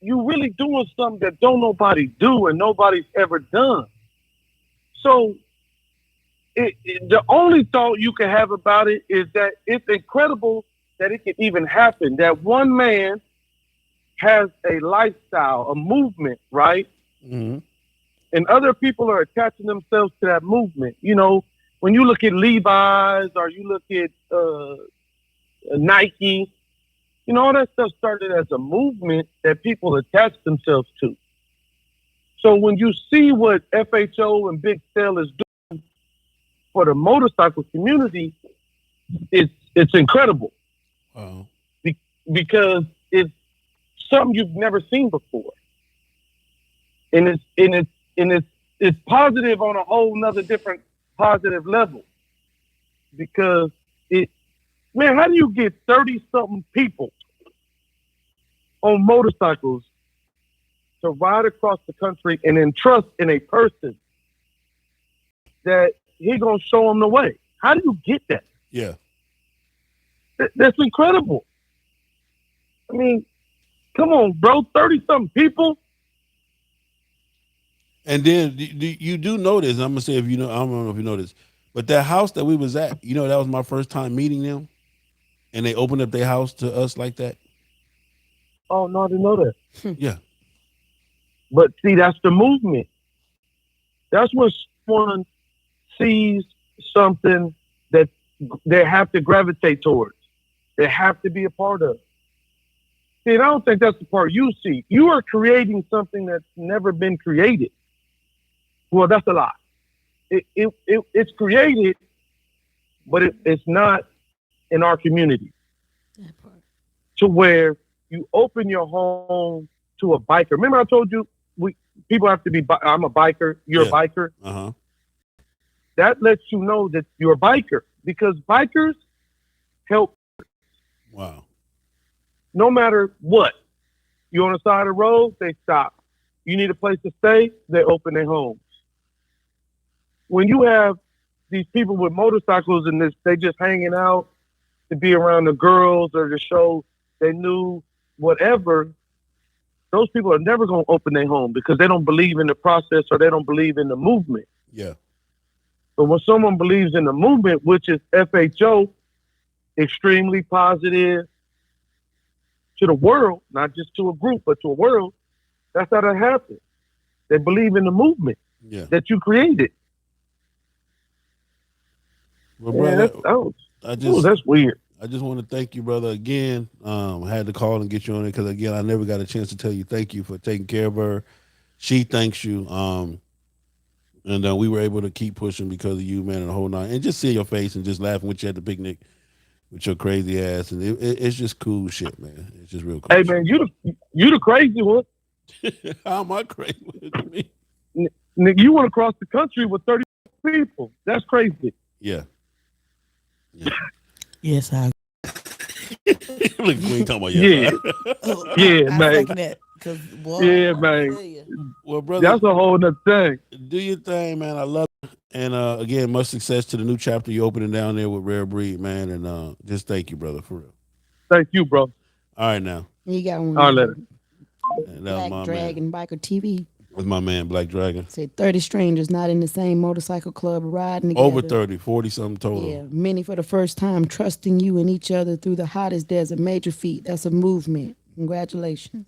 you really doing something that don't nobody do and nobody's ever done. So the only thought you can have about it is that it's incredible that it can even happen. That one man has a lifestyle, a movement, right? Mm-hmm. And other people are attaching themselves to that movement. When you look at Levi's or you look at Nike, all that stuff started as a movement that people attach themselves to. So when you see what FHO and Big Cell is doing for the motorcycle community, it's incredible. Wow. Because it's something you've never seen before, and it's it's positive on a whole nother different positive level. Because how do you get 30-something people on motorcycles to ride across the country and entrust in a person that he gonna show them the way? How do you get that? Yeah. That's incredible. I mean, come on, bro, 30-something people. And then you do notice, I'm gonna say, if you know, I don't know if you noticed, but that house that we was at, that was my first time meeting them, and they opened up their house to us like that. Oh no, I didn't know that. Yeah. But see, that's the movement. That's when someone sees something that they have to gravitate towards. They have to be a part of. See, and I don't think that's the part you see. You are creating something that's never been created. Well, that's a lie. It's created, but it's not in our community. To where you open your home to a biker. Remember I told you people have to be, I'm a biker, you're a biker. Uh-huh. That lets you know that you're a biker, because bikers help. Wow. No matter what. You're on the side of the road, they stop. You need a place to stay, they open their homes. When you have these people with motorcycles and they just hanging out to be around the girls or to show they knew whatever, those people are never going to open their home because they don't believe in the process or they don't believe in the movement. Yeah. But when someone believes in the movement, which is FHO, extremely positive to the world, not just to a group, but to a world, that's how that happens. They believe in the movement that you created. Well, brother, that's weird. I just want to thank you, brother, again. I had to call and get you on it because, again, I never got a chance to tell you thank you for taking care of her. She thanks you. And we were able to keep pushing because of you, man, and the whole nine. And just seeing your face and just laughing with you at the picnic with your crazy ass. And it's just cool shit, man. It's just real cool. Hey, shit. man, you the crazy one. How am I crazy? Nigga, you went across the country with 30 people. That's crazy. Yeah. Yes, I. Look, we ain't talking about yeah, man. Yeah, man. Well, brother, that's a whole nother thing. Do your thing, man. I love it. And again, much success to the new chapter you opening down there with Rare Breed, man. And just thank you, brother, for real. Thank you, bro. All right, now. You got one. All right, later. Black Dragon Biker TV. With my man, Black Dragon. Said 30 strangers not in the same motorcycle club riding together. Over 30, 40-something total. Yeah, many for the first time trusting you and each other through the hottest desert. Major feat. That's a movement. Congratulations.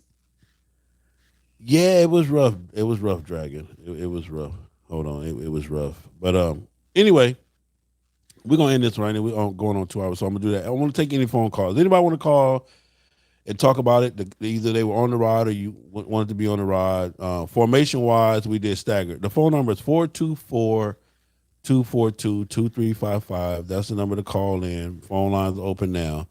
Yeah, it was rough. It was rough, Dragon. It was rough. Hold on. It was rough. But anyway, we're going to end this right now. We're going on 2 hours, so I'm going to do that. I want to take any phone calls. Anybody want to call and talk about it? Either they were on the ride or you wanted to be on the ride. Formation-wise, we did staggered. The phone number is 424-242-2355. That's the number to call in. Phone lines are open now.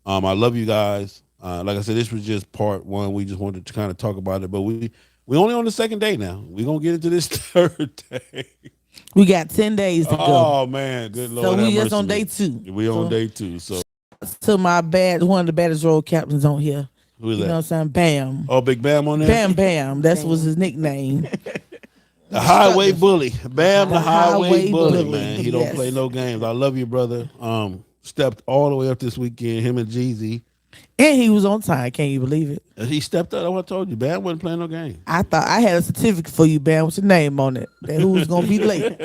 I love you guys. Like I said, this was just part one. We just wanted to kind of talk about it, but we only on the second day now. We're going to get into this third day. We got 10 days to go. Oh, man. Good Lord. So we just on day 2. We on day 2, so. To my one of the baddest road captains on here. Who is that? You know what I'm saying? Bam. Oh, Big Bam on there? Bam. That was his nickname. The highway bully. Bam, the highway bully, man. He don't play no games. I love you, brother. Stepped all the way up this weekend, him and Jeezy. And he was on time. Can't you believe it? He stepped up. That's what I told you. Bam wasn't playing no game. I thought I had a certificate for you, Bam, with your name on it. That who was going to be late.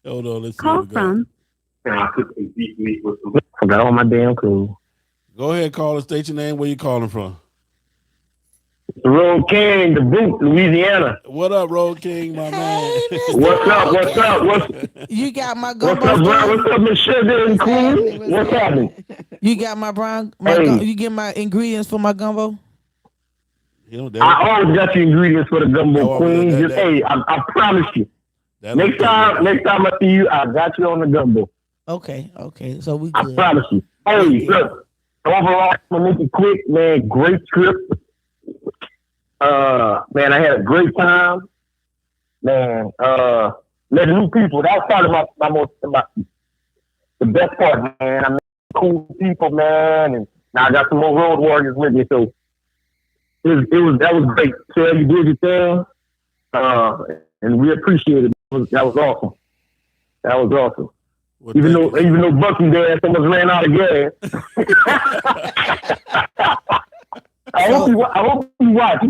Hold on. Let's see. Call from. I got all my damn clothes. Go ahead, caller. State your name. Where you calling from? Road King, the boot, Louisiana. What up, Road King, my man? What's up? You got my gumbo. What's up, Brian? What's up, Miss Sugar and Queen? What's happening? You got my Brian? You get my ingredients for my gumbo? I always got the ingredients for the gumbo, Queen. I promise you. Next time I see you, I got you on the gumbo. Okay. So we good. I promise you. Hey, look. Overall, I'm gonna make it quick, man. Great trip. Man, I had a great time. man, let the new people. That was probably the best part, man. I mean, cool people, man, and now I got some more road warriors with me, so that was great. So you did your thing, and we appreciate it. That was awesome. That was awesome. Well, even though Bucky there almost ran out of gas. I hope you watch.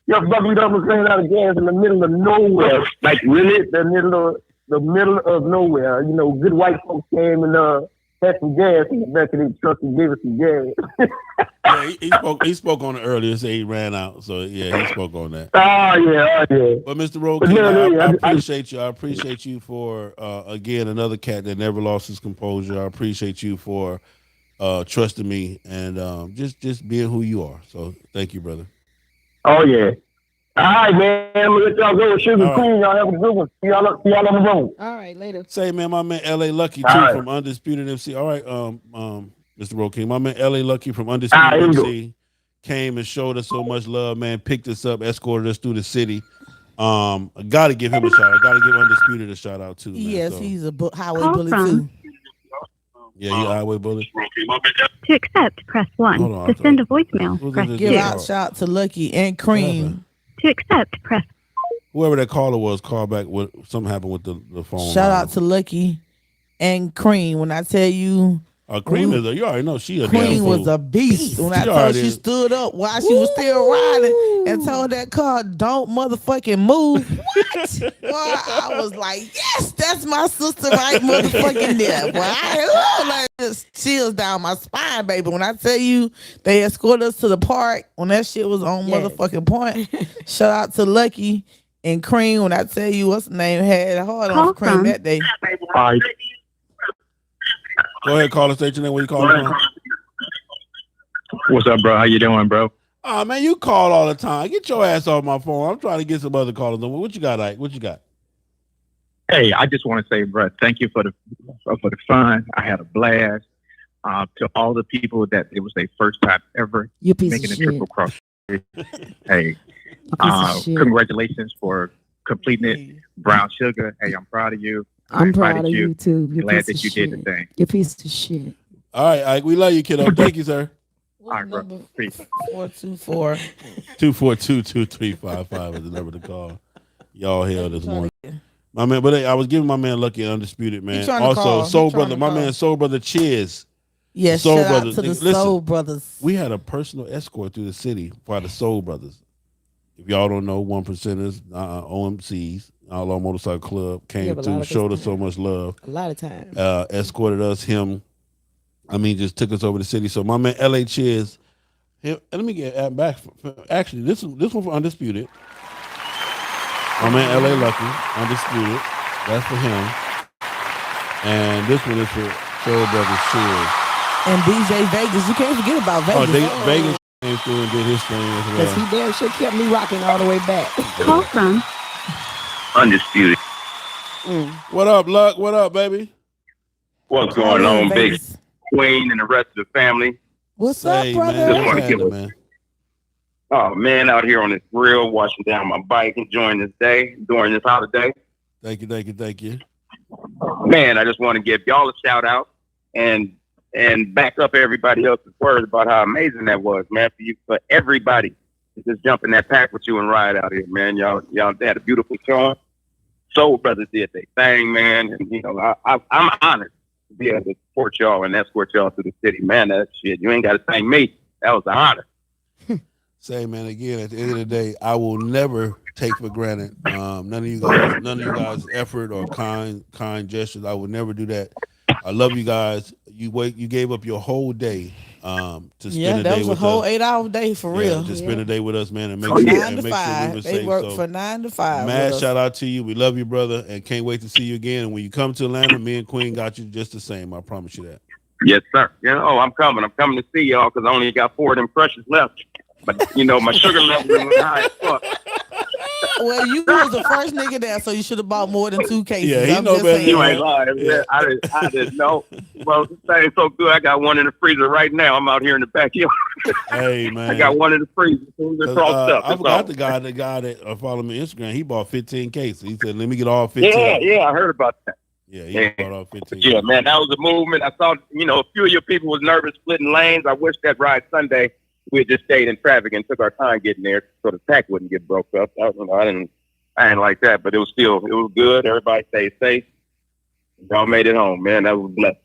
Your Bucky almost ran out of gas in the middle of nowhere. Like really, the middle of nowhere. You know, good white folks came and had some gas in the back of the truck and gave us some gas. Yeah, he spoke on it earlier. Say he ran out. So yeah, he spoke on that. Oh yeah. But Mr. Road King, I appreciate you. I appreciate you for again another cat that never lost his composure. I appreciate you for trusting me and just being who you are. So thank you, brother. Oh yeah. All right, man. I'm gonna let y'all go with Sugar Queen. Y'all have a good one. See y'all on the road. All right, later. Say, man, my man L.A. Lucky too from Undisputed MC. All right, Mr. Road King, my man L.A. Lucky from Undisputed MC came and showed us so much love, man. Picked us up, escorted us through the city. I gotta give him a shout out. I gotta give Undisputed a shout out too. Man. Yes, so. he's a highway bully too. Yeah, he's a highway bully. To accept, press 1. To send a voicemail, press 2. Give out shout to Lucky and Cream. To accept, press. Whoever that caller was, call back. What something happened with the phone? Shout out to Lucky and Cream. When I tell you, Cream is you already know she a Queen damn was fool. a beast. When I told her she stood up while she was still riding and told that car, "Don't motherfucking move." What? Well, I was like, yes, that's my sister right motherfucking there. Well, I like just chills down my spine, baby. When I tell you they escorted us to the park when that shit was on motherfucking point. Shout out to Lucky and Cream. When I tell you what's the name had hard on Cream that day. All right. Go ahead, call the station name. Where you calling from? What's up, bro? How you doing, bro? Oh man, you call all the time. Get your ass off my phone. I'm trying to get some other callers. What you got, Ike? What you got? Hey, I just want to say, bro, thank you for the fun. I had a blast. To all the people that it was their first time ever making a trip across. Hey, congratulations for completing it, Brown Sugar. Hey, I'm proud of you. I'm proud of you too. Glad that you did the thing. You piece of shit. All right, Ike, we love you, kiddo. Thank you, sir. All right, bro. Peace. 424 242-2355 is the number to call. Y'all hell this morning. My man, but I was giving my man Lucky Undisputed, man. Also, Soul Brother, my man Soul Brother Chiz. Yes, Soul shout Brothers. out to the Soul Brothers. We had a personal escort through the city by the Soul Brothers. If y'all don't know, 1%ers, OMCs, Outlaw Motorcycle Club, came through, showed us so much love. A lot of times. Escorted us, just took us over the city. So my man L.A. Chiz, let me get back. Actually, this one for Undisputed. My man L.A. Lucky, Undisputed. That's for him. And this one is for Soul Brothers Chiz. And DJ Vegas, you can't forget about Vegas. Vegas came through and did his thing as well. Because he damn sure kept me rocking all the way back. Call from Undisputed. What up, Luck? What up, baby? What's going on, Big Queen and the rest of the family? What's up, brother? Just want to give man. Oh man, out here on this grill, washing down my bike, enjoying this day during this holiday. Thank you. Man, I just want to give y'all a shout out and back up everybody else's words about how amazing that was, man. For everybody to just jump in that pack with you and ride out here, man. Y'all had a beautiful show. Soul Brothers did their thing, man, and I'm honored to be able to support y'all and escort y'all through the city, man. That shit, you ain't got to thank me. That was an honor. Say, man, again, at the end of the day, I will never take for granted none of you guys' effort or kind gestures. I would never do that. I love you guys. You gave up your whole day to spend a day with us. Yeah, that was a whole 8-hour day for real. To spend a day with us, man, and make 9 to 5. sure we were they safe. work for 9 to 5. Mad shout out to you. We love you, brother, and can't wait to see you again. And when you come to Atlanta, me and Queen got you just the same. I promise you that. Yes, sir. I'm coming. I'm coming to see y'all because I only got 4 of them precious left. But my sugar level is high as fuck. Well, you was the first nigga there, so you should have bought more than 2 cases. Yeah, he I'm know just better. saying. You ain't lying. Yeah. I didn't know. Well, this thing's so good. I got one in the freezer right now. I'm out here in the backyard. Hey man, I got one in the freezer. As soon as it crossed up. I forgot the guy that followed me on Instagram. He bought 15 cases. He said, "Let me get all 15." Yeah, I heard about that. Yeah, he bought all 15. Yeah, man, that was a movement. I thought, a few of your people was nervous splitting lanes. I wish that ride Sunday we had just stayed in traffic and took our time getting there so the pack wouldn't get broke up. I didn't like that, but it was good. Everybody stayed safe. Y'all made it home, man. That was blessed.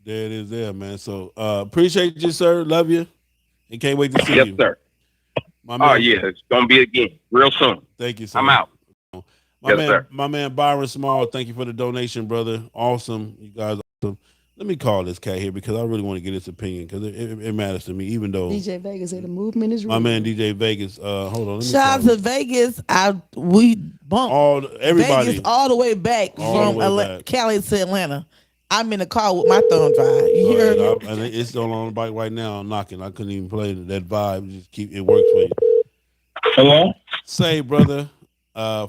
There it is there, man. So appreciate you, sir. Love you. And can't wait to see you. Yes, sir. My man, it's going to be again real soon. Thank you, sir. I'm out. My man Byron Small, thank you for the donation, brother. Awesome. You guys awesome. Let me call this cat here because I really want to get his opinion because it matters to me, even though DJ Vegas said the movement is real. My man DJ Vegas. Hold on. Shout out to Vegas. We bumped everybody Vegas all the way back from Cali to Atlanta. I'm in the car with my thumb drive. You hear it? And it's still on the bike right now. I'm knocking. I couldn't even play that vibe. Just keep it works for you. Hello? Say, brother.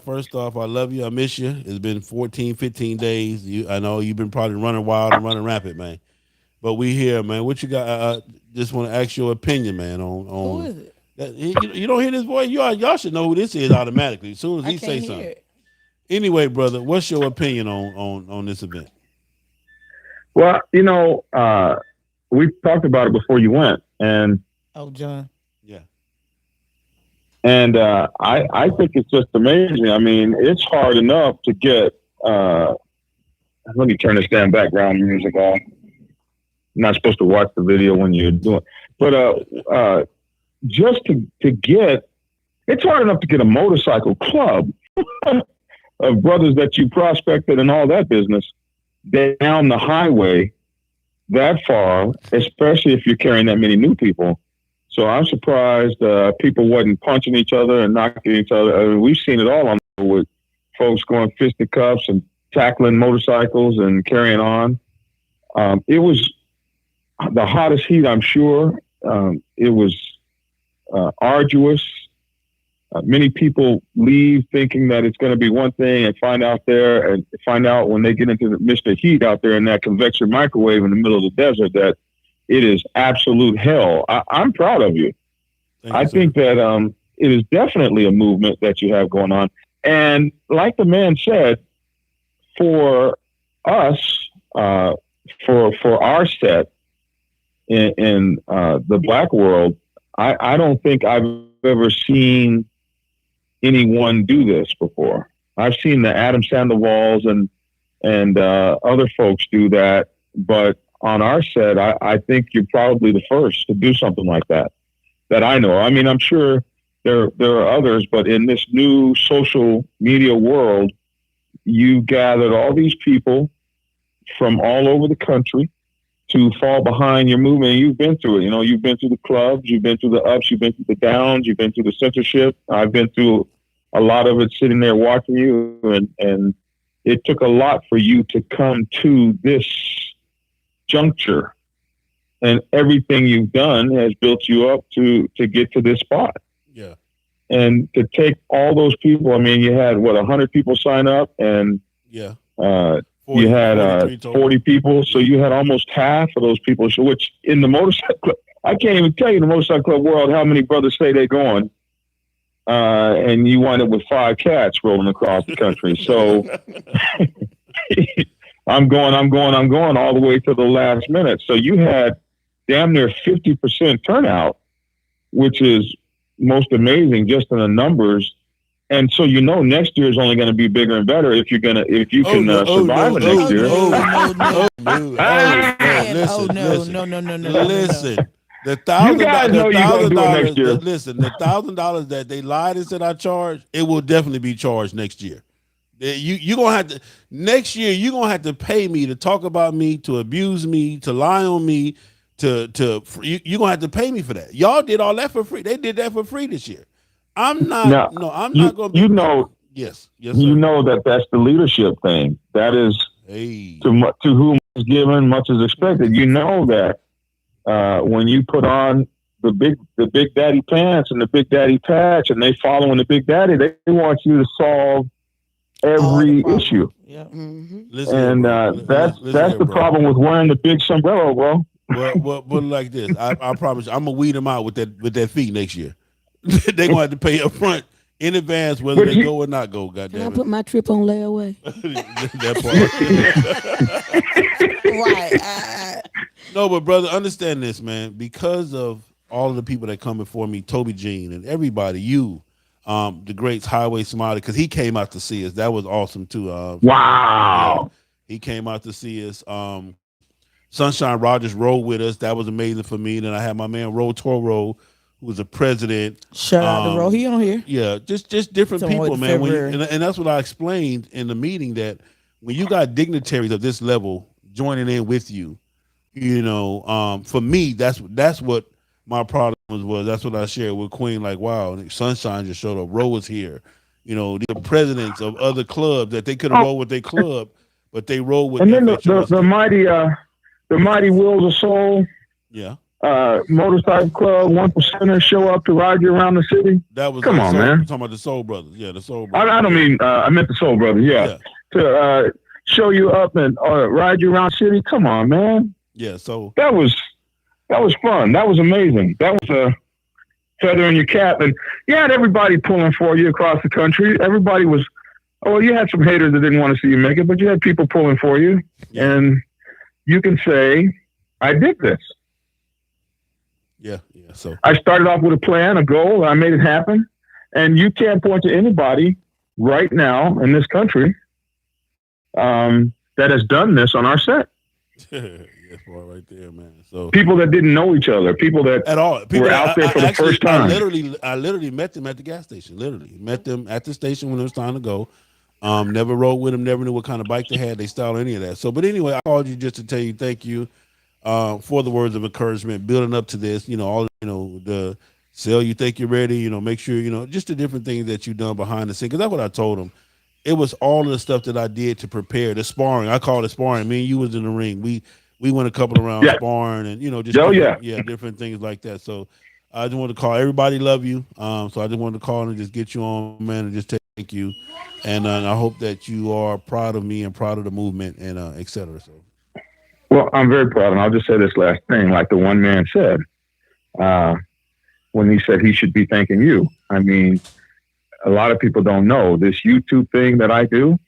First off, I love you. I miss you. It's been 14, 15 days. I know you've been probably running wild and running rapid, man. But we here, man. What you got? Just want to ask your opinion, man. Who is it? You don't hear this voice? Y'all should know who this is automatically as soon as he say something. Anyway, brother, what's your opinion on this event? Well, we talked about it before you went, and John. Yeah. And I think it's just amazing. I mean, it's hard enough to get. Let me turn this damn background music on. I'm not supposed to watch the video when you're doing, but just to get, it's hard enough to get a motorcycle club of brothers that you prospected and all that business down the highway that far, especially if you're carrying that many new people. So I'm surprised people wasn't punching each other and knocking each other. I mean, we've seen it all on with folks going fisticuffs and tackling motorcycles and carrying on. It was the hottest heat, I'm sure. It was arduous. Many people leave thinking that it's going to be one thing and find out when they get into the midst of heat out there in that convection microwave in the middle of the desert that it is absolute hell. I'm proud of you. I think that it is definitely a movement that you have going on. And like the man said, for us, for our set in the black world, I don't think I've ever seen anyone do this before. I've seen the Adam Sandoval's and other folks do that, but on our set, I think you're probably the first to do something like that I know. I mean, I'm sure there are others, but in this new social media world, you gathered all these people from all over the country to fall behind your movement. And you've been through it. You've been through the clubs, you've been through the ups, you've been through the downs, you've been through the censorship. I've been through a lot of it sitting there watching you. And it took a lot for you to come to this juncture. And everything you've done has built you up to get to this spot. Yeah. And to take all those people, I mean, you had 100 people sign up, and yeah, 40, you had 40 people, so you had almost half of those people. So, which in the motorcycle club, I can't even tell you in the motorcycle club world how many brothers say they're going, and you wind up with 5 cats rolling across the country. So I'm going all the way to the last minute. So you had damn near 50% turnout, which is most amazing just in the numbers. And so next year is only going to be bigger and better if you can survive it next year. Listen, the $1,000. Listen, the $1,000 that they lied and said I charge, it will definitely be charged next year. You're gonna have to next year. You're gonna have to pay me to talk about me, to abuse me, to lie on me. You're gonna have to pay me for that. Y'all did all that for free. They did that for free this year. I'm not. I'm not gonna. Yes. Sir. You know that's the leadership thing. That is to whom is given, much is expected. You know that when you put on the big daddy pants and the big daddy patch, and they following the big daddy. They want you to solve every issue. Yeah. And that's the problem with wearing the big sombrero, bro. Well, like this, I promise you, I'm gonna weed them out with that fee next year. They're gonna have to pay up front in advance whether they go or not go. Can I Goddamn put my trip on layaway? that part. Right. No, but brother, understand this, man. Because of all of the people that come before me, Toby Jean and everybody, you, the greats, Highway Smiley, because he came out to see us. That was awesome too. Wow. He came out to see us. Sunshine Rogers rode with us. That was amazing for me. Then I had my man Ro Toro, who was the president. Shout out to Ro. He on here. Yeah, just different people, man. And that's what I explained in the meeting, that when you got dignitaries of this level joining in with you, you know, for me, that's what my problem was. That's what I shared with Queen. Like, wow, Sunshine just showed up. Ro was here. You know, the presidents of other clubs that they could have rolled with their club, but they rolled with. And then the mighty Wheels of Soul. Yeah. Motorcycle Club, 1%ers show up to ride you around the city. That was come on, man. I'm talking about the Soul Brothers. Yeah, the Soul Brothers. I don't mean I meant the Soul Brothers. Yeah. To show you up and ride you around the city. Come on, man. Yeah. So that was fun. That was amazing. That was a feather in your cap, and you had everybody pulling for you across the country. Everybody was. Oh, you had some haters that didn't want to see you make it, but you had people pulling for you, and you can say, "I did this." Yeah. So I started off with a plan, a goal, and I made it happen. And you can't point to anybody right now in this country that has done this on our set. That's right there, man. So people that didn't know each other, people that at all, were out there for the first time. I literally met them at the gas station. Literally met them at the station when it was time to go. Never rode with them. Never knew what kind of bike they had. They style any of that. So, but anyway, I called you just to tell you thank you for the words of encouragement, building up to this. You know, all the sell. You think you're ready. You know, make sure just the different things that you've done behind the scenes. Because that's what I told them. It was all of the stuff that I did to prepare the sparring. I call it sparring. Me and you was in the ring. We went a couple of rounds sparring and just different things like that. So I just wanted to call everybody. Love you. So I just wanted to call and just get you on, man, and just thank you. And I hope that you are proud of me and proud of the movement and et cetera. So. Well, I'm very proud, and I'll just say this last thing, like the one man said, when he said he should be thanking you. I mean, a lot of people don't know this YouTube thing that I do.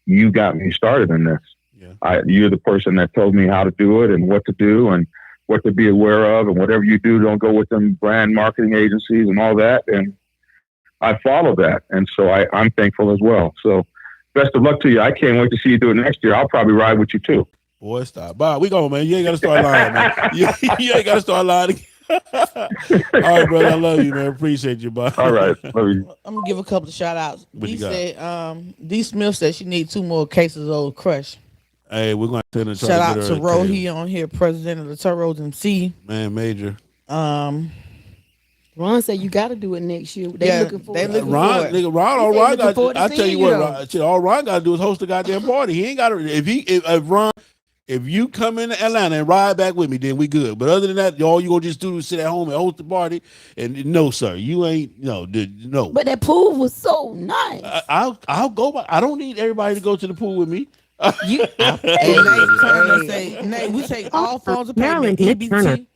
You got me started in this. Yeah. You're the person that told me how to do it and what to do and what to be aware of, and whatever you do, don't go with them brand marketing agencies and all that. And I follow that, and so I'm thankful as well. So best of luck to you. I can't wait to see you do it next year. I'll probably ride with you too. Boy, stop. Bye. We go, man. You ain't got to start lying, man. You ain't got to start lying. All right, brother. I love you, man. Appreciate you, bye. All right. Love you. I'm going to give a couple of shout outs. What you said, D. Smith said she needs 2 more cases of Old Crush. Hey, we're going to shout out to Ro. He on here, president of the Turros MC. Man, major. Ron said you got to do it next year. They looking for it. Ron, all Ron got. I tell you what, all Ron got to do is host a goddamn party. He ain't got to. If you come into Atlanta and ride back with me, then we good. But other than that, all you gonna just do is sit at home and host the party. And no, sir, you ain't no. But that pool was so nice. I'll go. I don't need everybody to go to the pool with me. We take all forms of payment. EBT.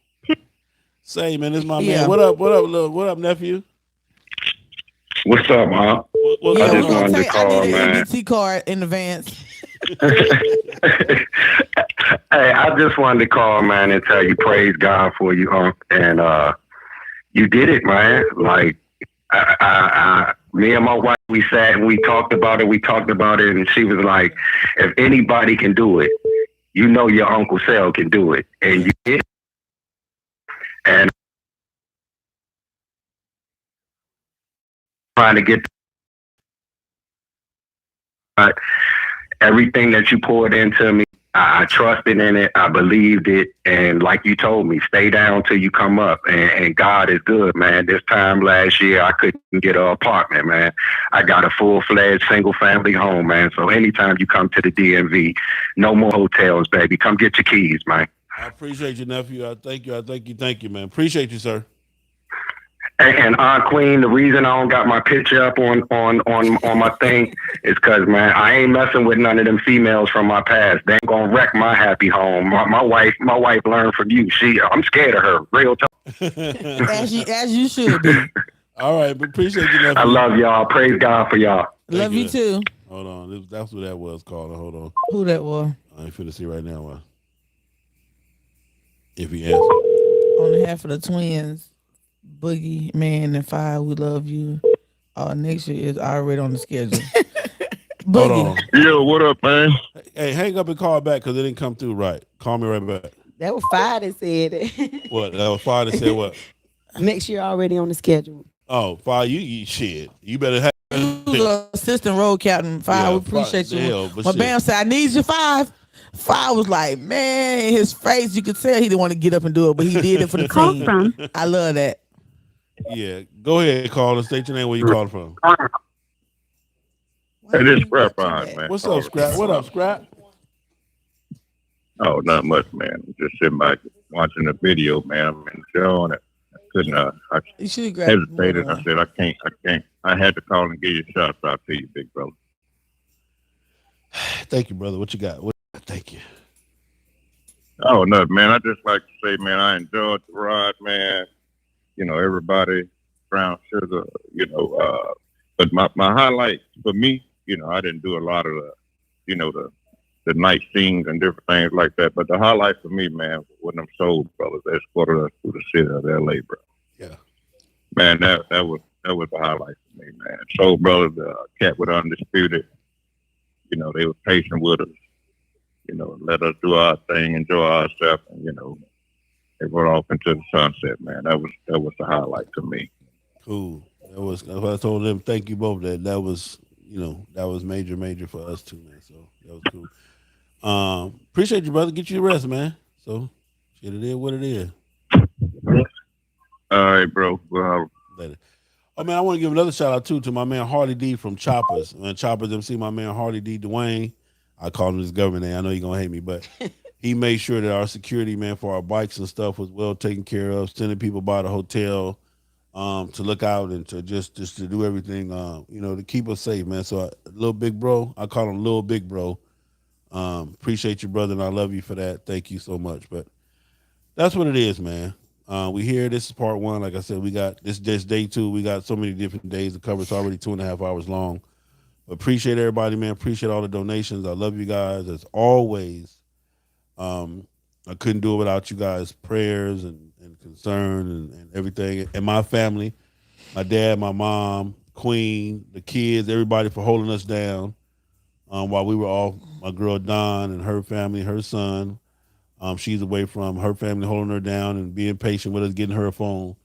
Say, man, this is my man. What up, what up, nephew? What's up, huh? I just wanted to call, man. EBT card in advance. Hey, I just wanted to call, man, and tell you praise God for you, and you did it, man. Like, me and my wife, we sat and we talked about it, and she was like, if anybody can do it, you know your Uncle Sal can do it, and you did it. And trying to get everything that you poured into me, I trusted in it. I believed it. And like you told me, stay down till you come up. And God is good, man. This time last year, I couldn't get an apartment, man. I got a full-fledged single-family home, man. So anytime you come to the DMV, no more hotels, baby. Come get your keys, man. I appreciate you, nephew. I thank you, man. Appreciate you, sir. And Aunt Queen, the reason I don't got my picture up on my thing is because, man, I ain't messing with none of them females from my past. They ain't gonna wreck my happy home. My wife learned from you. I'm scared of her. Real talk. as you should be. All right, but appreciate you. Nephew. I love y'all. Praise God for y'all. Love you too. Hold on, that's what that was called. Hold on. Who that was? I ain't finna see right now. If he answers. On behalf of the twins, Boogie, Man, and Five, we love you. Next year is already on the schedule. Hold on. Yo, what up, man? Hey, hang up and call back because it didn't come through right. Call me right back. That was Five that said it. What? That was Five that said what? Next year already on the schedule. Oh, Five, you shit. You better have assistant road captain. Five, we appreciate you. But Bam said, I need you, Five. Five was like, man, his face, you could tell he didn't want to get up and do it, but he did it for the team. I love that. Yeah, go ahead, call and state your name, where you calling from. Hey, this Scrap on, man. What's up, Scrap? What up, Scrap? Oh, not much, man. I'm just sitting back watching the video, man. I'm in the show and I couldn't. I hesitated. I said, I can't. I had to call and give you a shout out to you, big brother. Thank you, brother. What you got? Thank you. Oh, no, man. I just like to say, man, I enjoyed the ride, man. You know, everybody, Brown Sugar, but my highlight for me, I didn't do a lot of the night scenes and different things like that. But the highlight for me, man, was when them Soul Brothers escorted us through the city of LA, bro. Yeah. Man, that was the highlight for me, man. Soul Brothers, Cat with Undisputed, they were patient with us. Let us do our thing, enjoy ourselves, and they went off into the sunset, man. That was the highlight to me. Cool. I told them thank you both. That was major for us too, man. So that was cool. Appreciate you, brother. Get you a rest, man. So shit, it is what it is. All right, bro. Well, later. Oh man, I want to give another shout out too to my man Harley D from Choppers. Choppers MC, my man Harley D Dwayne. I call him his government name. I know you're gonna hate me, but he made sure that our security, man, for our bikes and stuff was well taken care of, sending people by the hotel to look out and to just to do everything, to keep us safe, man. So little big bro, I call him little big bro. Appreciate you, brother, and I love you for that. Thank you so much. But that's what it is, man. We here. This is part one. Like I said, we got this day two. We got so many different days to cover. It's already 2.5 hours long. Appreciate everybody, man. Appreciate all the donations. I love you guys as always. I couldn't do it without you guys' prayers and concern and everything. And my family, my dad, my mom, Queen, the kids, everybody for holding us down while we were off. My girl Dawn and her family, her son. She's away from her family, holding her down and being patient with us, getting her a phone.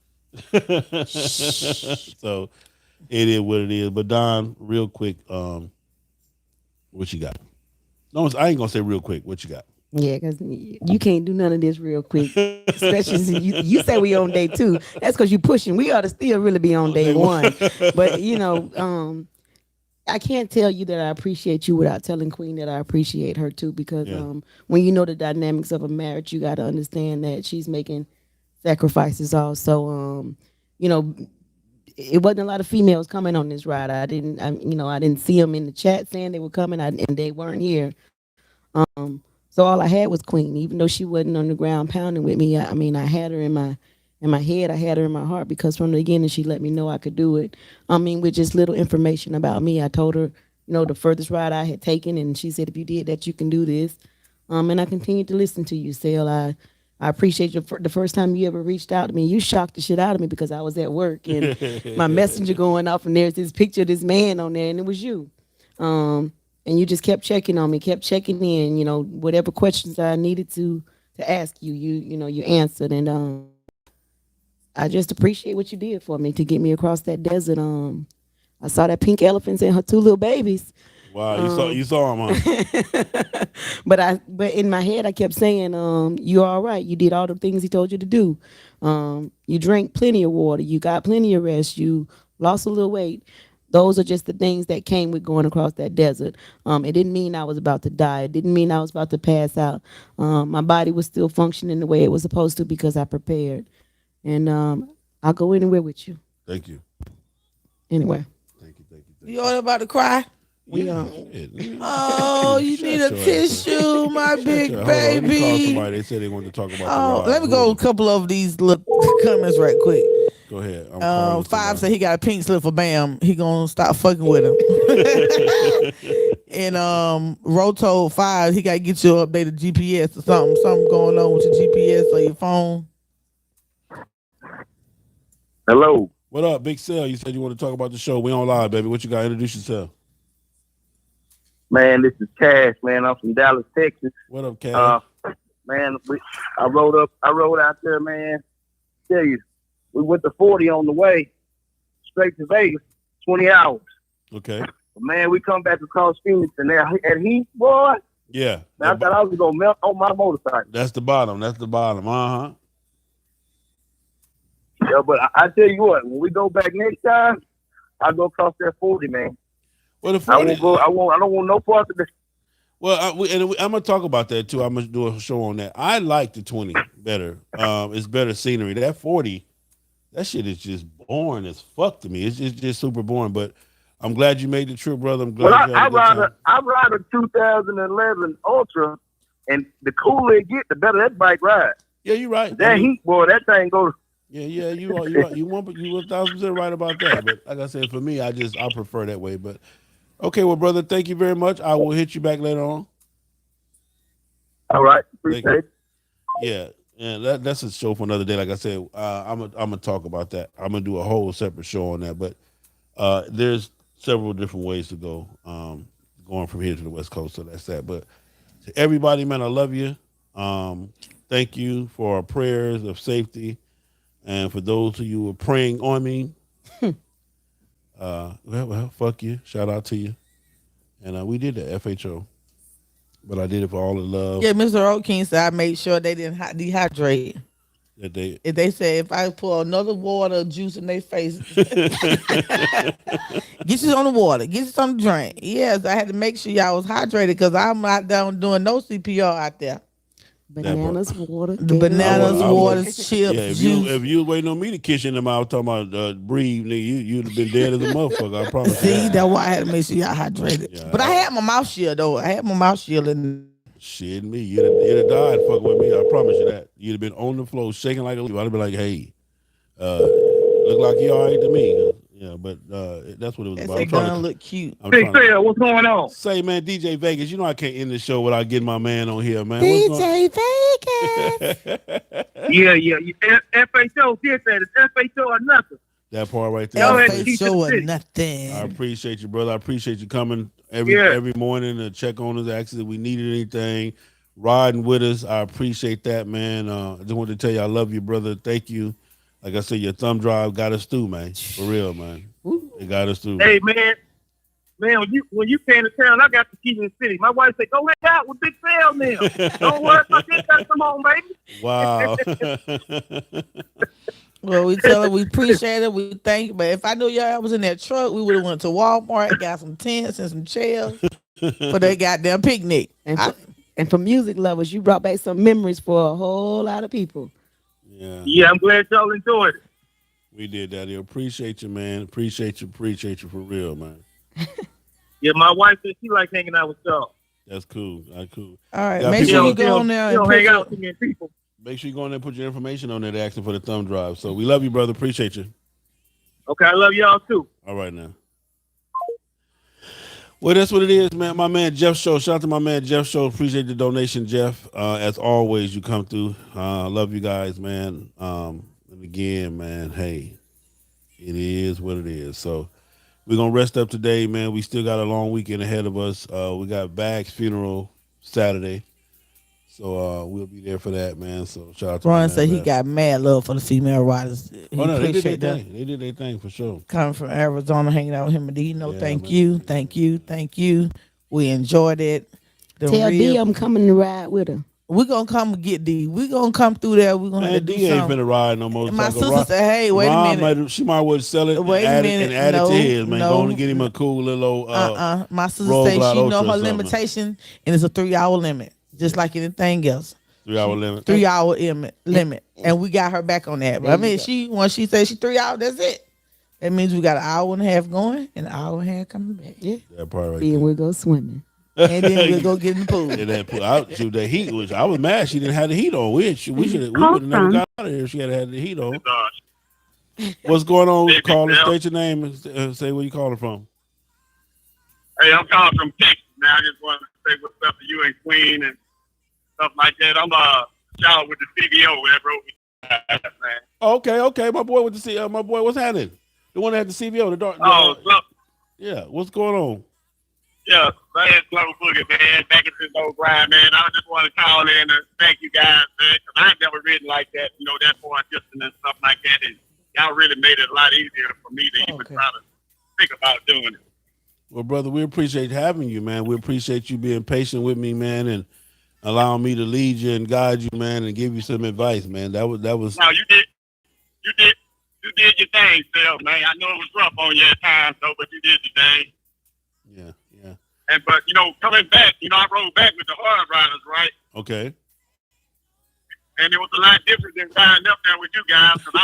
So it is what it is. But Don, real quick, what you got? No, I ain't gonna say real quick. What you got? Yeah, because you can't do none of this real quick. Especially since you say we on day 2. That's because you pushing. We ought to still really be on day 1. But I can't tell you that I appreciate you without telling Queen that I appreciate her too. Because when you know the dynamics of a marriage, you got to understand that she's making sacrifices also. It wasn't a lot of females coming on this ride. I didn't see them in the chat saying they were coming, and they weren't here. So all I had was Queen, even though she wasn't on the ground pounding with me. I had her in my head. I had her in my heart because from the beginning she let me know I could do it. With just little information about me, I told her, the furthest ride I had taken, and she said, if you did that, you can do this. And I continued to listen to you, Sale. I appreciate you. The first time you ever reached out to me, you shocked the shit out of me because I was at work and my messenger going off, and there's this picture of this man on there, and it was you. And you just kept checking on me, kept checking in. Whatever questions I needed to ask you, you answered, and I just appreciate what you did for me to get me across that desert. I saw that pink elephants and her 2 little babies. Wow, you saw them, huh? But in my head, I kept saying, you're all right. You did all the things he told you to do. You drank plenty of water. You got plenty of rest. You lost a little weight. Those are just the things that came with going across that desert. It didn't mean I was about to die. It didn't mean I was about to pass out. My body was still functioning the way it was supposed to because I prepared. And I'll go anywhere with you. Thank you. Anyway. You all about to cry? Oh, you need a tissue, my big Hold on, let me call baby. somebody. They said they wanted to talk about the Let me ride. go a couple of these little comments right quick. Go ahead. I'm calling Five said he got a pink slip for Bam. He gonna stop fucking with him. And Roto 5, he gotta get you updated GPS or something. Something going on with your GPS or your phone. Hello. What up, Big Cell? You said you want to talk about the show. We on live, baby. What you got? Introduce yourself. Man, this is Cash, man. I'm from Dallas, Texas. What up, Cash? Man, I rode out there, man. Tell you, we went to 40 on the way, straight to Vegas, 20 hours. Okay. But man, we come back across Phoenix, and there at Heat, boy. Yeah. Man, I thought I was gonna melt on my motorcycle. That's the bottom. Uh-huh. Yeah, but I tell you what, when we go back next time, I'll go across that 40, man. Well, the 40, I don't want no part of this. Well, I'm gonna talk about that too. I'm gonna do a show on that. I like the 20 better. It's better scenery. That 40, that shit is just boring as fuck to me. It's just super boring. But I'm glad you made the trip, brother. I'm glad. I ride a 2011 Ultra, and the cooler it get, the better that bike ride. Yeah, you're right. That heat, boy, that thing goes. Yeah, you 1,000% right about that. But like I said, for me, I prefer that way. But okay, well, brother, thank you very much. I will hit you back later on. All right, appreciate it. Yeah, that's a show for another day. Like I said, I'm gonna talk about that. I'm gonna do a whole separate show on that. But there's several different ways to go, going from here to the West Coast. So that's that. But to everybody, man, I love you. Thank you for our prayers of safety. And for those of you who are praying on me, well, fuck you. Shout out to you. And we did the FHO, but I did it for all the love. Yeah, Mr. O'King said I made sure they didn't dehydrate. If they said if I pour another water juice in their face, get you on the water, get you some drink. Yes, I had to make sure y'all was hydrated because I'm not down doing no CPR out there. Bananas, water. Bananas, water, chips, yeah, juice. If you was waiting on me to kiss you in the mouth talking about breathe, nigga, you'd have been dead as a motherfucker. I promise. See, that's why I had to make sure y'all hydrated. Yeah, but I had my mouth shield though. I had my mouth shield in. Shit, me, you'd have died fucking with me. I promise you that. You'd have been on the floor shaking like a leaf. I'd have been like, hey, look like you all right to me. Yeah, but that's what it was about. That gun look cute. Big Phil, what's going on? Say, man, DJ Vegas, you know I can't end the show without getting my man on here, man. DJ Vegas. Yeah. FHO did that. It's FHO or nothing. That part right there. FHO or nothing. I appreciate you, brother. I appreciate you coming every morning to check on us, ask if we needed anything, riding with us. I appreciate that, man. I just wanted to tell you I love you, brother. Thank you. Like I said, your thumb drive got us through, man. For real, man. It got us through. Hey, man, when you came to town, I got the keys in the city. My wife said, go hang out with Big Phil now. Don't worry about this. Come on, baby. Wow. Well, we tell her we appreciate it. We thank you. But if I knew y'all was in that truck, we would have went to Walmart and got some tents and some chairs for their goddamn picnic. And for music lovers, you brought back some memories for a whole lot of people. Yeah, I'm glad y'all enjoyed it. We did that. Appreciate you, man. Appreciate you for real, man. Yeah, my wife said she like hanging out with y'all. That's cool. Cool. All right, make sure you go on there and hang out with me and people. Make sure you go in there and put your information on there to ask for the thumb drive. So we love you, brother. Appreciate you. Okay, I love y'all too. All right now. Well, that's what it is, man. My man Jeff Show. Shout out to my man Jeff Show. Appreciate the donation, Jeff. As always, you come through. Love you guys, man. And again, man, hey, it is what it is. So we're gonna rest up today, man. We still got a long weekend ahead of us. We got Bag's funeral Saturday. So we'll be there for that, man. So shout out to Ron said he got mad love for the female riders. They did their thing. They did their thing for sure. Coming from Arizona, hanging out with him, and thank you. We enjoyed it. Tell D I'm coming to ride with her. We're gonna come get D. We're gonna come through there. We're gonna have to D ain't finna ride no more. And my sister said, "Hey, wait a minute." She might well sell it and add it to his, man. Go and get him a cool little. My sister said she know her limitation, and it's a 3-hour limit. Just like anything else. 3-hour limit. 3-hour limit. And we got her back on that. But I mean, once she said she 3 hours, that's it. That means we got an hour and a half going and an hour and a half coming back. Yeah. That part right Then we'll go swimming. And then we'll go get in the pool. And that pool, the heat was. I was mad she didn't have the heat on. We would have never got out of here if she had had the heat on. What's going on, caller? State your name and say where you calling from. Hey, I'm calling from Texas, man. I just want to say what's up to you and Queen and stuff like that. I'm shout with the CBO that wrote me, man. Okay. My boy with the my boy, what's happening? The one that had the CBO, the dark. Yeah, what's going on? Yeah, man, Slow Boogie, man. Back in this old grind, man. I just want to call in and thank you guys, man, because I ain't never written like that, that far distance and stuff like that. And y'all really made it a lot easier for me to even try to think about doing it. Well, brother, we appreciate having you, man. We appreciate you being patient with me, man, and allowing me to lead you and guide you, man, and give you some advice, man. That was. No, you did your thing, Phil, man. I know it was rough on you at times, though, but you did your thing. Yeah. But coming back, I rode back with the hard riders, right? Okay. And it was a lot different than riding up there with you guys, because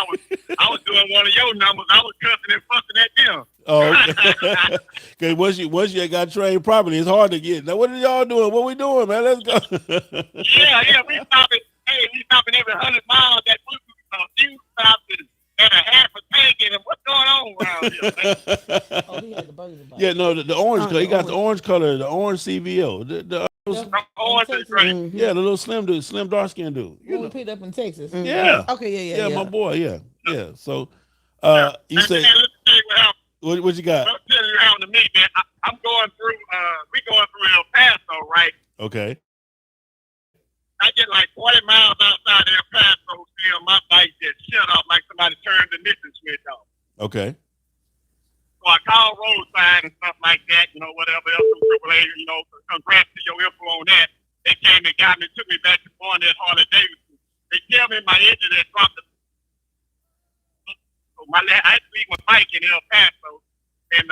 I was doing one of your numbers. I was cussing and fussing at them. Oh, okay. Once you got trained properly, it's hard to get. Now, what are y'all doing? What we doing, man? Let's go. Yeah. We stopping every 100 miles. That few stops and a half a tank in them. What's going on around here, man? Oh, he had the burger bike. Yeah, no, the orange color. He got the orange color, the orange CVO. The orange is great. Yeah, the little slim dude, slim dark skinned dude. We picked up in Texas. Yeah. Okay, yeah. My boy, yeah. So, you say, what you got? I'm telling you how to me, man. I'm going through, we going through El Paso, right? Okay. I get like 40 miles outside El Paso, still my bike just shut off like somebody turned the ignition switch off. Okay. So I called roadside and stuff like that, whatever else from AAA, congrats to your info on that. They came and got me, took me back to Barnett Harley Davidson. They tell me my engine had dropped I had to leave my bike in El Paso and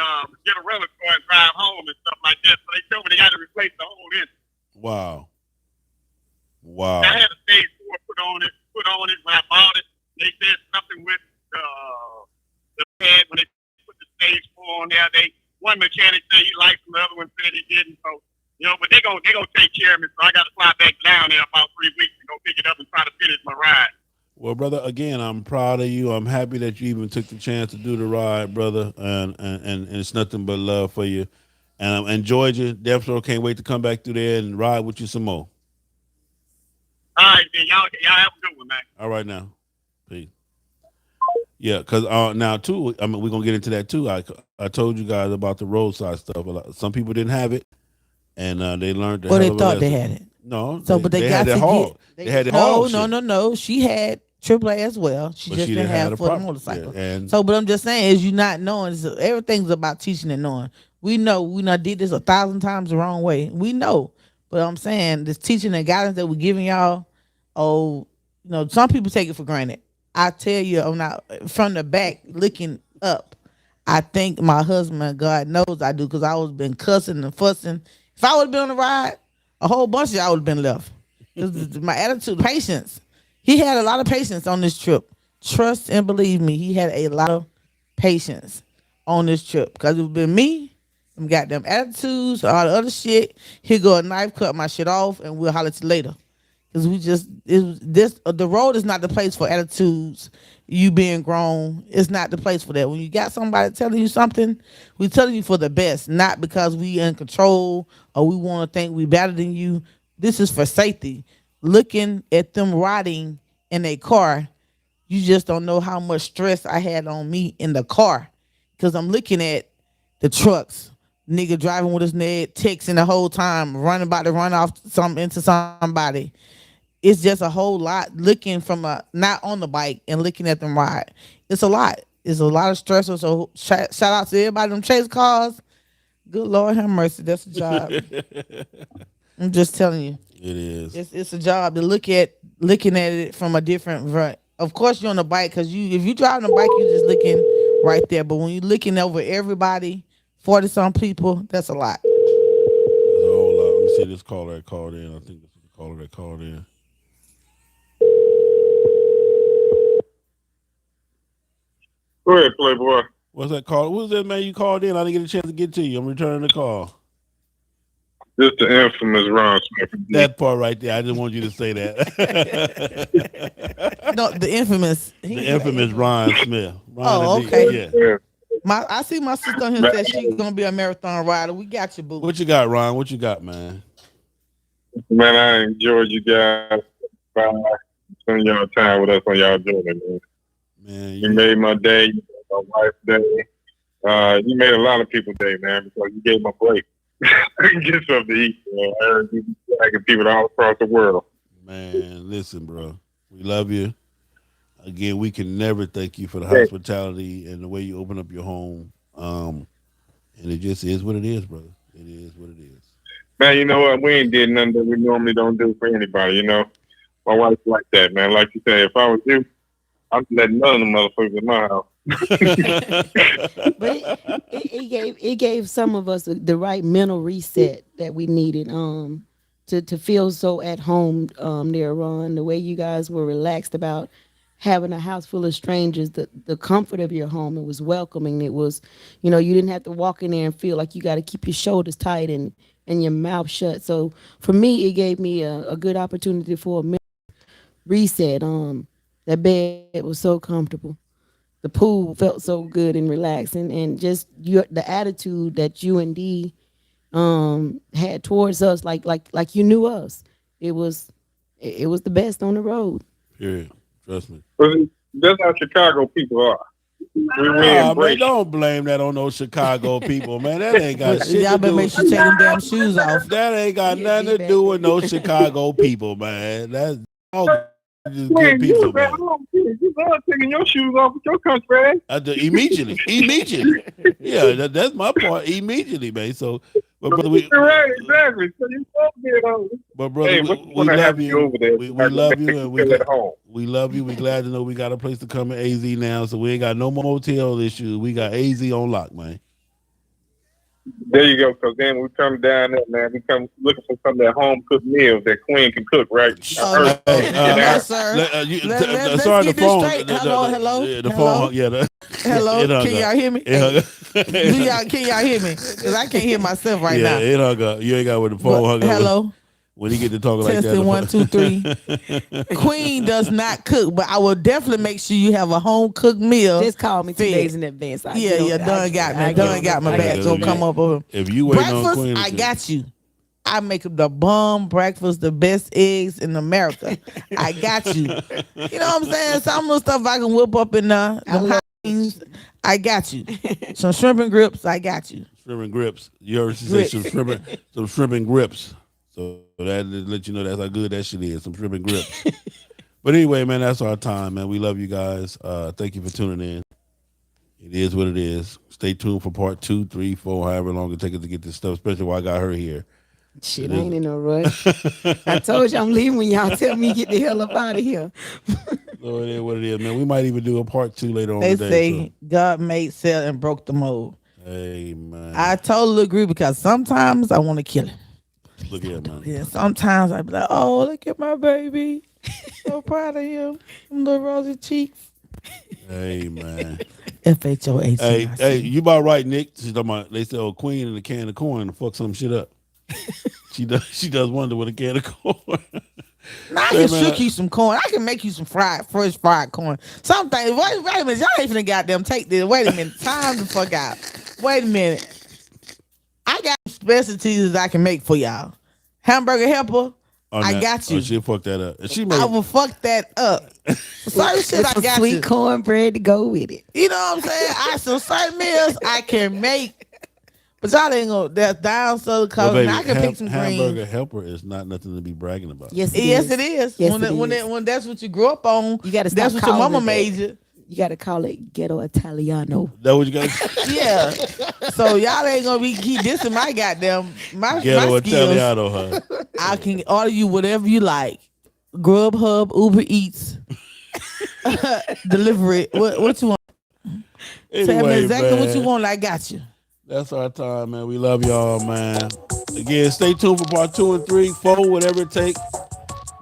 get a rental car and drive home and stuff like that. So they told me they got to replace the whole engine. Wow. I had a stage 4 put on it when I bought it. They said something with the pad when they put the stage 4 on there. One mechanic said he liked them, the other one said he didn't. So, but they gonna take care of me. So I got to fly back down there about 3 weeks and go pick it up and try to finish my ride. Well, brother, again, I'm proud of you. I'm happy that you even took the chance to do the ride, brother, and it's nothing but love for you. And I enjoyed you. Definitely can't wait to come back through there and ride with you some more. All right, then. Y'all have a good one, man. All right, now. Peace. Yeah, because now, too, I mean, we're going to get into that, too. I told you guys about the roadside stuff. Some people didn't have it, and they learned Well, they thought they had it. No. So, but they got had to hog. They had it hog. No. She had AAA as well. She just didn't have for the motorcycle. Yeah, so, but I'm just saying, is you not knowing, everything's about teaching and knowing. We know we not did this 1,000 times the wrong way. We know. But I'm saying this teaching and guidance that we're giving y'all, some people take it for granted. I tell you, I'm not from the back looking up. I think my husband, God knows I do, because I was been cussing and fussing. If I would have been on the ride, a whole bunch of y'all would have been left. My attitude, patience. He had a lot of patience on this trip. Trust and believe me, he had a lot of patience on this trip. Because it would have been me, them goddamn attitudes, all the other shit. He'd go a knife, cut my shit off, and we'll holler at you later. Because the road is not the place for attitudes, you being grown. It's not the place for that. When you got somebody telling you something, we telling you for the best, not because we in control or we want to think we better than you. This is for safety. Looking at them riding in a car, you just don't know how much stress I had on me in the car. Because I'm looking at the trucks, nigga driving with his neck, texting the whole time, running about to run off into somebody. It's just a whole lot looking from not on the bike and looking at them ride. It's a lot. It's a lot of stress. So shout out to everybody them chase cars. Good Lord have mercy. That's a job. I'm just telling you. It is. It's a job to looking at it from a different front. Of course you're on the bike, because if you driving a bike, you're just looking right there. But when you're looking over everybody, 40-some people, that's a lot. There's a whole lot. Let me see this caller that called in. I think this is the caller that called in. Go ahead, Playboy. What's that called? Who's that man you called in? I didn't get a chance to get to you. I'm returning the call. Just the infamous Ron Smith. That part right there. I just want you to say that. No, the infamous. The infamous Ron Smith. Oh, okay. Yeah. I see my sister on here said she's gonna be a marathon rider. We got you, boo. What you got, Ron? What you got, man? Man, I enjoyed you guys spending your time with us on y'all journey, man. You made my day, my wife's day. You made a lot of people's day, man, because you gave them a break. Get something to eat, man. I heard you tagging people all across the world. Man, listen, bro. We love you. Again, we can never thank you for the hospitality and the way you open up your home. And it just is what it is, brother. It is what it is. Man, you know what? We ain't did nothing that we normally don't do for anybody, you know? My wife's like that, man. Like you said, if I was you, I'm letting none of them motherfuckers in my house. But it gave some of us the right mental reset that we needed to feel so at home there, Ron. The way you guys were relaxed about having a house full of strangers, the comfort of your home, it was welcoming. It was, you didn't have to walk in there and feel like you got to keep your shoulders tight and your mouth shut. So for me, it gave me a good opportunity for a mental reset. That bed was so comfortable. The pool felt so good and relaxed, and just the attitude that you and Dee had towards us, like you knew us. It was the best on the road. Period. Trust me. That's how Chicago people are. Man, don't blame that on those Chicago people, man. That ain't got shit Y'all to better do. make sure you take them damn shoes off. That ain't got nothing to do with those Chicago people, man. That's all just good people, man. You love taking your shoes off with your country. Immediately. Yeah, that's my part. Immediately, man. So, but brother, right, exactly. So you but brother, hey, we love you. Over there? We love you, and we love you. We glad to know we got a place to come in AZ now, so we ain't got no more hotel issues. We got AZ on lock, man. There you go. Because then we come down there, man. We come looking for some of that home cooked meals that Queen can cook, right? Yes, sir. Sorry, the phone. Hello. The phone. Yeah. Hello. Can y'all hear me? Can y'all hear me? Because I can't hear myself right now. It hung up. You ain't got with the phone hung up. Hello. When he get to talking like that. Testing 1, 2, 3. Queen does not cook, but I will definitely make sure you have a home cooked meal. Just call me 2 days in advance. Done got me. Done got my back. So come up over. If you wait on breakfast, Queen, I got you. I make the bomb breakfast, the best eggs in America. I got you. You know what I'm saying? Some of the stuff I can whip up in I got you. Some shrimp and grips, I got you. Shrimp and grips. You heard she say some shrimp and grips. So that let you know that's how good that shit is. Some shrimp and grips. But anyway, man, that's our time, man. We love you guys. Thank you for tuning in. It is what it is. Stay tuned for part 2, 3, 4, however long it takes to get this stuff, especially while I got her here. Shit, I ain't in no rush. I told you I'm leaving when y'all tell me get the hell up out of here. So it is what it is, man. We might even do a part 2 later on They today. say God made Sal and broke the mold. Hey, man. I totally agree because sometimes I want to kill him. Look at man. Yeah, sometimes I be like, oh, look at my baby. So proud of him. Them little rosy cheeks. Hey, man. FHOH. Hey, you about right, Nick. She's talking about, they said, oh, Queen in a can of corn to fuck some shit up. She does wonder with a can of corn. Now I can shook you some corn. I can make you some fresh fried corn. Something. Wait a minute. Y'all ain't finna goddamn take this. Wait a minute. Time the fuck out. Wait a minute. I got specialties that I can make for y'all. Hamburger helper. I got you. Oh, she fucked that up. I will fuck that up. Certain shit I got sweet cornbread to go with it. You know what I'm saying? Some certain meals I can make. But y'all ain't gonna. That's down Southern Coast. Baby, I can pick some hamburger greens. helper is not nothing to be bragging about. Yes, it is. When that's what you grew up on, you gotta that's what your mama made you. You gotta call it ghetto Italiano. That what you got? Yeah. So y'all ain't gonna keep dissing my goddamn ghetto my skills. Italiano, huh? I can order you whatever you like. Grubhub, Uber Eats, delivery. What you want? Anyway, tell me exactly man, what you want. I got you. That's our time, man. We love y'all, man. Again, stay tuned for part 2 and 3, 4, whatever it takes.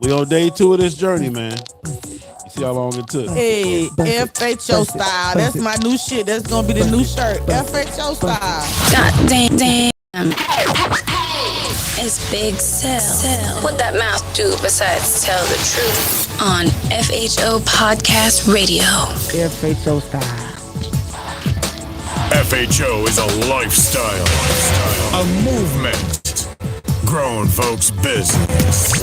We on day 2 of this journey, man. You see how long it took. Hey, FHO style. That's my new shit. That's gonna be the new shirt. FHO style. God damn. It's Big Cell. What that mouth do besides tell the truth? On FHO Podcast Radio. FHO style. FHO is a lifestyle, a movement, grown folks' business.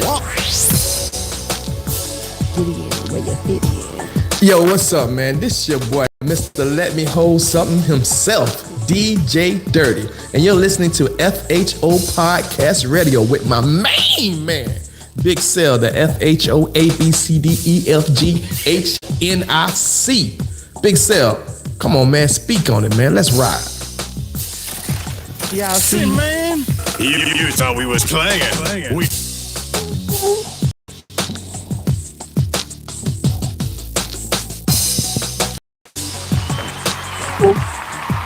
Yo, what's up, man? This your boy, Mr. Let Me Hold Something himself, DJ Dirty. And you're listening to FHO Podcast Radio with my main man, Big Cell, the FHO ABCDEFGHNIC. Big Cell, come on, man, speak on it, man. Let's ride. Y'all see, man. You thought we was playing.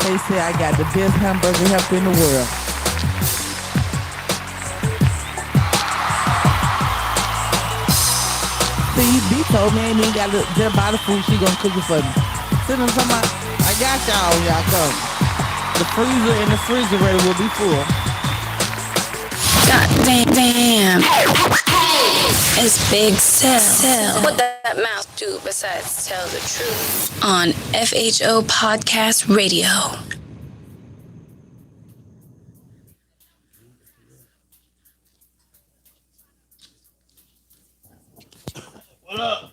They say I got the best hamburger helper in the world. See, B told me I ain't even got to just buy the food. She gonna cook it for me. See what I'm talking about? I got y'all when y'all come. The freezer and the refrigerator will be full. God damn. It's Big Cell. What that mouth do besides tell the truth? On FHO Podcast Radio. What up?